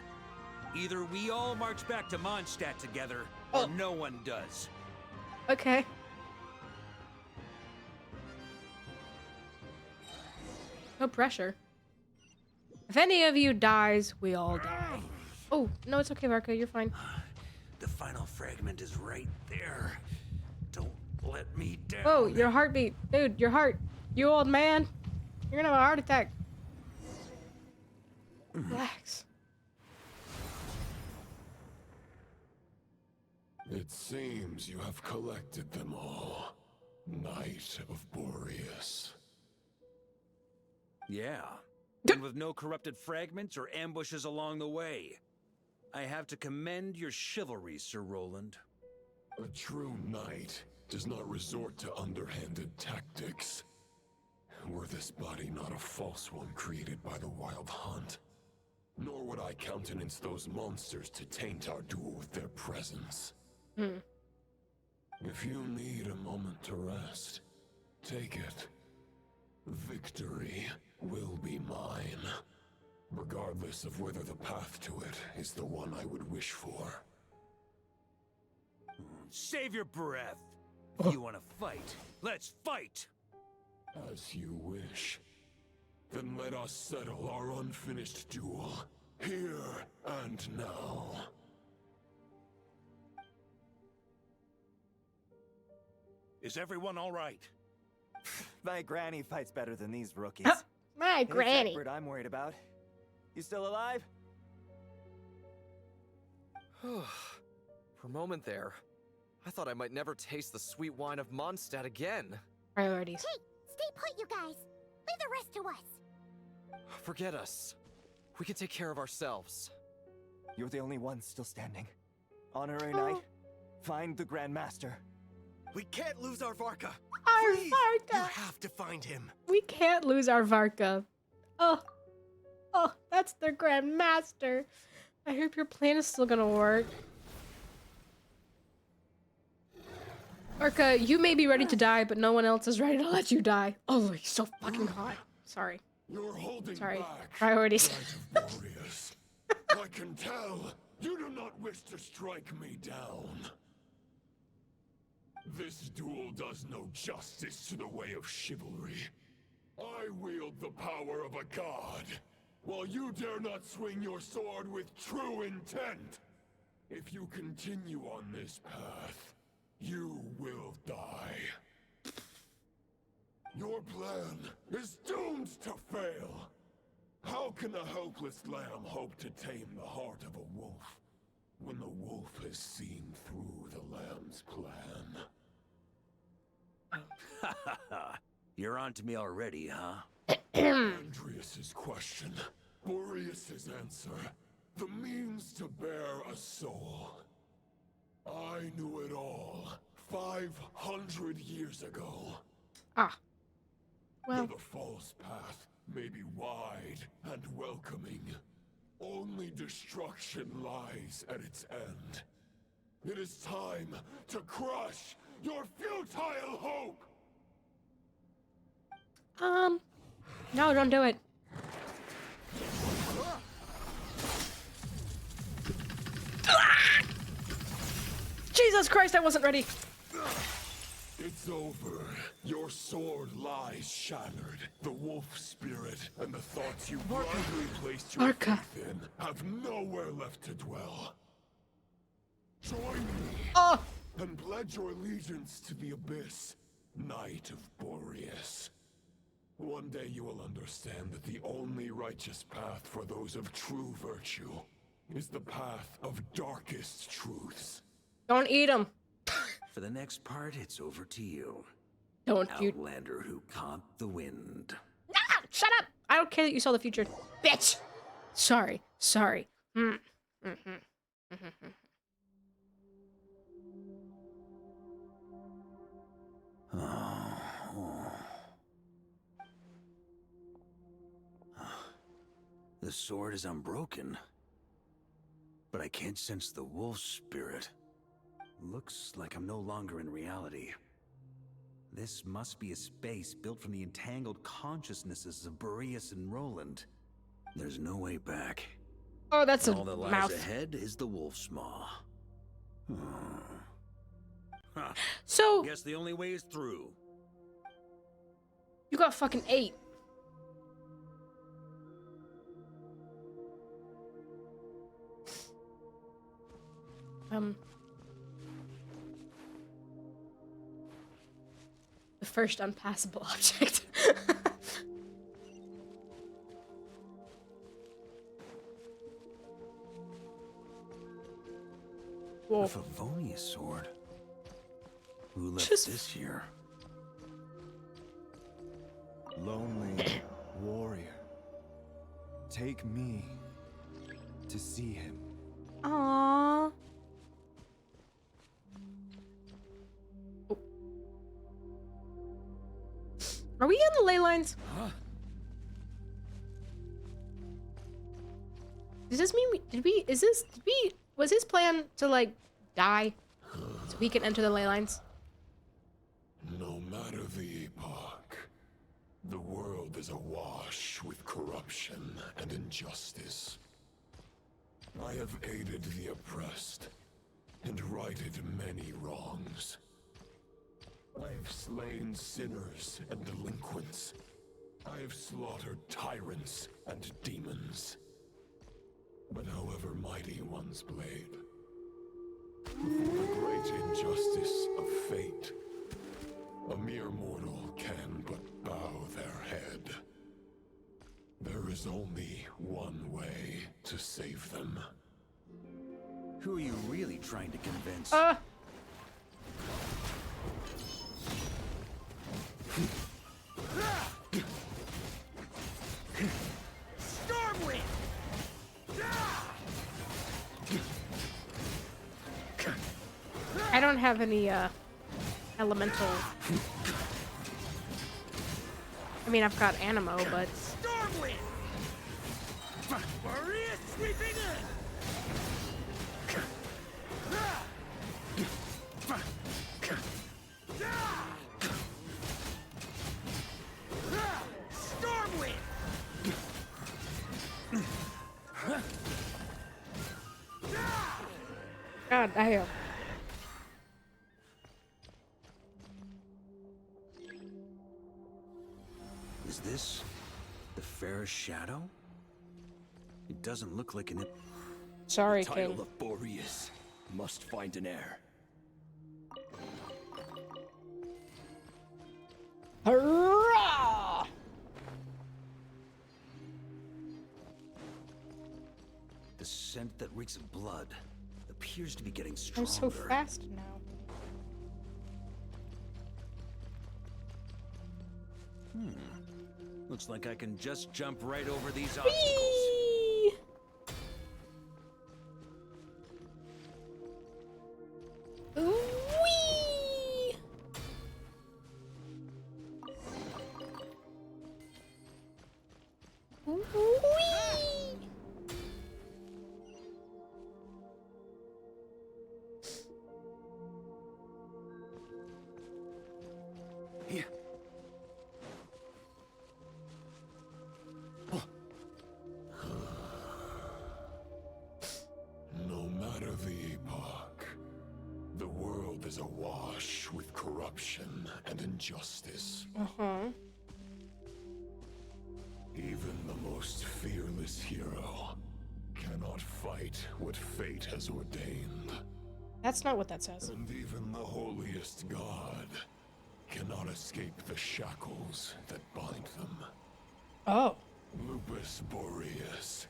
Either we all march back to Mondstadt together, or no one does. Okay. No pressure. If any of you dies, we all die. Oh, no, it's okay, Varka. You're fine. The final fragment is right there. Don't let me down. Oh, your heartbeat. Dude, your heart. You old man. You're gonna have a heart attack. Relax. It seems you have collected them all, Knight of Boreas. Yeah. And with no corrupted fragments or ambushes along the way. I have to commend your chivalry, Sir Roland. A true knight does not resort to underhanded tactics. Were this body not a false one created by the Wild Hunt, nor would I countenance those monsters to taint our duel with their presence. If you need a moment to rest, take it. Victory will be mine, regardless of whether the path to it is the one I would wish for. Save your breath. You want to fight? Let's fight! As you wish. Then let us settle our unfinished duel, here and now. Is everyone all right? My granny fights better than these rookies. My It's granny. Egbert I'm worried about. You still alive? For a moment there, I thought I might never taste the sweet wine of Mondstadt again. Priorities. Hey, stay put, you guys. Leave the rest to us. Forget us. We can take care of ourselves. You're the only one still standing. Honorary Knight, find the Grand Master. We can't lose our Varka. Our Please, Varka. You have to find him. We can't lose our Varka. Oh, that's the Grand Master. I hope your plan is still gonna work. Varka, you may be ready to die, but no one else is ready to let you die. Oh, he's so fucking hot. Sorry. You're holding Sorry. back. Priorities. Knight of Boreas. I can tell you do not wish to strike me down. This duel does no justice to the way of chivalry. I wield the power of a god, while you dare not swing your sword with true intent. If you continue on this path, you will die. Your plan is doomed to fail. How can a helpless lamb hope to tame the heart of a wolf, when the wolf has seen through the lamb's plan? You're on to me already, huh? Andreas's question, Boreas's answer, the means to bear a soul. I knew it all 500 years ago. Ah. Well. The false path may be wide and welcoming. Only destruction lies at its end. It is time to crush your futile hope! No, don't do it. Jesus Christ, I wasn't ready. It's over. Your sword lies shattered. The wolf spirit and the thoughts you blindly placed your Varka. faith in have nowhere left to dwell. Join me and pledge your allegiance to the Abyss, Knight of Boreas. One day you will understand that the only righteous path for those of true virtue is the path of darkest truths. Don't eat him. For the next part, it's over to you. Don't you... Outlander who caught the wind. Ah, shut up! I don't care that you saw the future. Bitch! Sorry. The sword is unbroken, but I can't sense the wolf spirit. Looks like I'm no longer in reality. This must be a space built from the entangled consciousnesses of Boreas and Roland. There's no way back. Oh, that's and a all that lies mouth. ahead is the wolf's maw. Huh. So... Guess the only way is through. You got fucking 8. The first unpassable object. Whoa. A Favonius sword. Who left this here? Lonely warrior. Take me to see him. Aww. Oh. Are we in the ley lines? Huh? Does this mean was his plan to, like, die so he can enter the ley lines? No matter the epoch, the world is awash with corruption and injustice. I have aided the oppressed and righted many wrongs. I have slain sinners and delinquents. I have slaughtered tyrants and demons. But however mighty one's blade, before the great injustice of fate, a mere mortal can is only one way to save them. Who are you really trying to convince? Stormwind! I don't have any elemental. I mean, I've got Animo, but Stormwind! Maria sweeping in! Stormwind! God damn. Is this the fairest shadow? It doesn't look like an... Sorry, the title King. of Boreas must find an heir. Hurrah! The scent that reeks of blood appears to be getting I'm stronger. so fast now. Looks like I can just jump right over these obstacles. Whee! Whee! Here. No matter the epoch, the world is awash with corruption and injustice. Even the most fearless hero cannot fight what fate has ordained. That's not what that says. And even the holiest god cannot escape the shackles that bind them. Oh. Lupus Boreas,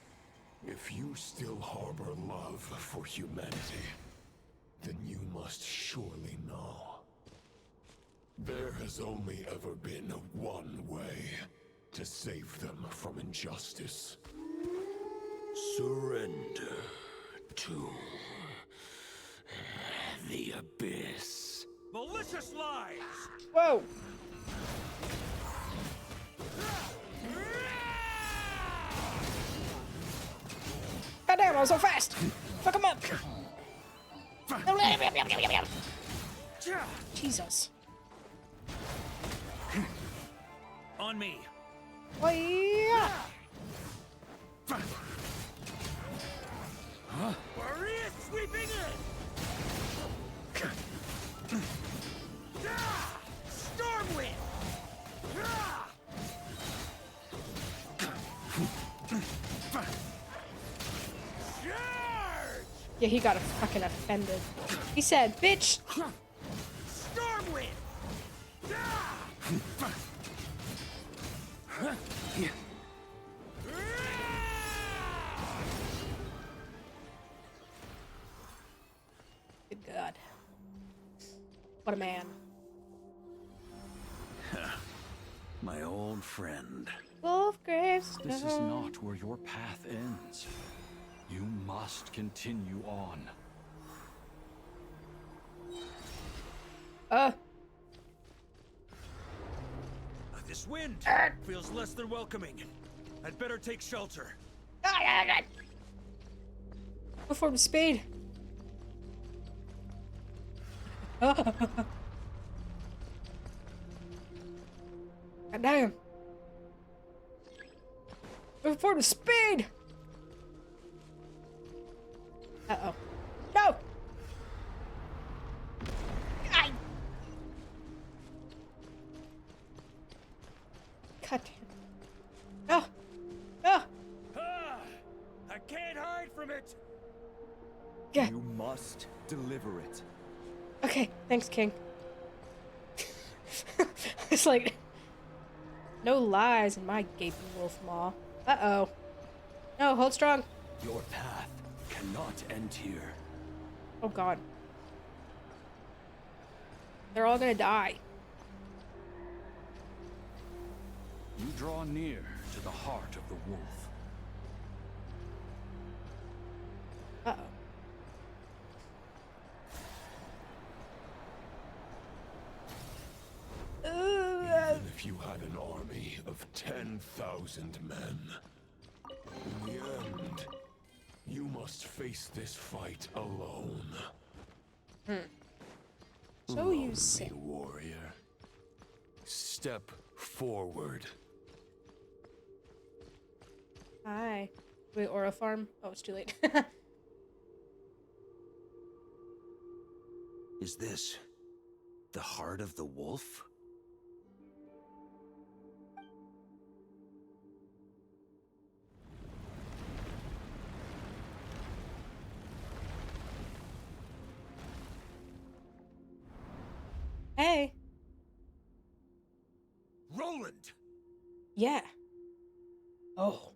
if you still harbor love for humanity, then you must surely know. There has only ever been one way to save them from injustice. Surrender to the abyss. Malicious lies! Whoa! God damn, I was so fast! Fuck him up! Jesus. On me. Oh, yeah. Maria sweeping in! Stormwind! Yeah, he got fucking offended. He said, bitch! Stormwind! Good God. What a man. My old friend. Wolf Graves. This is not where your path ends. You must continue on. This wind feels less than welcoming. I'd better take shelter. Before the speed. God damn. Before the speed. Uh-oh. No! I... God damn. No! No! I can't hide from it! Yeah. You must deliver it. Okay, thanks, King. It's like... No lies in my gaping wolf maw. Uh-oh. No, hold strong. Your path cannot end here. Oh god. They're all gonna die. You draw near to the heart of the wolf. Uh-oh. Even if you had an army of 10,000 men, in the end, you must face this fight alone. So you say. Warrior, step forward. Hi. Wait, Aura Farm? Oh, it's too late. Is this the heart of the wolf? Hey. Roland! Yeah. Oh.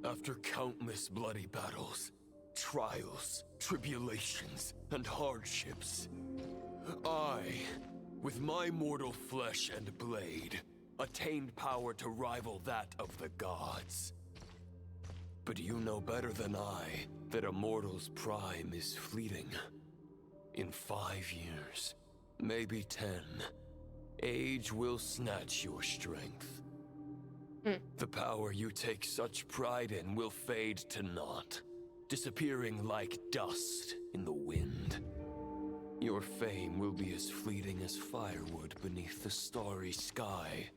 After countless bloody battles, trials, tribulations, and hardships, I, with my mortal flesh and blade, attained power to rival that of the gods. But you know better than I that a mortal's prime is fleeting. In 5 years, maybe 10, age will snatch your strength. The power you take such pride in will fade to naught, disappearing like dust in the wind. Your fame will be as fleeting as firewood beneath the starry sky,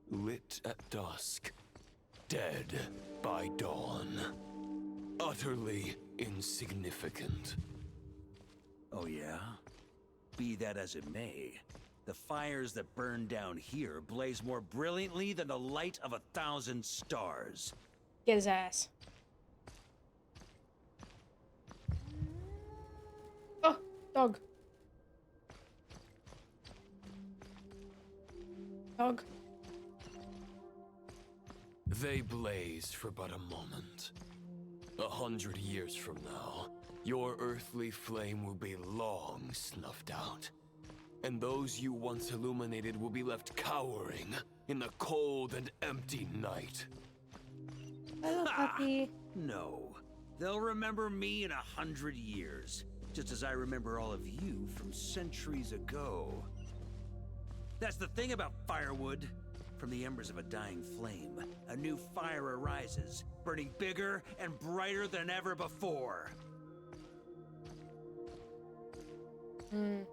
lit at dusk, dead by dawn, utterly insignificant. Oh yeah? Be that as it may, the fires that burn down here blaze more brilliantly than the light of 1,000 stars. Get his ass. Oh, dog. Dog. They blaze for but a moment. 100 years from now, your earthly flame will be long snuffed out. And those you once illuminated will be left cowering in the cold and empty night. Hello, puppy. No. They'll remember me in 100 years, just as I remember all of you from centuries ago. That's the thing about firewood. From the embers of a dying flame, a new fire arises, burning bigger and brighter than ever before. A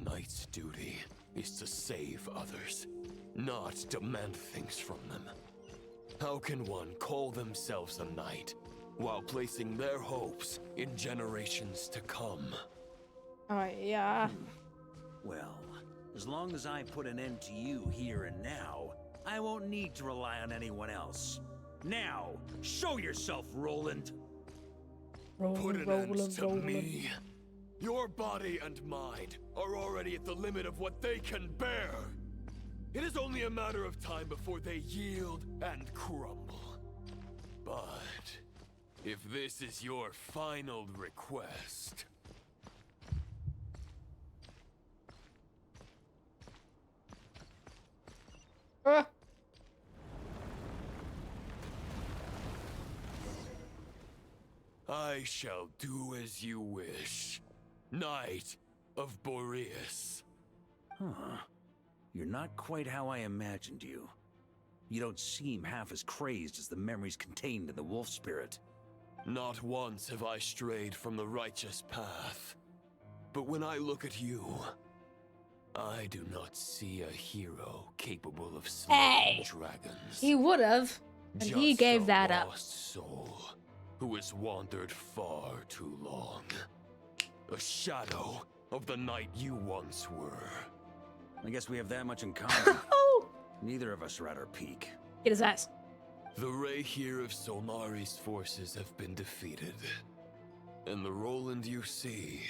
knight's duty is to save others, not demand things from them. How can one call themselves a knight while placing their hopes in generations to come? Yeah. Well, as long as I put an end to you here and now, I won't need to rely on anyone else. Now, show yourself, Roland! Put an end to me. Your body and mind are already at the limit of what they can bear. It is only a matter of time before they yield and crumble. But if this is your final request... I shall do as you wish, Knight of Boreas. Huh. You're not quite how I imagined you. You don't seem half as crazed as the memories contained in the wolf spirit. Not once have I strayed from the righteous path. But when I look at you, I do not see a hero capable of slaying dragons. He would have, and he gave that up. Lost soul who has wandered far too long. A shadow of the knight you once were. I guess we have that much in common. Neither of us are at our peak. Get his ass. The Rayhir of Solnari's forces have been defeated. And the Roland you see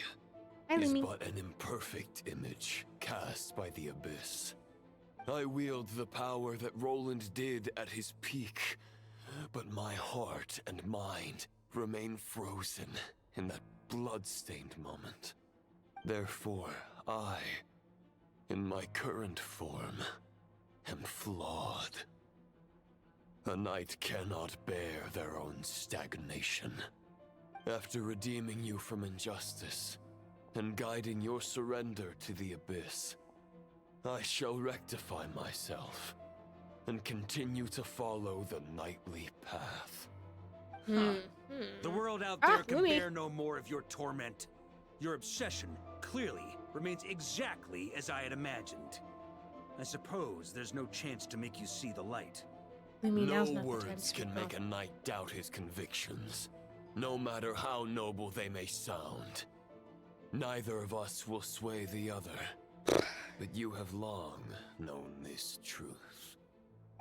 is but an imperfect image cast by the abyss. I wield the power that Roland did at his peak, but my heart and mind remain frozen in that blood-stained moment. Therefore, I, in my current form, am flawed. A knight cannot bear their own stagnation. After redeeming you from injustice and guiding your surrender to the abyss, I shall rectify myself and continue to follow the knightly path. The world out there can bear no more of your torment. Your obsession, clearly, remains exactly as I had imagined. I suppose there's no chance to make you see the light. No words can make a knight doubt his convictions, no matter how noble they may sound. Neither of us will sway the other, but you have long known this truth.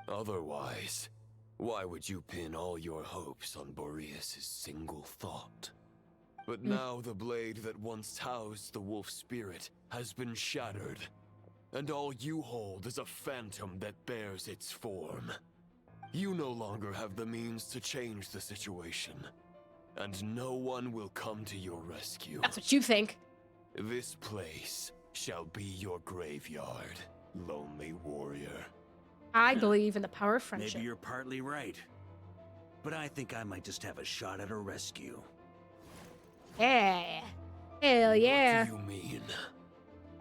Otherwise, why would you pin all your hopes on Boreas' single thought? But now the blade that once housed the wolf spirit has been shattered, and all you hold is a phantom that bears its form. You no longer have the means to change the situation, and no one will come to your rescue. That's what you think. This place shall be your graveyard, lonely warrior. I believe in the power of friendship. Maybe you're partly right, but I think I might just have a shot at a rescue. Yeah. Hell yeah. What do you mean?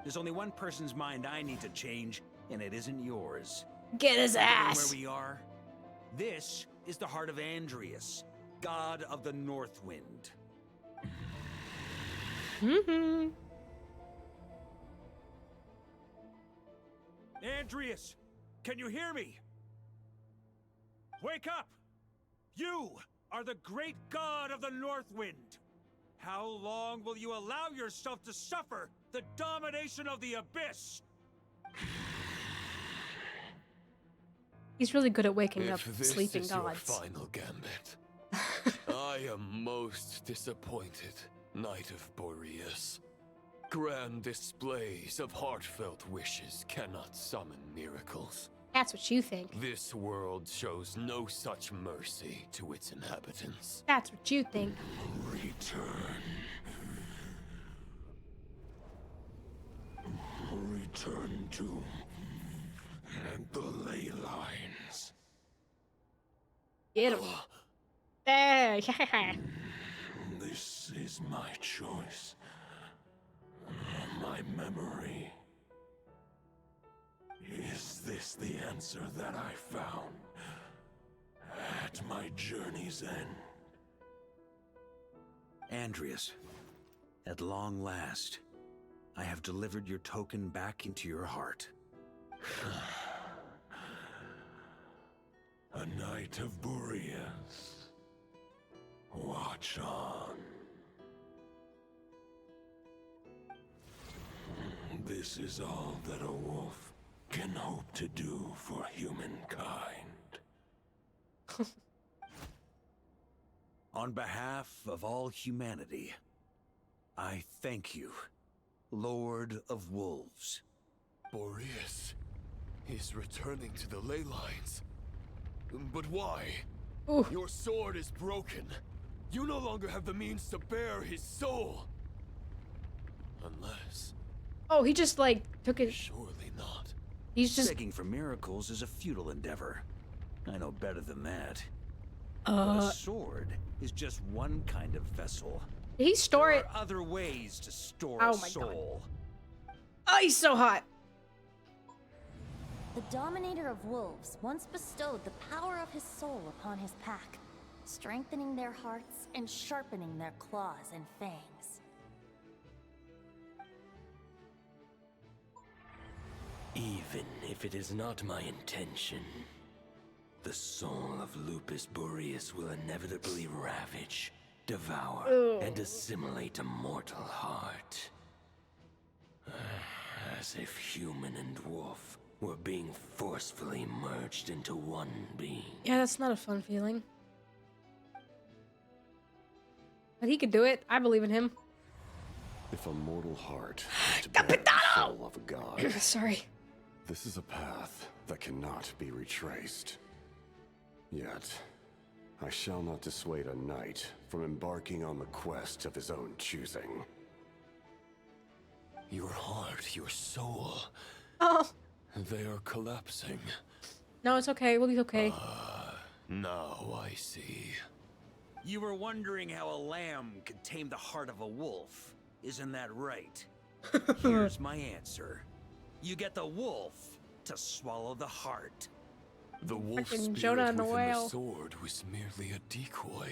There's only one person's mind I need to change, and it isn't yours. Get his ass. Where we are, this is the heart of Andreas, god of the North Wind. Andreas, can you hear me? Wake up! You are the great god of the North Wind. How long will you allow yourself to suffer the domination of the abyss? He's really good at waking up If this sleeping is gods. your final gambit, I am most disappointed, Knight of Boreas. Grand displays of heartfelt wishes cannot summon miracles. That's what you think. This world shows no such mercy to its inhabitants. That's what you think. Return. Return to the ley lines. Get him. There, yeah. This is my choice. My memory. Is this the answer that I found at my journey's end? Andreas, at long last, I have delivered your token back into your heart. A Knight of Boreas. Watch on. This is all that a wolf can hope to do for humankind. On behalf of all humanity, I thank you, Lord of Wolves. Boreas is returning to the ley lines. But why? Ooh. Your sword is broken. You no longer have the means to bear his soul. Unless... Oh, he just like took it. Surely not. He's just begging for miracles is a futile endeavor. I know better than that. But a sword is just one kind of vessel. Did he store it? There are other ways to store Oh a my soul. Oh, he's so hot. The Dominator of Wolves once bestowed the power of his soul upon his pack, strengthening their hearts and sharpening their claws and fangs. Even if it is not my intention, the soul of Lupus Boreas will inevitably ravage, devour, and assimilate a mortal heart. As if human and wolf were being forcefully merged into one being. Yeah, that's not a fun feeling. But he could do it. I believe in him. If a mortal heart is to bear the soul of a god, Sorry. this is a path that cannot be retraced. Yet, I shall not dissuade a knight from embarking on the quest of his own choosing. Your heart, your soul. Oh. They are collapsing. No, it's okay. We'll be okay. Now I see. You were wondering how a lamb could tame the heart of a wolf. Isn't that right? Here's my answer. You get the wolf to swallow the heart. The wolf Fucking spirit Jonah and the within whale. the sword was merely a decoy.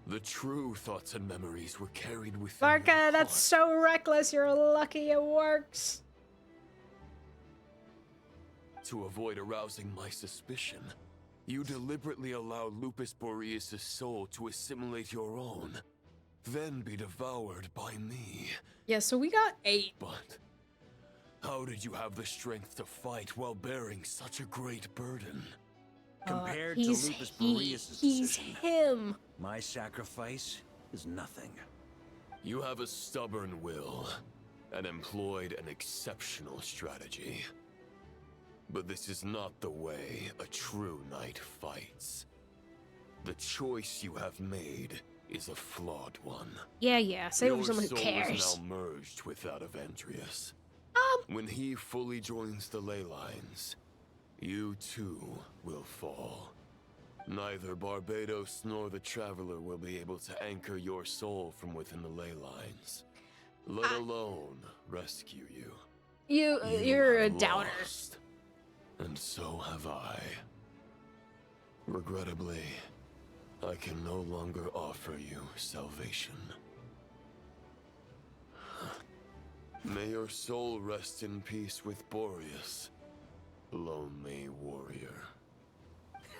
The true thoughts and memories were carried within Varka, your that's so reckless. You're lucky it works. To avoid arousing my suspicion, you deliberately allow Lupus Boreas' soul to assimilate your own, then be devoured by me. Yeah, so we got 8. But how did you have the strength to fight while bearing such a great burden? Compared to He's Lupus Boreas' he's decision, him. my sacrifice is nothing. You have a stubborn will and employed an exceptional strategy. But this is not the way a true knight fights. The choice you have made is a flawed one. Yeah. Say it Your with someone who soul cares. is now merged with that of Andreas. When he fully joins the ley lines, you too will fall. Neither Barbados nor the Traveler will be able to anchor your soul from within the ley lines, let alone rescue you. You're a doubter. Lost. And so have I. Regrettably, I can no longer offer you salvation. May your soul rest in peace with Boreas, lonely warrior.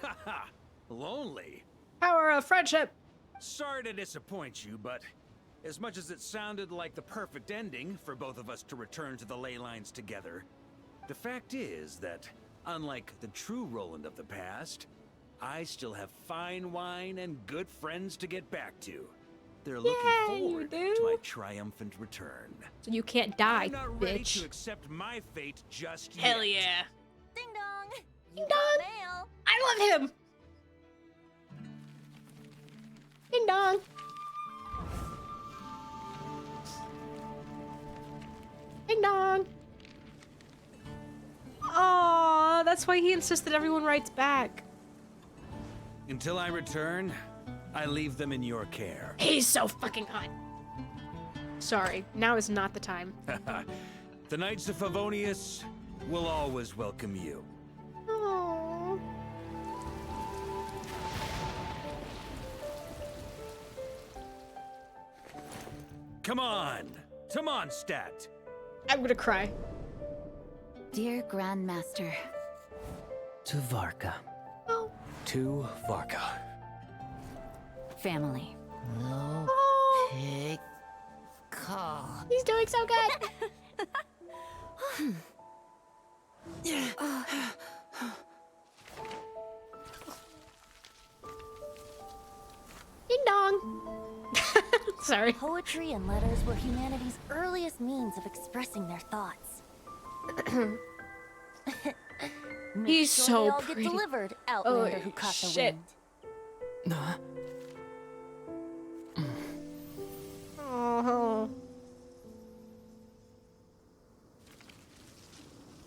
Haha, lonely. Power of friendship. Sorry to disappoint you, but as much as it sounded like the perfect ending for both of us to return to the ley lines together, the fact is that, unlike the true Roland of the past, I still have fine wine and good friends to get back to. They're looking forward to my triumphant return. So you can't die, I'm not ready bitch. to accept my fate just yet. Hell yeah. Ding dong. Ding dong. Mail. I love him. Ding dong. Ding dong. Oh, that's why he insisted everyone writes back. Until I return, I leave them in your care. He's so fucking hot. Sorry, now is not the time. The Knights of Favonius will always welcome you. Aww. Come on, to Mondstadt. I'm gonna cry. Dear Grandmaster. To Varka. Oh. To Varka. Family. No pig call. He's doing so good. Ding dong. Sorry. Poetry and letters were humanity's earliest means of expressing their thoughts. Make He's sure so they all pretty. get delivered, Outlander Oh, who caught the shit. wind. Oh.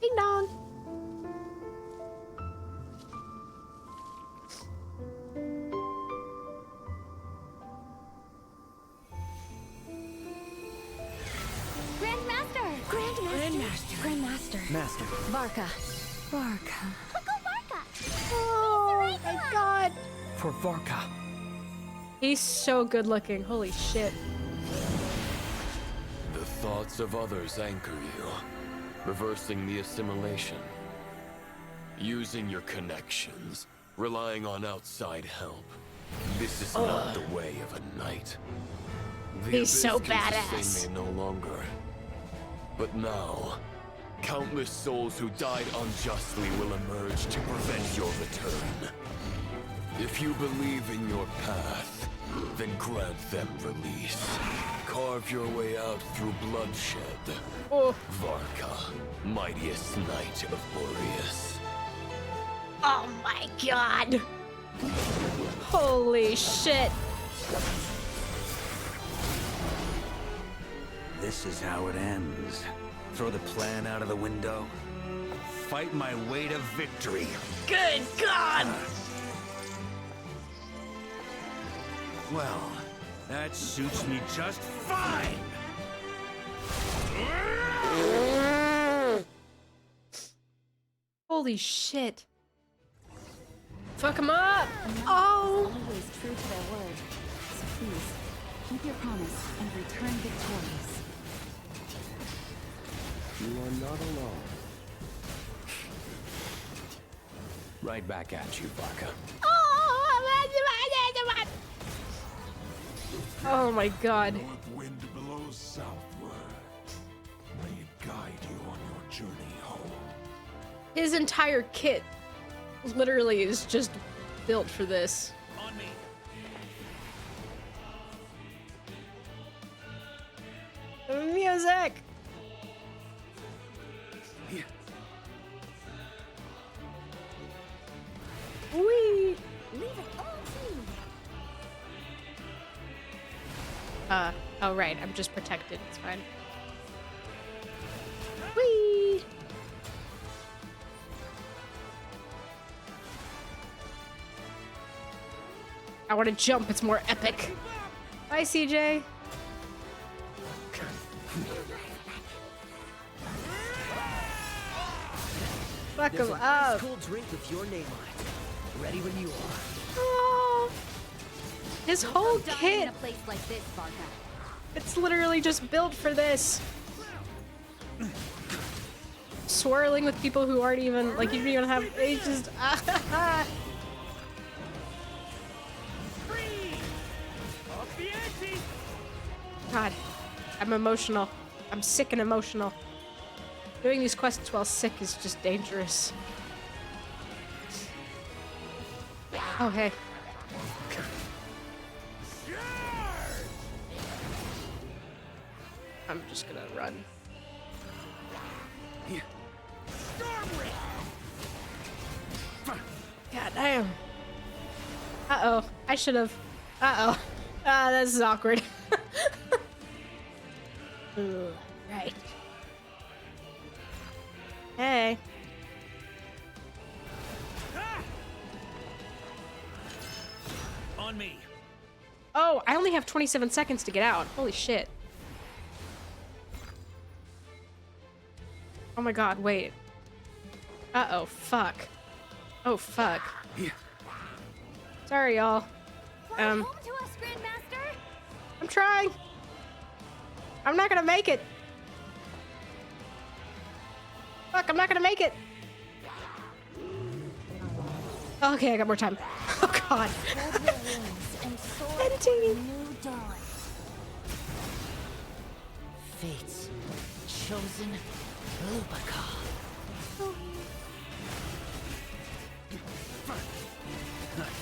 Ding dong. Grandmaster! Grandmaster! Master. Varka. Varka. Oh my god. For Varka. He's so good looking. Holy shit. The thoughts of others anchor you, reversing the assimilation. Using your connections, relying on outside help. This is not the way of a knight. The He's so abyss can badass. sustain me no longer. But now, countless souls who died unjustly will emerge to prevent your return. If you believe in your path, Then grant them release. Carve your way out through bloodshed. Varka, mightiest knight of Boreas. Oh my god! Holy shit! This is how it ends. Throw the plan out of the window. Fight my way to victory. Good god! Well, that suits me just fine! Holy shit. Fuck him up! Oh! Always true to their word. So please, keep your promise and return victorious. You are not alone. Right back at you, Varka. Oh my god. North wind blows southward. May it guide you on your journey home. His entire kit literally is just built for this. On me. The music! Whee! Leave it all to me. Oh right, I'm just protected, it's fine. Whee! I want to jump, it's more epic. Bye, CJ. Fuck him up. Cool drink with your name on it. Ready when you are. Oh, his whole kit. In a place like this, Varka. It's literally just built for this. Swirling with people who aren't even, like, you don't even have, it's just, God, I'm emotional. I'm sick and emotional. Doing these quests while sick is just dangerous. Oh, hey. I'm just gonna run. God damn. Uh-oh. I should have. Uh-oh. Ah, this is awkward. Ooh, right. Hey. On me. Oh, I only have 27 seconds to get out. Holy shit. Oh my god, wait. Uh-oh, fuck. Oh, fuck. Sorry, y'all. Home to us, Grandmaster. I'm trying. I'm not gonna make it. Fuck, I'm not gonna make it. Okay, I got more time. Oh god. Fate's chosen Lupaka.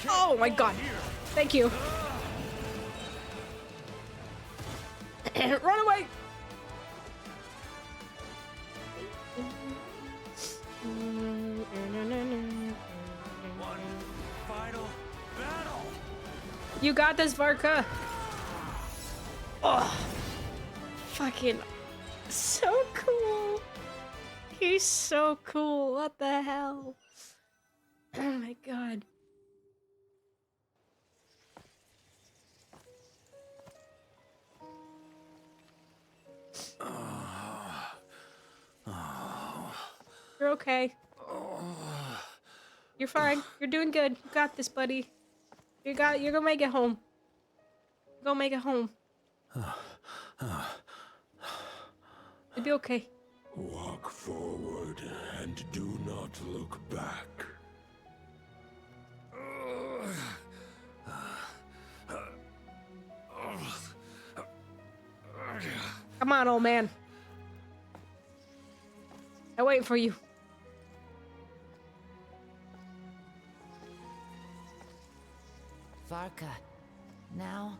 Oh my god. Thank you. Run away. One final battle. You got this, Varka. Oh, fucking so cool. He's so cool. What the hell? Oh my god. You're okay. You're fine. You're doing good. You got this, buddy. You're gonna make it home. You're gonna make it home. You'll be okay. Walk forward and do not look back. Come on, old man. I'm waiting for you. Varka, Now,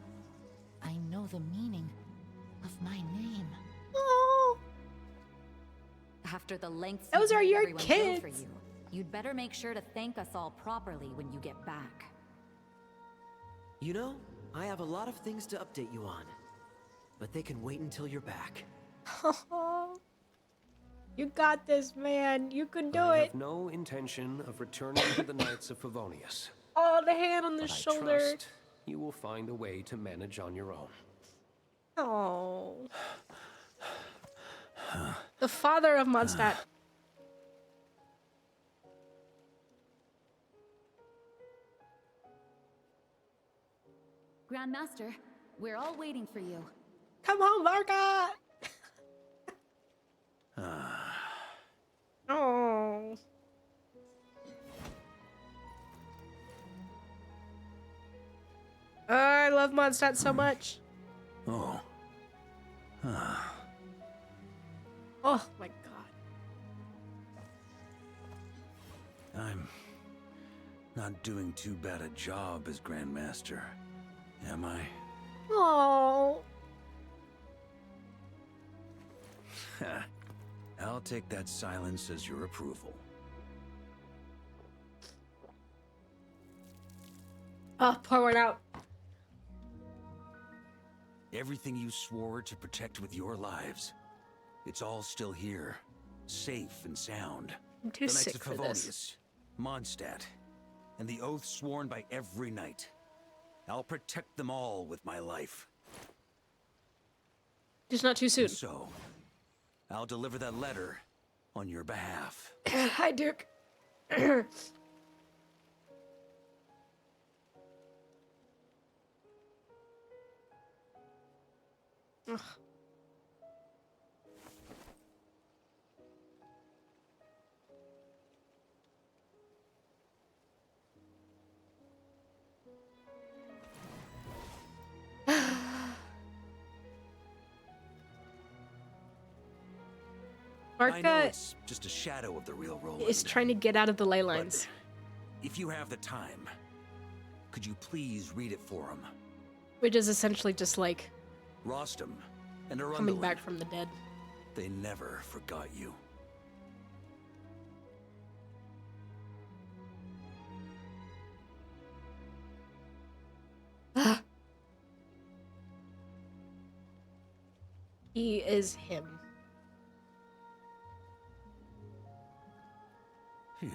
I know the meaning of my name. Oh, After the lengths those you've are made your everyone go kids. for you, you'd better make sure to thank us all properly when you get back. You know, I have a lot of things to update you on. But they can wait until you're back. You got this, man. You can do I it. have no intention of returning to the Knights of Favonius. Oh, the hand on the But shoulder. I trust you will find a way to manage on your own. Oh. The father of Mondstadt. Grandmaster, we're all waiting for you. Come home, Varka! Oh. I love Mondstadt so much. Oh. Oh my god. I'm not doing too bad a job as Grandmaster, am I? Oh. I'll take that silence as your approval. Oh, pour one out. Everything you swore to protect with your lives, it's all still here, safe and sound. I'm too the Knights sick of for this. Favonius, Mondstadt, and the oath sworn by every knight. I'll protect them all with my life. Just not too soon. And so, I'll deliver that letter on your behalf. Hi, Duke. Ugh. I know Varka it's just a shadow of the real Roland. is trying to get out of the ley lines. If you have the time, could you please read it for him? Which is essentially just like Rostam and Arundel. coming back from the dead. They never forgot you. He is him. Phew.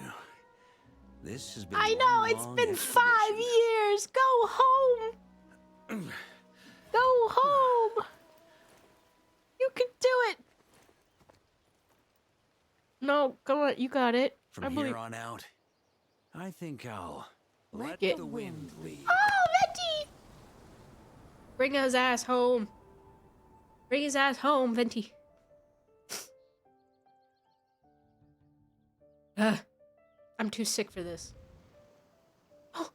This has been I know, one it's long been expedition. 5 years. Go home. Go home. You can do it. No, go on. You got it. I From believe. here on out, I think I'll let it. the wind lead. Oh, Venti! Bring his ass home. Bring his ass home, Venti. I'm too sick for this. Oh.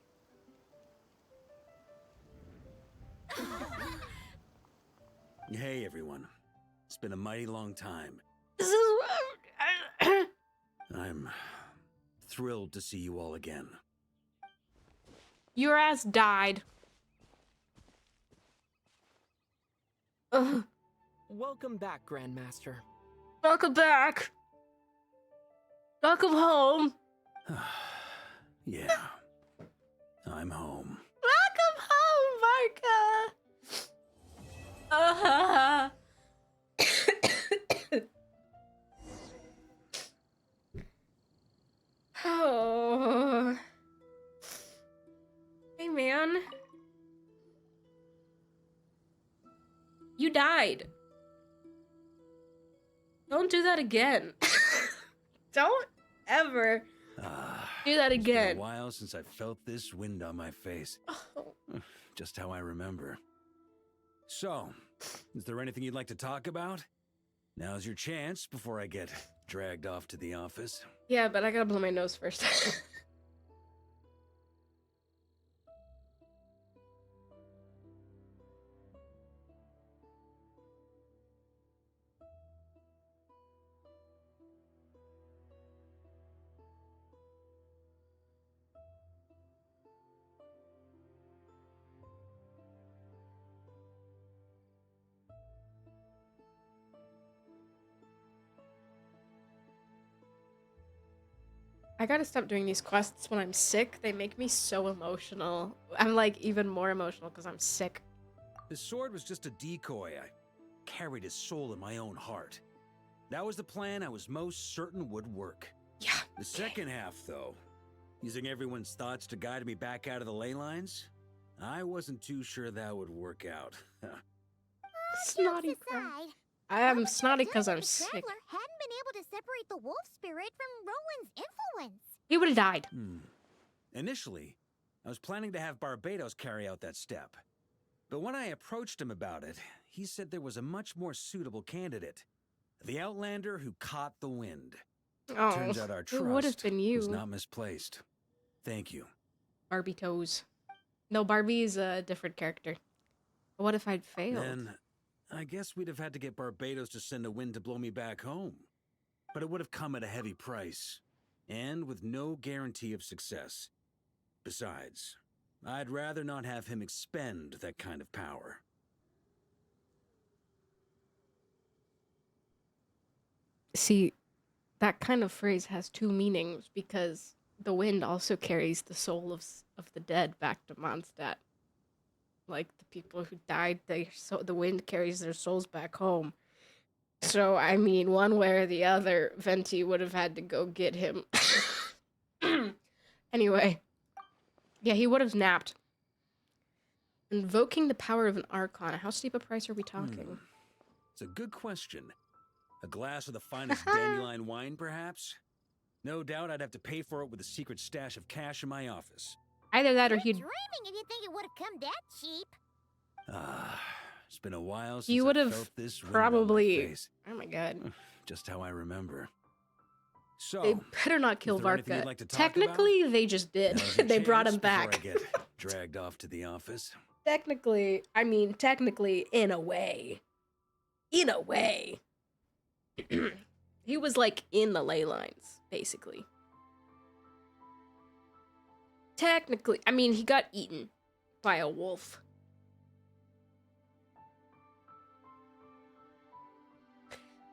Hey, everyone. It's been a mighty long time. This is. I'm thrilled to see you all again. Your ass died. Ugh. Welcome back, Grandmaster. Welcome back. Welcome home. Yeah, I'm home. Welcome home, Varka. Oh. Hey, man. You died. Don't do that again. Don't ever do that It's been again. a while since I felt this wind on my face. Just how I remember. So, is there anything you'd like to talk about? Now's your chance before I get dragged off to the office. Yeah, but I gotta blow my nose first. I gotta stop doing these quests when I'm sick. They make me so emotional. I'm like even more emotional because I'm sick. His sword was just a decoy. I carried his soul in my own heart. That was the plan I was most certain would work. Yeah. The second half, though, using everyone's thoughts to guide me back out of the ley lines, I wasn't too sure that would work out. Snotty cry. I am snotty because I'm sick. Traveler hadn't been able to separate the wolf spirit from Roland's influence. He would have died. Initially, I was planning to have Barbados carry out that step. But when I approached him about it, he said there was a much more suitable candidate. The Outlander who caught the wind. Oh, Turns out our it would have trust been you. was not misplaced. Thank you. Barbie toes. No, Barbie is a different character. But what if I'd failed? Then, I guess we'd have had to get Barbados to send a wind to blow me back home. But it would have come at a heavy price, and with no guarantee of success. Besides, I'd rather not have him expend that kind of power. See, that kind of phrase has two meanings because the wind also carries the soul of the dead back to Mondstadt. Like the people who died, the wind carries their souls back home. So I mean, one way or the other, Venti would have had to go get him. Anyway, yeah, he would have napped. Invoking the power of an Archon. How steep a price are we talking? It's a good question. A glass of the finest dandelion wine, perhaps? No doubt I'd have to pay for it with a secret stash of cash in my office. Either that or he'd... Dreaming if you think it would have come that cheap. It's been a while since He would I have felt this wind probably... on my face. Oh my god. Just how I remember. So, They better not kill is there anything Varka. you'd like to talk Technically, about? they just did. Now's your They brought chance him before back. I get dragged off to the office. Technically, in a way. In a way. He was like in the ley lines, basically. Technically, I mean, he got eaten by a wolf.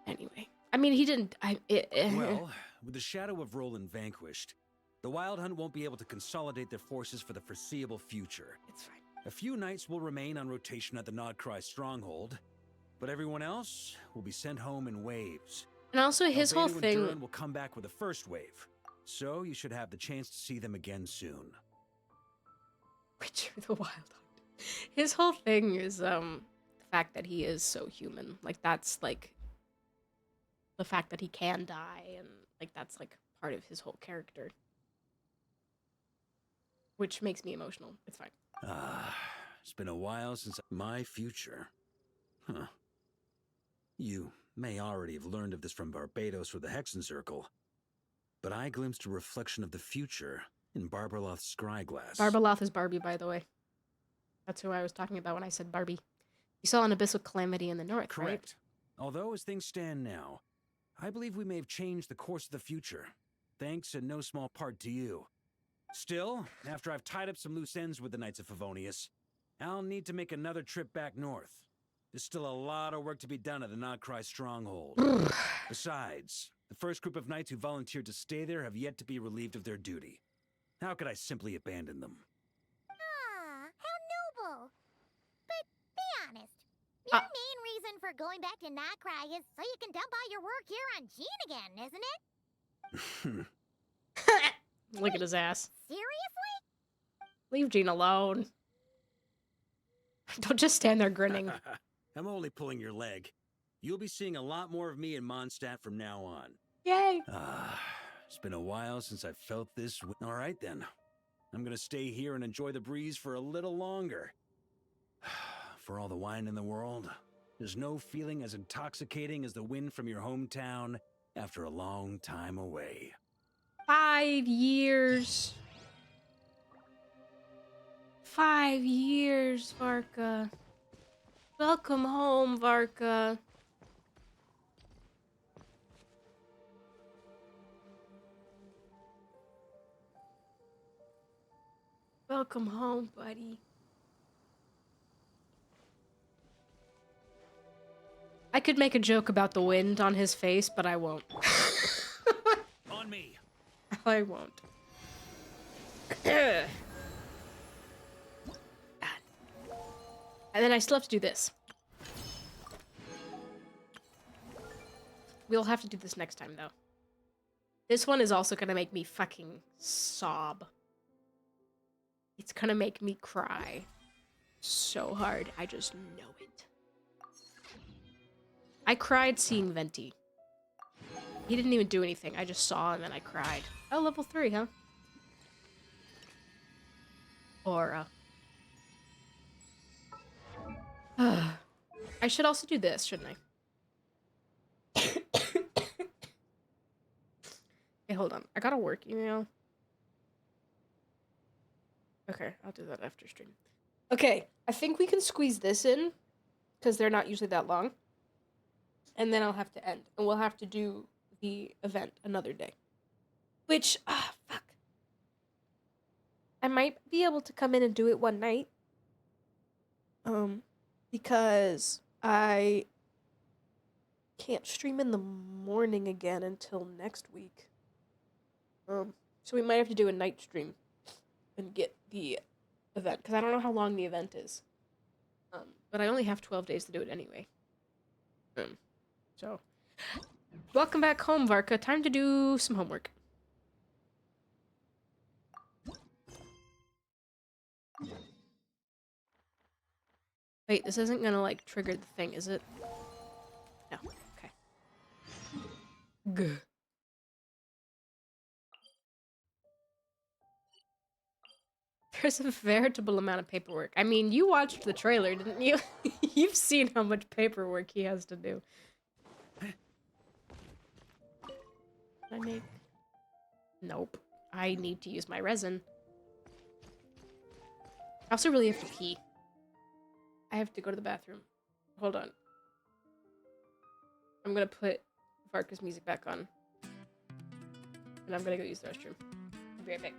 Anyway, I mean, he didn't. Well, with the shadow of Roland vanquished, the Wild Hunt won't be able to consolidate their forces for the foreseeable future. It's fine. A few knights will remain on rotation at the Nodcry stronghold, but everyone else will be sent home in waves. And also, his whole Albedo and thing. Durin will come back with the first wave, so you should have the chance to see them again soon. Witcher the Wild Hunt. His whole thing is the fact that he is so human. Like that's like the fact that he can die, and like that's like part of his whole character, which makes me emotional. It's fine. It's been a while since my future. Huh. You may already have learned of this from Barbados or the Hexen Circle, but I glimpsed a reflection of the future in Barbarloth's scryglass. Barbarloth is Barbie, by the way. That's who I was talking about when I said Barbie. You saw an abyssal calamity in the north, Correct. Although as things stand now, I believe we may have changed the course of the future, thanks in no small part to you. Still, after I've tied up some loose ends with the Knights of Favonius, I'll need to make another trip back north. There's still a lot of work to be done at the Nodcry stronghold. Besides, the first group of knights who volunteered to stay there have yet to be relieved of their duty. How could I simply abandon them? Ah, how noble. But be honest, your main reason for going back to Nodcry is so you can dump all your work here on Jean again, isn't it? Look at his ass. Seriously? Leave Jean alone. Don't just stand there grinning. I'm only pulling your leg. You'll be seeing a lot more of me in Mondstadt from now on. Yay! It's been a while since I felt this. All right, then. I'm gonna stay here and enjoy the breeze for a little longer. For all the wine in the world, there's no feeling as intoxicating as the wind from your hometown after a long time away. 5 years. 5 years, Varka. Welcome home, Varka. Welcome home, buddy. I could make a joke about the wind on his face, but I won't. On me. I won't. God. And then I still have to do this. We'll have to do this next time, though. This one is also gonna make me fucking sob. It's gonna make me cry so hard. I just know it. I cried seeing Venti. He didn't even do anything. I just saw him and I cried. Oh, level 3, huh? Aura. I should also do this, shouldn't I? Hey, hold on. I got a work email. Okay, I'll do that after stream. Okay, I think we can squeeze this in, because they're not usually that long. And then I'll have to end. And we'll have to do the event another day. Which, fuck. I might be able to come in and do it one night. Because I can't stream in the morning again until next week. So we might have to do a night stream and get the event, because I don't know how long the event is. But I only have 12 days to do it anyway. So, welcome back home, Varka. Time to do some homework. Wait, this isn't gonna, like, trigger the thing, is it? No. Okay. Gah. There's a veritable amount of paperwork. I mean, you watched the trailer, didn't you? You've seen how much paperwork he has to do. Can I make... Nope. I need to use my resin. I also really have to pee. I have to go to the bathroom. Hold on. I'm gonna put Varka's music back on. And I'm gonna go use the restroom. I'll be right back.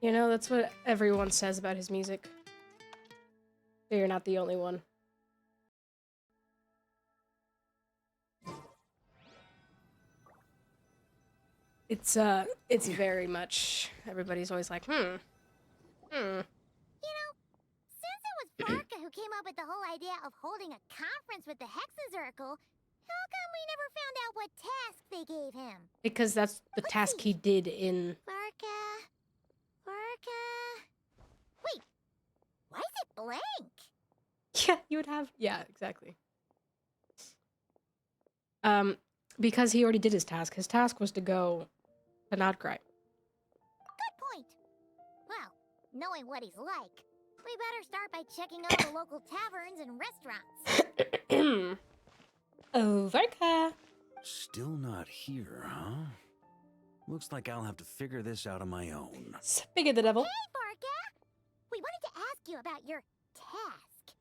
You know, that's what everyone says about his music. So you're not the only one. It's very much, everybody's always like, You know, since it was Varka who came up with the whole idea of holding a conference with the Hexazircle, how come we never found out what task they gave him? Because that's the task he did in... Varka... Wait, why is it blank? Yeah, you would have... Yeah, exactly. Because he already did his task. His task was to go to Nodcry. Good point. Well, knowing what he's like, we better start by checking out the local taverns and restaurants. Oh, Varka! Still not here, huh? Looks like I'll have to figure this out on my own. Speak of the devil. Hey, Varka! We wanted to ask you about your task.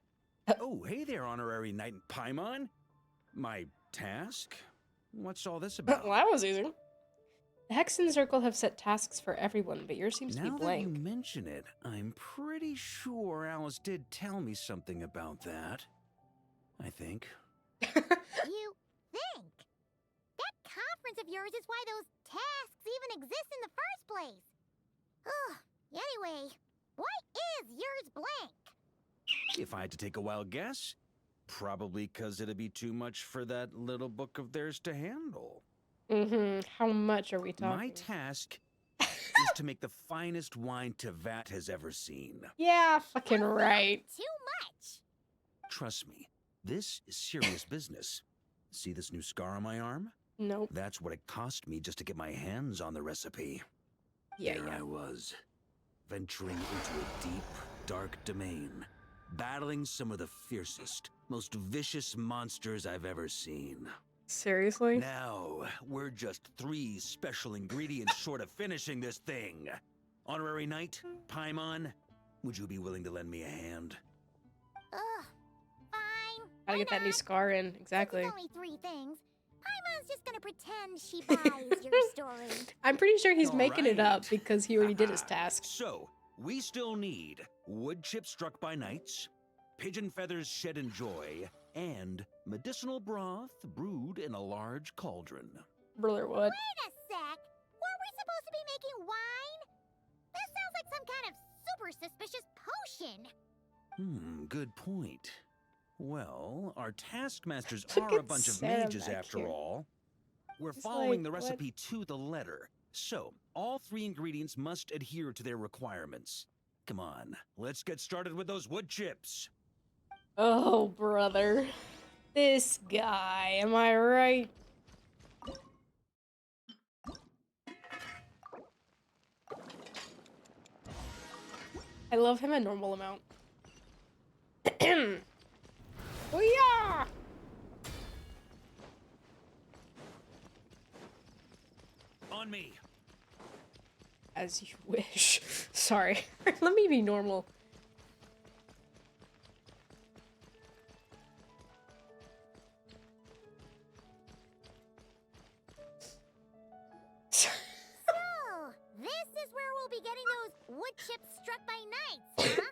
Oh, hey there, Honorary Knight in Paimon. My task? What's all this about? Well, that was easy. The Hexazircle have set tasks for everyone, but yours seems to be Now that blank. you mention it, I'm pretty sure Alice did tell me something about that. I think. You think? That conference of yours is why those tasks even exist in the first place. Ugh. Anyway, why is yours blank? If I had to take a wild guess, probably because it'd be too much for that little book of theirs to handle. How much are we talking? My task is to make the finest wine Tevat has ever seen. Yeah, fucking right. Too much. Trust me, this is serious business. See this new scar on my arm? Nope. That's what it cost me just to get my hands on the recipe. Yeah, There I was, venturing into a deep, dark domain, battling some of the fiercest, most vicious monsters I've ever seen. Seriously? Now, we're just 3 special ingredients short of finishing this thing. Honorary Knight, Paimon, would you be willing to lend me a hand? Ugh. Fine. Gotta get that new scar in, exactly. It's only 3 things. Paimon's just gonna pretend she buys your story. I'm pretty sure he's making it Alright. up because he already did his task. So, we still need wood chips struck by knights, pigeon feathers shed in joy, and medicinal broth brewed in a large cauldron. Brother, what? Wait a sec. Were we supposed to be making wine? This sounds like some kind of super suspicious potion. Good point. Well, our taskmasters Look are a at bunch of Sam mages back after here. all. We're He's following like, the what? recipe to the letter. So, all 3 ingredients must adhere to their requirements. Come on, let's get started with those wood chips. Oh, brother. This guy, am I right? I love him a normal amount. Oh yeah! On me. As you wish. Sorry. Let me be normal. So, this is where we'll be getting those wood chips struck by knights, huh?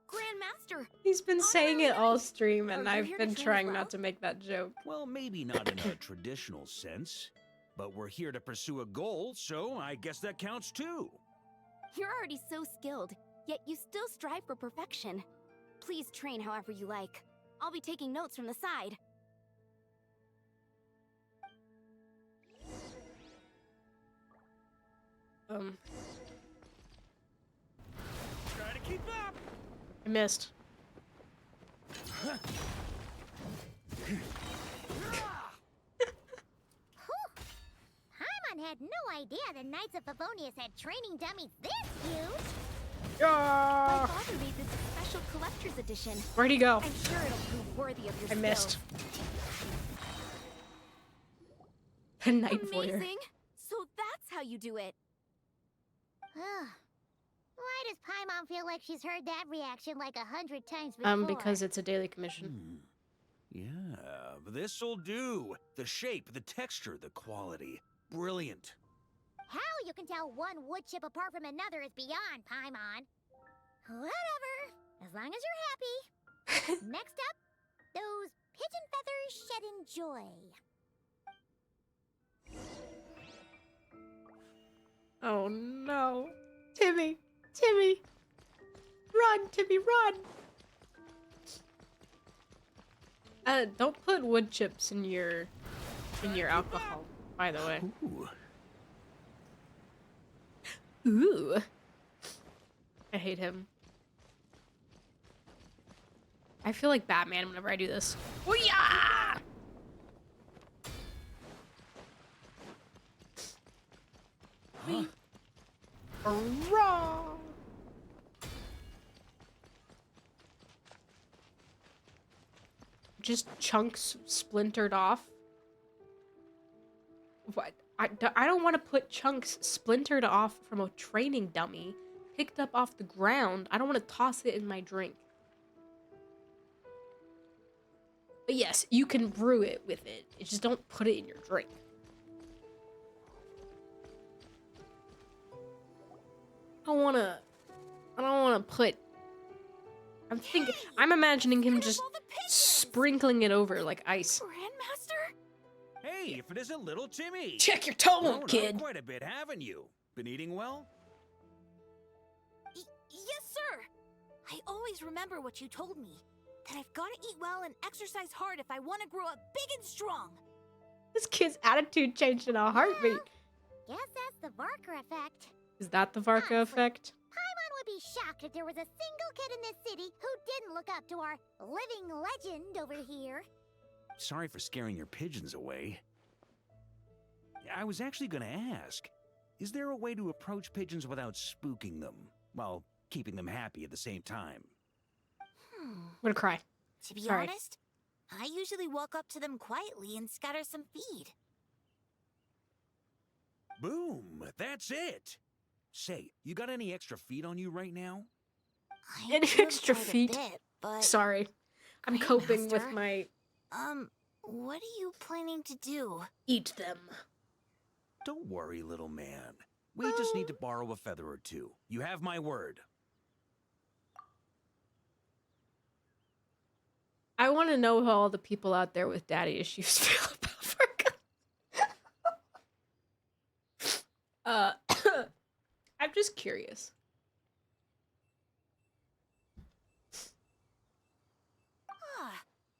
Grandmaster! He's been saying it all stream, and Are you I've here to been train as trying well? not to make that joke. Well, maybe not in a traditional sense, but we're here to pursue a goal, so I guess that counts too. You're already so skilled, yet you still strive for perfection. Please train however you like. I'll be taking notes from the side. Try to keep up. I missed. Paimon had no idea the Knights of Favonius had training dummies this huge. My father made this a special collector's edition. Where'd he go? I'm sure it'll prove worthy of your I missed. skills. The night warrior. Amazing! So that's how you do it. Why does Paimon feel like she's heard that reaction like 100 times before? Because it's a daily commission. Yeah, this'll do. The shape, the texture, the quality. Brilliant. How you can tell one wood chip apart from another is beyond Paimon. Whatever, as long as you're happy. Next up, those pigeon feathers shed in joy. Oh no. Timmy! Timmy! Run, Timmy, run! Don't put wood chips in your alcohol, by the way. Ooh. Ooh. I hate him. I feel like Batman whenever I do this. Oh yeah! Hurrah! Just chunks splintered off. What? I don't want to put chunks splintered off from a training dummy picked up off the ground. I don't want to toss it in my drink. But yes, you can brew it with it. Just don't put it in your drink. I don't wanna put... I'm imagining him just sprinkling it over like ice. Grandmaster? Hey, if it isn't little Timmy! Check your tone, Grown up kid. quite a bit, haven't you? Been eating well? Yes, sir. I always remember what you told me. That I've got to eat well and exercise hard if I want to grow up big and strong. This kid's attitude changed in a heartbeat. Guess that's the Varka effect. Is that the Varka effect? Paimon would be shocked if there was a single kid in this city who didn't look up to our living legend over here. Sorry for scaring your pigeons away. I was actually gonna ask, is there a way to approach pigeons without spooking them, while keeping them happy at the same time? I'm gonna cry. To be Sorry. honest, I usually walk up to them quietly and scatter some feed. Boom! That's it! Say, you got any extra feed on you right now? Any do extra quite a feet? bit, but Sorry. I'm coping with Grandmaster? my... What are you planning to do? Eat them. Don't worry, little man. We just need to borrow a feather or two. You have my word. I want to know how all the people out there with daddy issues feel about Varka. I'm just curious.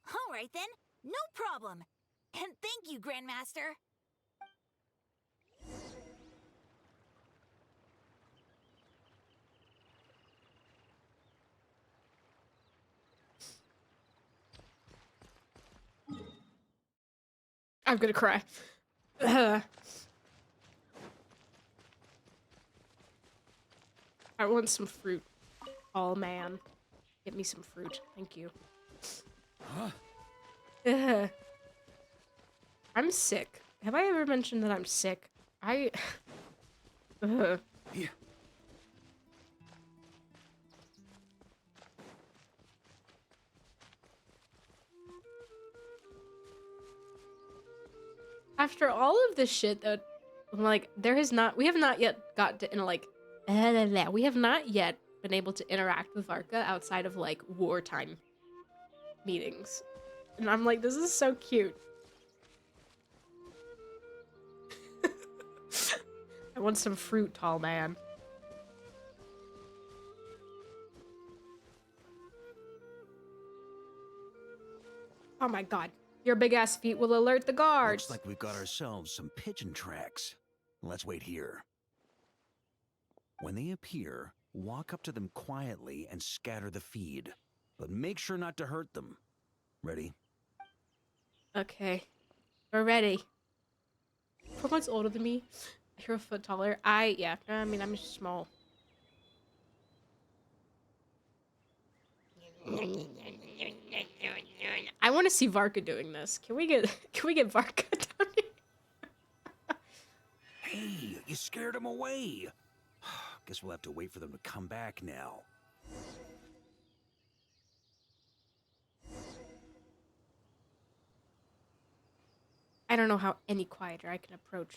All right then, no problem. And thank you, Grandmaster. I'm gonna cry. I want some fruit. Oh man. Get me some fruit. Thank you. I'm sick. Have I ever mentioned that I'm sick? Yeah. After all of this shit that, like, we have not yet got to, we have not yet been able to interact with Varka outside of, like, wartime meetings. And I'm like, this is so cute. I want some fruit, tall man. Oh my god. Your big-ass feet will alert the guards. Looks like we've got ourselves some pigeon tracks. Let's wait here. When they appear, walk up to them quietly and scatter the feed. But make sure not to hurt them. Ready? Okay. We're ready. Everyone's older than me. You're a foot taller. I mean, I'm just small. I want to see Varka doing this. Can we get Varka down here? Hey, you scared them away. Guess we'll have to wait for them to come back now. I don't know how any quieter I can approach.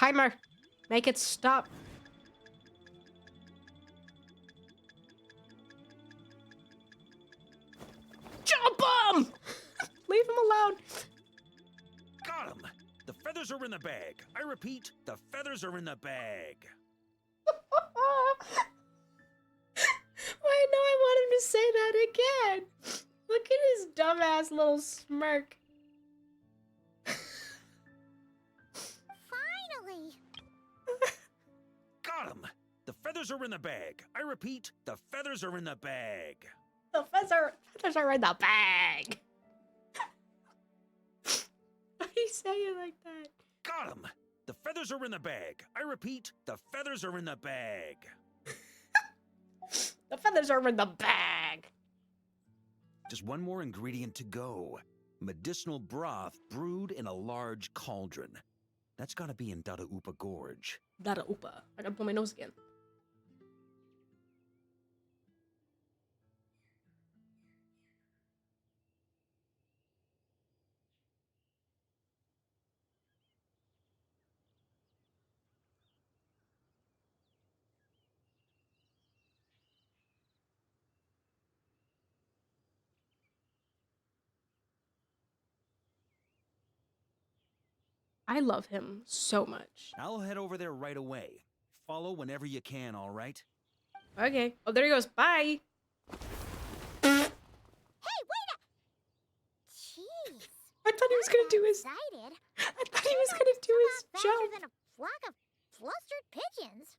Timer. Make it stop. Jump him! Leave him alone. Got him! The feathers are in the bag. I repeat, the feathers are in the bag. I know I want him to say that again. Look at his dumbass little smirk. Finally! Got him! The feathers are in the bag. I repeat, the feathers are in the bag. The feathers are in the bag. Why do you say it like that? Got him! The feathers are in the bag. I repeat, the feathers are in the bag. The feathers are in the bag. Just one more ingredient to go. Medicinal broth brewed in a large cauldron. That's gotta be in Dada Upa Gorge. Dada Upa. I gotta blow my nose again. I love him so much. I'll head over there right away. Follow whenever you can, all right? Okay. Oh, there he goes. Bye. Hey, wait up! Jeez. I thought he was gonna do his. Excited. I thought he was gonna do his Faster jump. than a flock of flustered pigeons.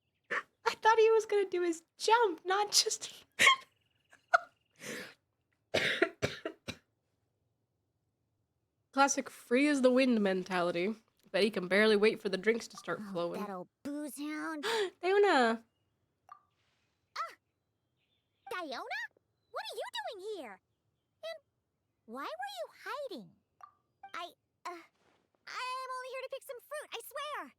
I thought he was gonna do his jump, not just. Classic free as the wind mentality. Bet he can barely wait for the drinks to start flowing. That old booze hound. Diona! Diona? What are you doing here? And why were you hiding? I'm only here to pick some fruit, I swear.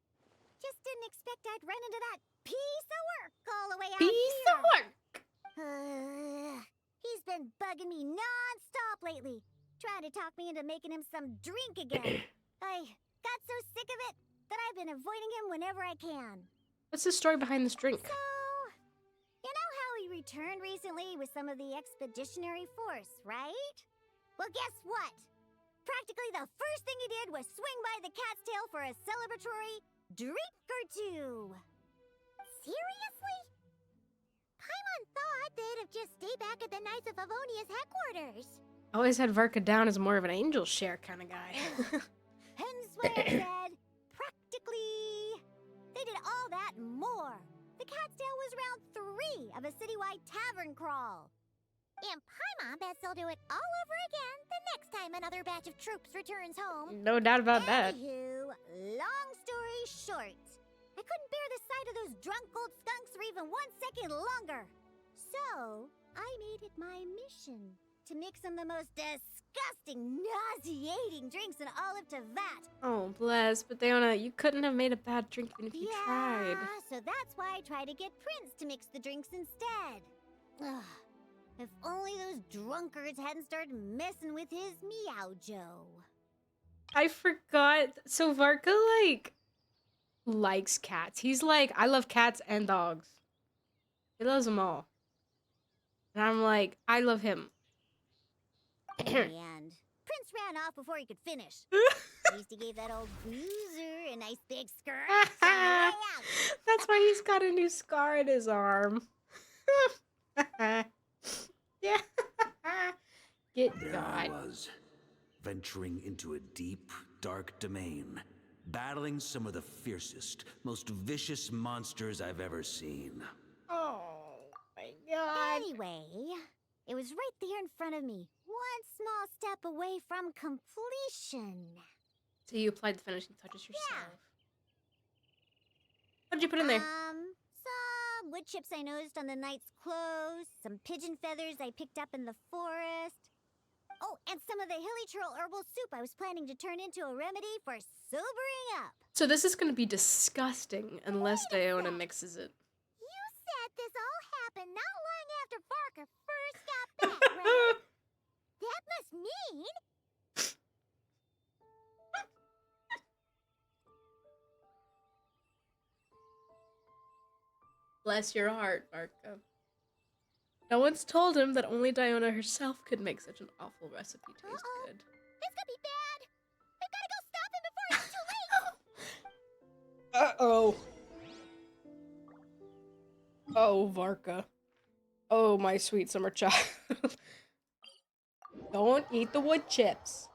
Just didn't expect I'd run into that piece of work all the way out here. Piece of work! He's been bugging me non-stop lately, trying to talk me into making him some drink again. I got so sick of it that I've been avoiding him whenever I can. What's the story behind this drink? So, you know how he returned recently with some of the expeditionary force, right? Well, guess what? Practically the first thing he did was swing by the cat's tail for a celebratory drink or two. Seriously? Paimon thought they'd have just stayed back at the Knights of Favonia's headquarters. I always had Varka down as more of an angel share kind of guy. Hence why I said, practically. They did all that and more. The cat's tail was round 3 of a citywide tavern crawl. And Paimon bets they'll do it all over again the next time another batch of troops returns home. No doubt about that. Anywho, long story short, I couldn't bear the sight of those drunk old skunks for even 1 second longer. So, I made it my mission to mix some of the most disgusting, nauseating drinks in all of Teyvat. Oh, bless. But Diona, you couldn't have made a bad drink even if you tried. So that's why I tried to get Prince to mix the drinks instead. Ugh. If only those drunkards hadn't started messing with his Meow Joe. I forgot. So Varka, like, likes cats. He's like, I love cats and dogs. He loves them all. And I'm like, I love him. In the end, Prince ran off before he could finish. At least he gave that old bruiser a nice big skirt. That's why he's got a new scar in his arm. Yeah. Get There God. I was, venturing into a deep, dark domain, battling some of the fiercest, most vicious monsters I've ever seen. Oh my God. Anyway, it was right there in front of me, one small step away from completion. So you applied the finishing touches yourself. What did you put in there? Some wood chips I noticed on the knight's clothes, some pigeon feathers I picked up in the forest. Oh, and some of the hilly churl herbal soup I was planning to turn into a remedy for sobering up. So this is gonna be disgusting unless Diona mixes it. You said this all happened not long after Varka first got back, right? That must mean... Bless your heart, Varka. No one's told him that only Diona herself could make such an awful recipe taste good. This could be bad. We've got to go stop him before it's too late. Uh-oh. Oh, Varka. Oh, my sweet summer child. Don't eat the wood chips.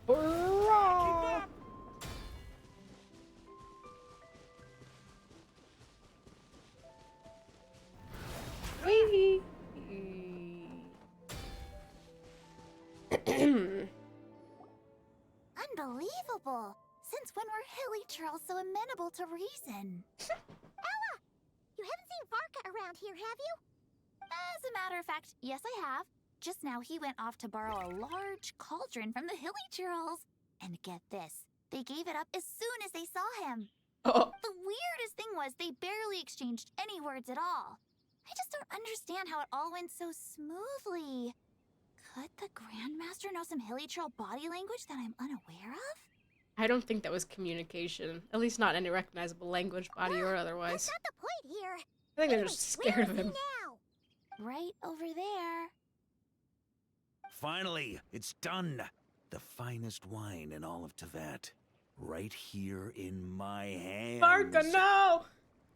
Hurrah! Whee! Unbelievable. Since when were hilly trolls so amenable to reason? Ella! You haven't seen Varka around here, have you? As a matter of fact, yes I have. Just now he went off to borrow a large cauldron from the hilly trolls. And get this, they gave it up as soon as they saw him. Oh. The weirdest thing was they barely exchanged any words at all. I just don't understand how it all went so smoothly. Could the Grandmaster know some hilly troll body language that I'm unaware of? I don't think that was communication. At least not any recognizable language, body or otherwise. That's not the point here. I think they're just scared of him. Now? Right over there. Finally, it's done. The finest wine in all of Tevat. Right here in my hands. Varka, no!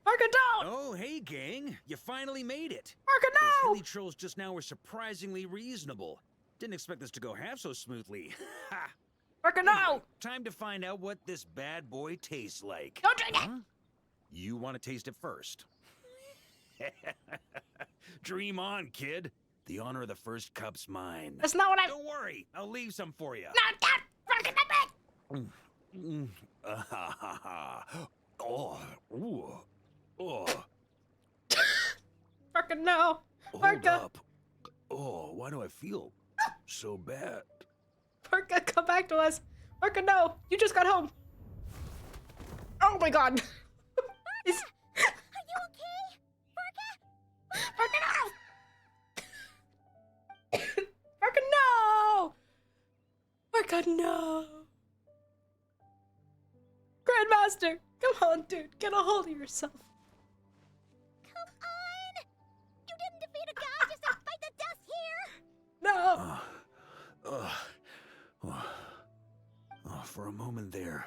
Varka, don't! Oh, hey, gang. You finally made it. Varka, no! Those hilly trolls just now were surprisingly reasonable. Didn't expect this to go half so smoothly. Ha! Varka, no! Time to find out what this bad boy tastes like. Don't drink it! You want to taste it first. Dream on, kid. The honor of the first cup's mine. That's not what I... Don't worry, I'll leave some for you. No, don't! Varka, Oh, ooh, oh. Varka, no! Hold Varka! up. Oh, why do I feel so bad? Varka, come back to us! Varka, no! You just got home! Oh my god! Are you okay? Varka? Varka, no! Varka, no! Varka, no! Grandmaster! Come on, dude. Get a hold of yourself. Come on! You didn't defeat a god just to fight the dust here! No! For a moment there,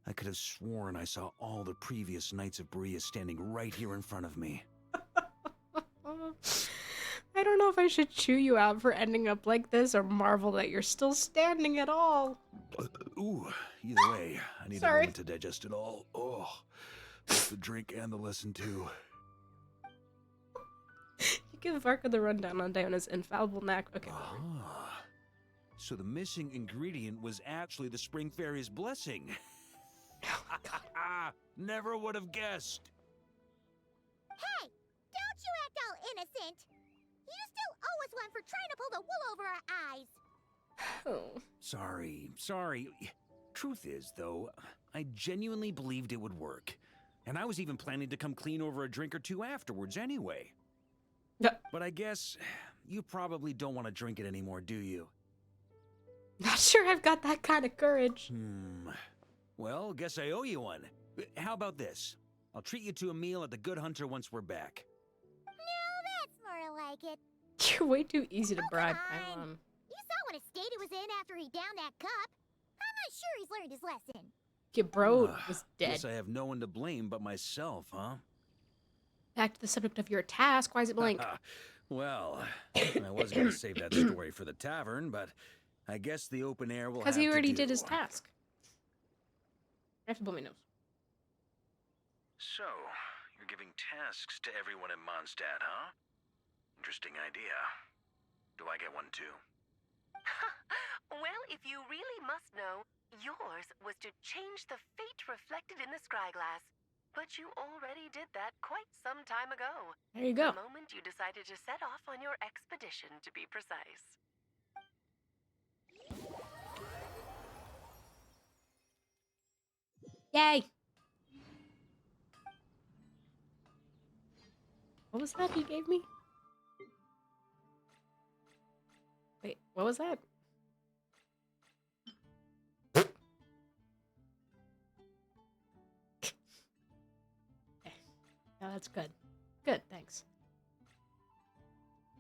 I could have sworn I saw all the previous Knights of Berea standing right here in front of me. I don't know if I should chew you out for ending up like this or marvel that you're still standing at all. Ooh, either way, I need a Sorry. moment to digest it all. Oh, both the drink and the lesson too. You give Varka the rundown on Diona's infallible knack. Okay. Ah, so the missing ingredient was actually the Spring Fairy's blessing. Never would have guessed. Hey! Don't you act all innocent! You still owe us one for trying to pull the wool over our eyes! Oh. Sorry. Truth is, though, I genuinely believed it would work. And I was even planning to come clean over a drink or two afterwards anyway. No. But I guess you probably don't want to drink it anymore, do you? Not sure I've got that kind of courage. Well, guess I owe you one. How about this? I'll treat you to a meal at the Good Hunter once we're back. No, that's more like it. You're way too easy to bribe, Come on. Pylon. You saw what a state he was in after he downed that cup. I'm not sure he's learned his lesson. Your bro was dead. Guess I have no one to blame but myself, huh? Back to the subject of your task. Why is it blank? Well, I was going to save that story for the tavern, but I guess the open air will have Because he already to do. did his task. I have to blow my nose. So, you're giving tasks to everyone in Mondstadt, huh? Interesting idea. Do I get one too? Well, if you really must know, yours was to change the fate reflected in the scryglass. But you already did that quite some time ago. There you go. The moment you decided to set off on your expedition, to be precise. Yay! What was that he gave me? Wait, what was that? that's good. Good, thanks.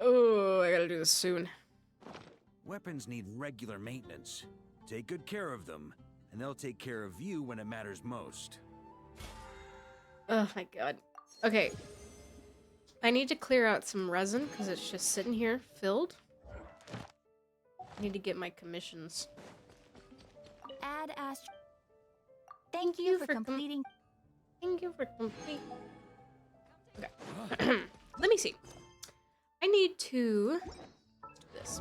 Oh, I gotta do this soon. Weapons need regular maintenance. Take good care of them, and they'll take care of you when it matters most. Oh my god. Okay. I need to clear out some resin because it's just sitting here filled. I need to get my commissions. Add Astro. Thank you for completing. Thank you for completing. Okay. Let me see. I need to do this.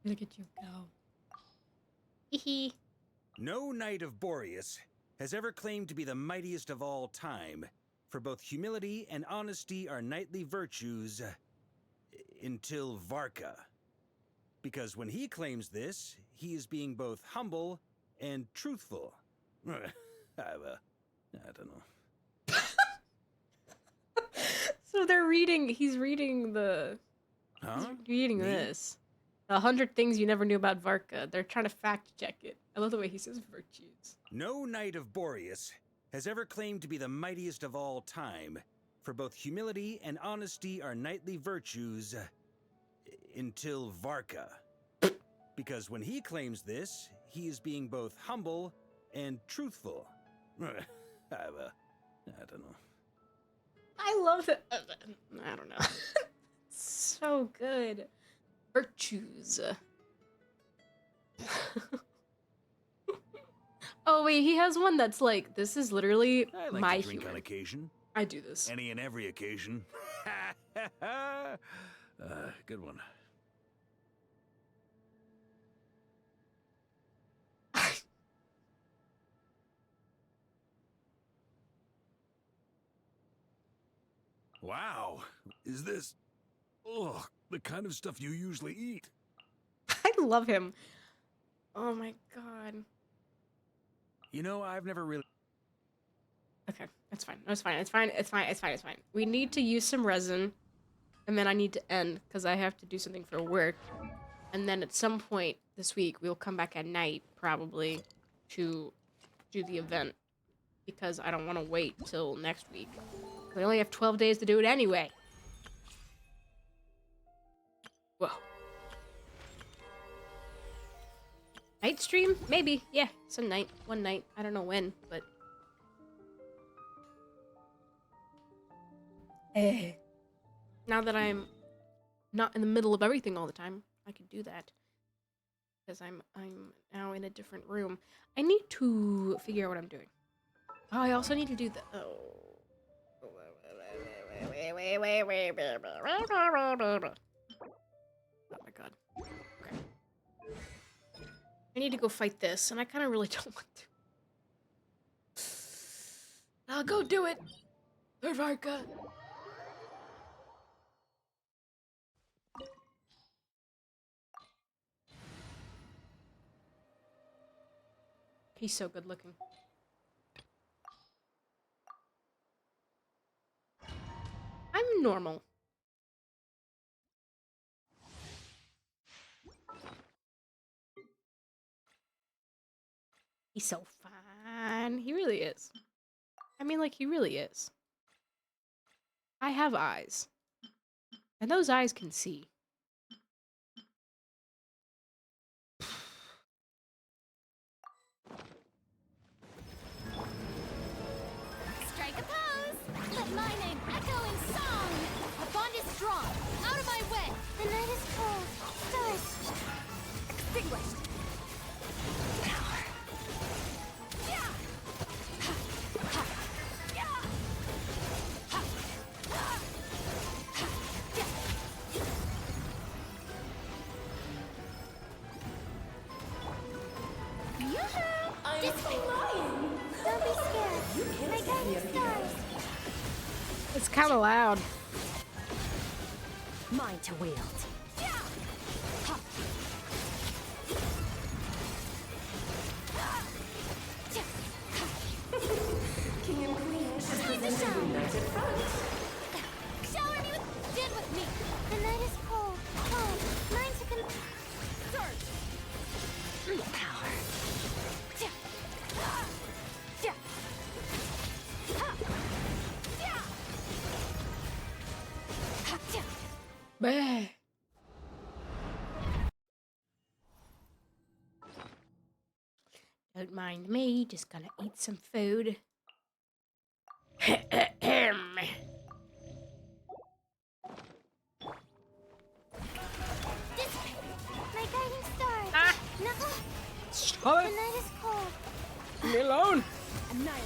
Look at you go. Hee. No Knight of Boreas has ever claimed to be the mightiest of all time, for both humility and honesty are knightly virtues until Varka. Because when he claims this, he is being both humble and truthful. I don't know. So he's reading the... Huh? He's reading Me? this. 100 things you never knew about Varka. They're trying to fact check it. I love the way he says virtues. No Knight of Boreas has ever claimed to be the mightiest of all time, for both humility and honesty are knightly virtues until Varka. Because when he claims this, he is being both humble and truthful. I don't know. I love it. I don't know. So good. Virtues. Oh wait, he has one that's like, this is literally I like my to drink humor. on occasion. I do this. Any and every occasion. Good one. Wow, is this, the kind of stuff you usually eat? I love him. Oh my god. You know, I've never really... Okay, it's fine. No, it's fine. It's fine. It's fine. It's fine. It's fine. We need to use some resin, and then I need to end because I have to do something for work. And then at some point this week, we'll come back at night, probably, to do the event because I don't want to wait till next week. We only have 12 days to do it anyway. Whoa. Night stream? Maybe. Yeah, it's a night. One night. I don't know when, but... Now that I'm not in the middle of everything all the time, I can do that. Because I'm now in a different room. I need to figure out what I'm doing. Oh, I also need to do the... Oh. Wait. Oh my god. Okay. I need to go fight this, and I kind of really don't want to. I'll go do it! Varka! He's so good looking. I'm normal. He's so fine. He really is. I mean, like, he really is. I have eyes. And those eyes can see. Strike a pose! Let my name echo in song! Our bond is strong! Out of my way! The night is cold. Stars extinguished. Power. Yeah! I'm flying! Don't be scared. My guiding stars. It's kind of loud. Mine to wield. King and Queen should present a united front. Shower me with... Did with me. The night is cold. Cold. Mine to con... Surge. Power. Don't mind me, just gonna eat some food. My guiding star. Ah! No. Stop The it! night is cold. Leave me alone! Annihilate.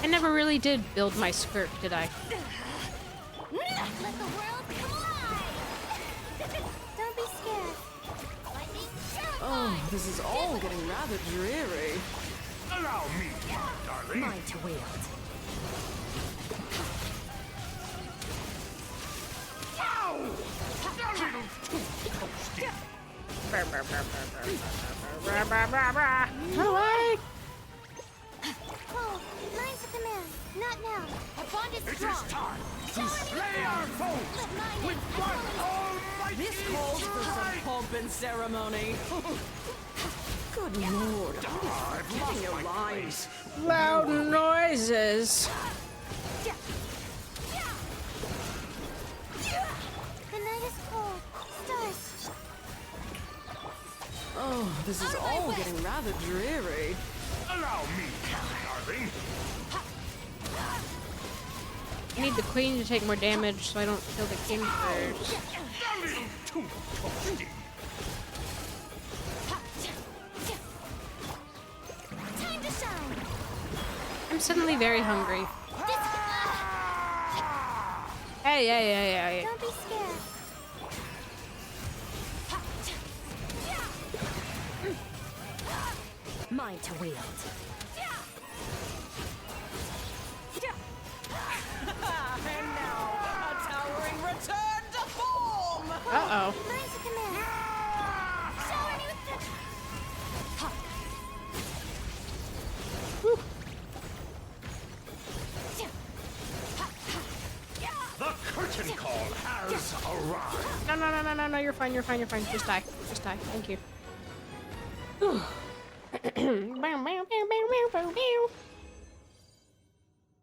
I never really did build my skirt, did I? Let the world collide. Don't be scared. Lightning terrified. Oh, this is all getting rather dreary. Allow me, darling. Mine to wield. How do I? Oh, mine's a command. Not now. Our bond is It strong. is time to slay our foes with one almighty This calls for some pomp and ceremony. Good lord, I'm getting your lines. Loud noises. The night is cold. Stars. Oh, this is all getting rather dreary. Allow me, darling. I need the queen to take more damage so I don't kill the king first. A little too toasty. Time to shine. I'm suddenly very hungry. Hey. Don't be scared. Mine to wield. And now, a towering return to form! Uh-oh. Mine's a command. Shower me with The curtain call has arrived. No, you're fine. Just die. Thank you.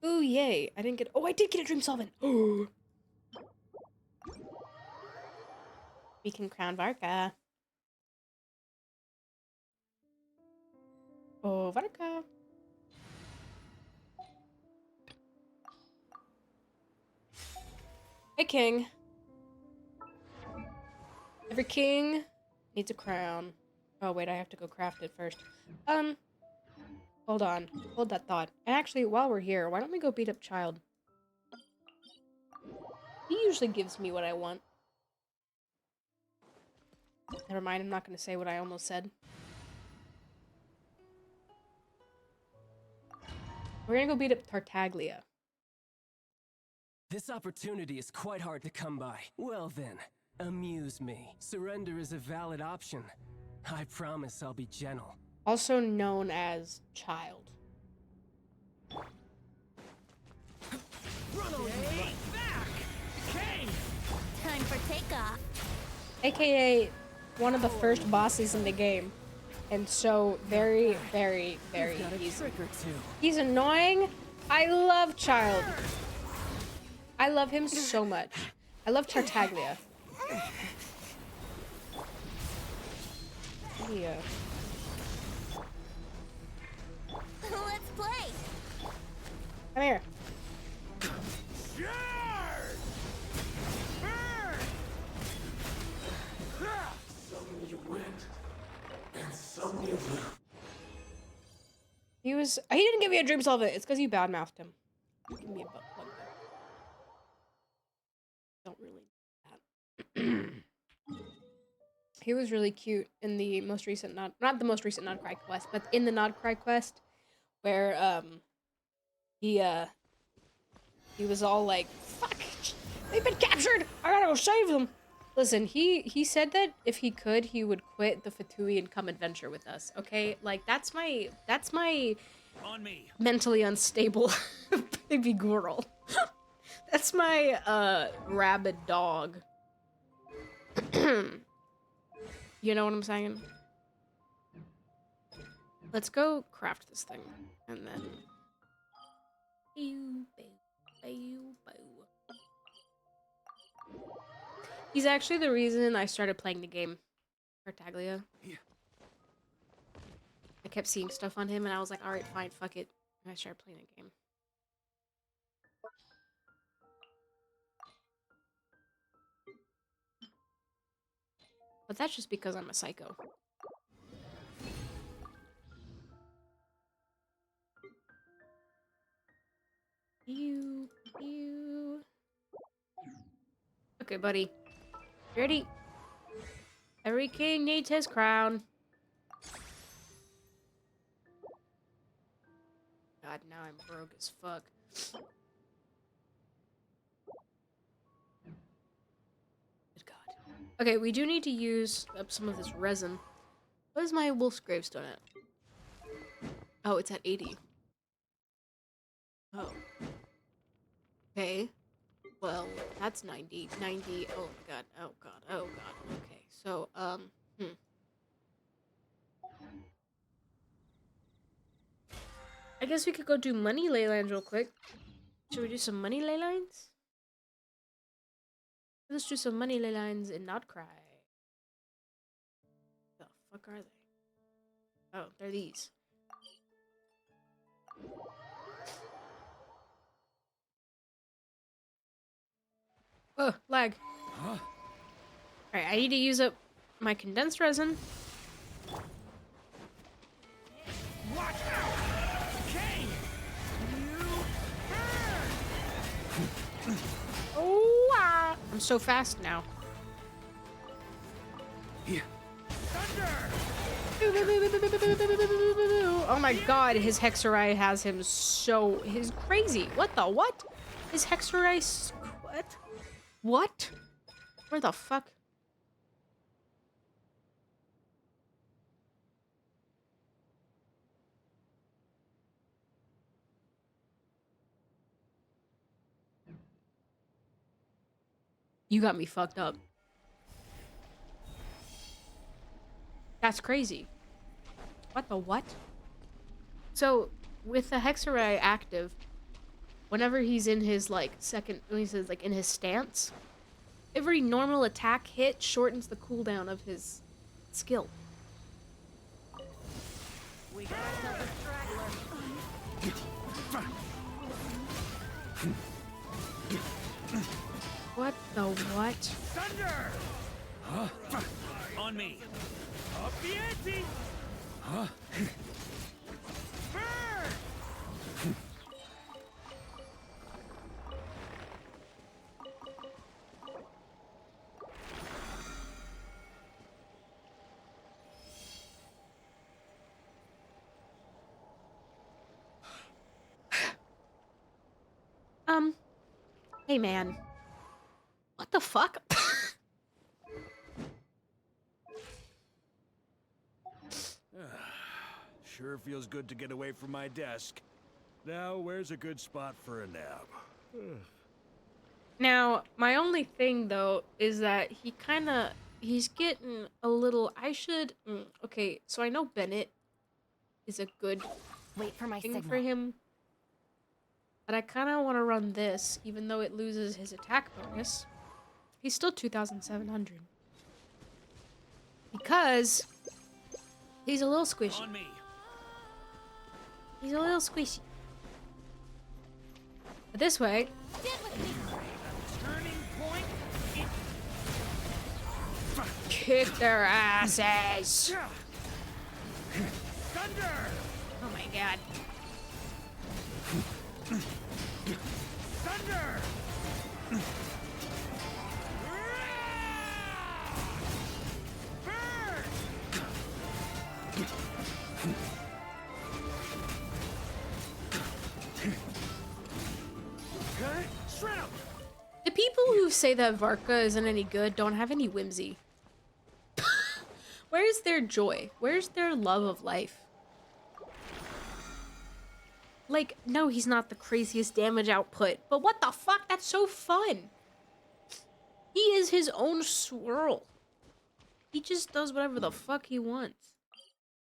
Ooh, yay. I didn't get... Oh, I did get a dream solvent. We can crown Varka. Oh, Varka. Hey, king. Every king needs a crown. Oh, wait, I have to go craft it first. Hold on. Hold that thought. And actually, while we're here, why don't we go beat up Child? He usually gives me what I want. Never mind, I'm not going to say what I almost said. We're going to go beat up Tartaglia. This opportunity is quite hard to come by. Well then, amuse me. Surrender is a valid option. I promise I'll be gentle. Also known as Child. Run away! Back! Time for takeoff. AKA one of the first bosses in the game. And so very easy. He's annoying. I love Child. I love him so much. I love Tartaglia. Yeah. Let's play. Come here. Some you went, and some you He didn't give me a dream solvent. It's because you badmouthed him. Give me a butt plug. Don't really do that. He was really cute in the most recent not the most recent Nodcry quest, but in the Nodcry quest where he was all like, "Fuck! They've been captured! I gotta go save them!" Listen, he said that if he could, he would quit the Fatui and come adventure with us, okay? Like, that's my On me. mentally unstable baby girl. That's my rabid dog. You know what I'm saying? Let's go craft this thing and then He's actually the reason I started playing the game, Tartaglia. I kept seeing stuff on him, and I was like, alright, fine, fuck it. And I started playing the game. But that's just because I'm a psycho. You. Okay, buddy. Ready? Every king needs his crown. God, now I'm broke as fuck. Good God. Okay, we do need to use up some of this resin. What is my wolf's gravestone at? Oh, it's at 80. Oh. Okay. Well, that's 90. 90. Oh my god. Oh god. Oh god. Okay. So, I guess we could go do money ley lines real quick. Should we do some money ley lines? Let's do some money ley lines and not cry. The fuck are they? Oh, they're these. Oh, lag. Alright, I need to use up my condensed resin. Watch out! King! Oh, ah. I'm so fast now. Yeah. Thunder! Oh my god, his Hexerai has him so... He's crazy. What the what? His Hexerai... What? What? Where the fuck? You got me fucked up. That's crazy. What the what? So, with the Hexerai active, whenever he's in his, like, when he says, like, in his stance, every normal attack hit shortens the cooldown of his skill. We got ourselves a straggler. What the what? Thunder! Huh? On me. Up the ante! Huh? Burn! Hey man. What the fuck? Sure feels good to get away from my desk. Now, where's a good spot for a nap? Now, my only thing though is that he's getting a little. Okay, so I know Bennett is a good Wait for my thing signal. for him, but I kind of want to run this, even though it loses his attack bonus. He's still 2,700 because he's a little squishy. On me. He's a little squishy. But this way. Turning point. Kick their asses! Thunder! Oh my god. Thunder! The people who say that Varka isn't any good don't have any whimsy. Where's their joy? Where's their love of life? Like, no, he's not the craziest damage output, but what the fuck? That's so fun. He is his own swirl. He just does whatever the fuck he wants.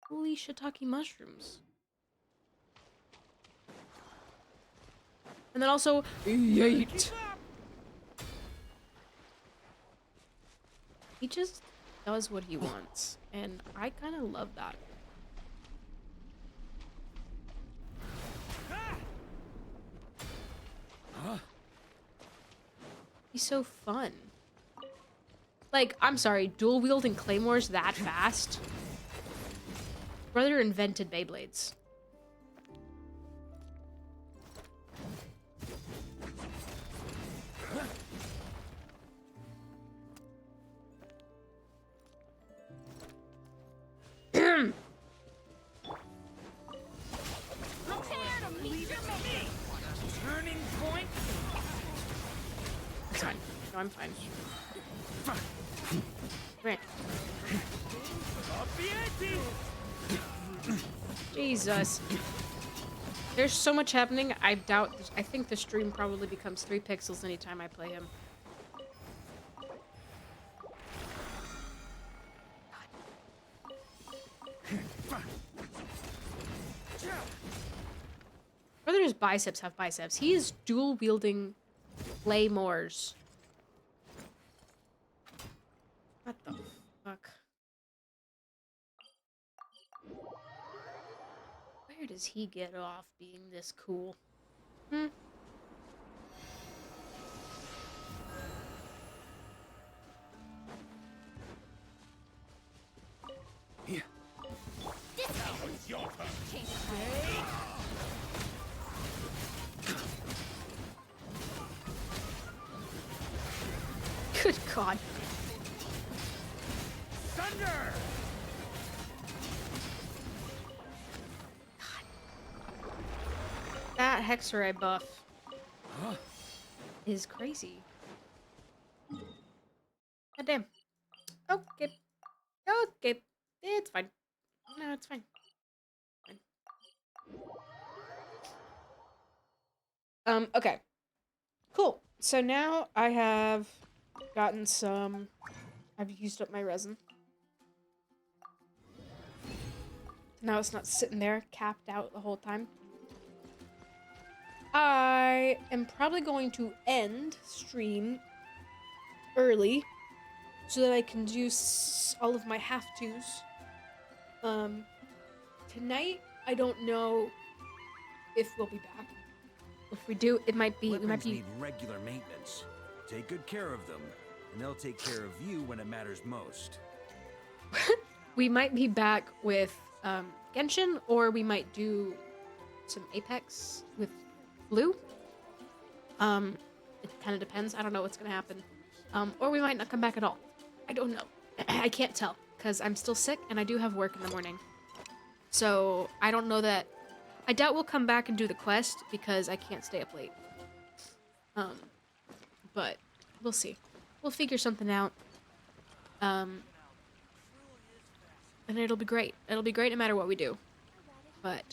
Holy shiitake mushrooms. And then also, yeet. He just does what he wants, and I kind of love that. He's so fun. Like, I'm sorry, dual wielding claymores that fast? Brother invented Beyblades. Turning point. It's fine. No, I'm fine. Right. Jesus. There's so much happening. I think the stream probably becomes 3 pixels anytime I play him. Brother's biceps have biceps. He is dual wielding claymores. What the fuck? Where does he get off being this cool? Hmm? Yeah. Now it's your turn. Good God. Thunder! That Hexerite buff is crazy. God damn. Okay. Okay. It's fine. No, it's fine. Okay. Cool. So now I have gotten some... I've used up my resin. Now it's not sitting there capped out the whole time. I am probably going to end stream early so that I can do all of my have-tos. Tonight, I don't know if we'll be back. If we do, it might be... Weapons need regular maintenance. Take good care of them, and they'll take care of you when it matters most. We might be back with Genshin, or we might do some Apex with Blue. It kind of depends. I don't know what's gonna happen. Or we might not come back at all. I don't know. I can't tell, because I'm still sick, and I do have work in the morning. So, I don't know that... I doubt we'll come back and do the quest, because I can't stay up late. But, we'll see. We'll figure something out. And it'll be great. It'll be great no matter what we do. But,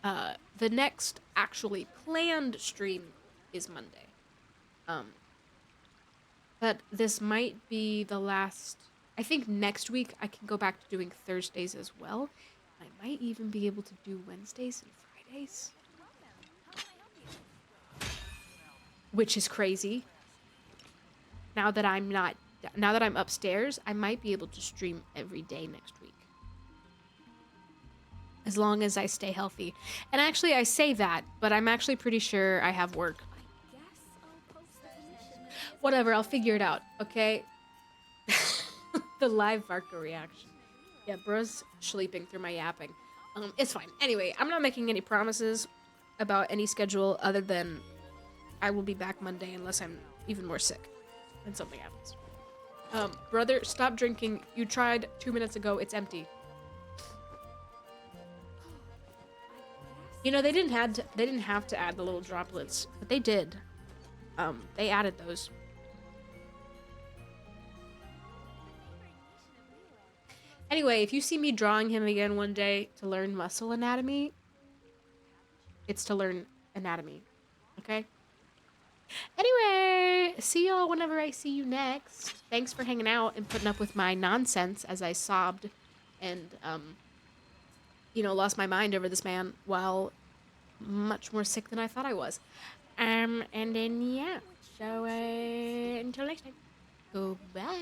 the next actually planned stream is Monday. But this might be the last... I think next week I can go back to doing Thursdays as well. I might even be able to do Wednesdays and Fridays. Which is crazy. Now that I'm upstairs, I might be able to stream every day next week. As long as I stay healthy. And actually, I say that, but I'm actually pretty sure I have work. Whatever, I'll figure it out, okay? The live Varka reaction. Yeah, bro's sleeping through my yapping. It's fine. Anyway, I'm not making any promises about any schedule other than I will be back Monday unless I'm even more sick and something happens. Brother, stop drinking. You tried 2 minutes ago. It's empty. You know, they didn't have to add the little droplets, but they did. They added those. Anyway, if you see me drawing him again one day to learn muscle anatomy, it's to learn anatomy. Okay? Anyway, see y'all whenever I see you next. Thanks for hanging out and putting up with my nonsense as I sobbed and, you know, lost my mind over this man while much more sick than I thought I was. And then, yeah. So, until next time. Goodbye.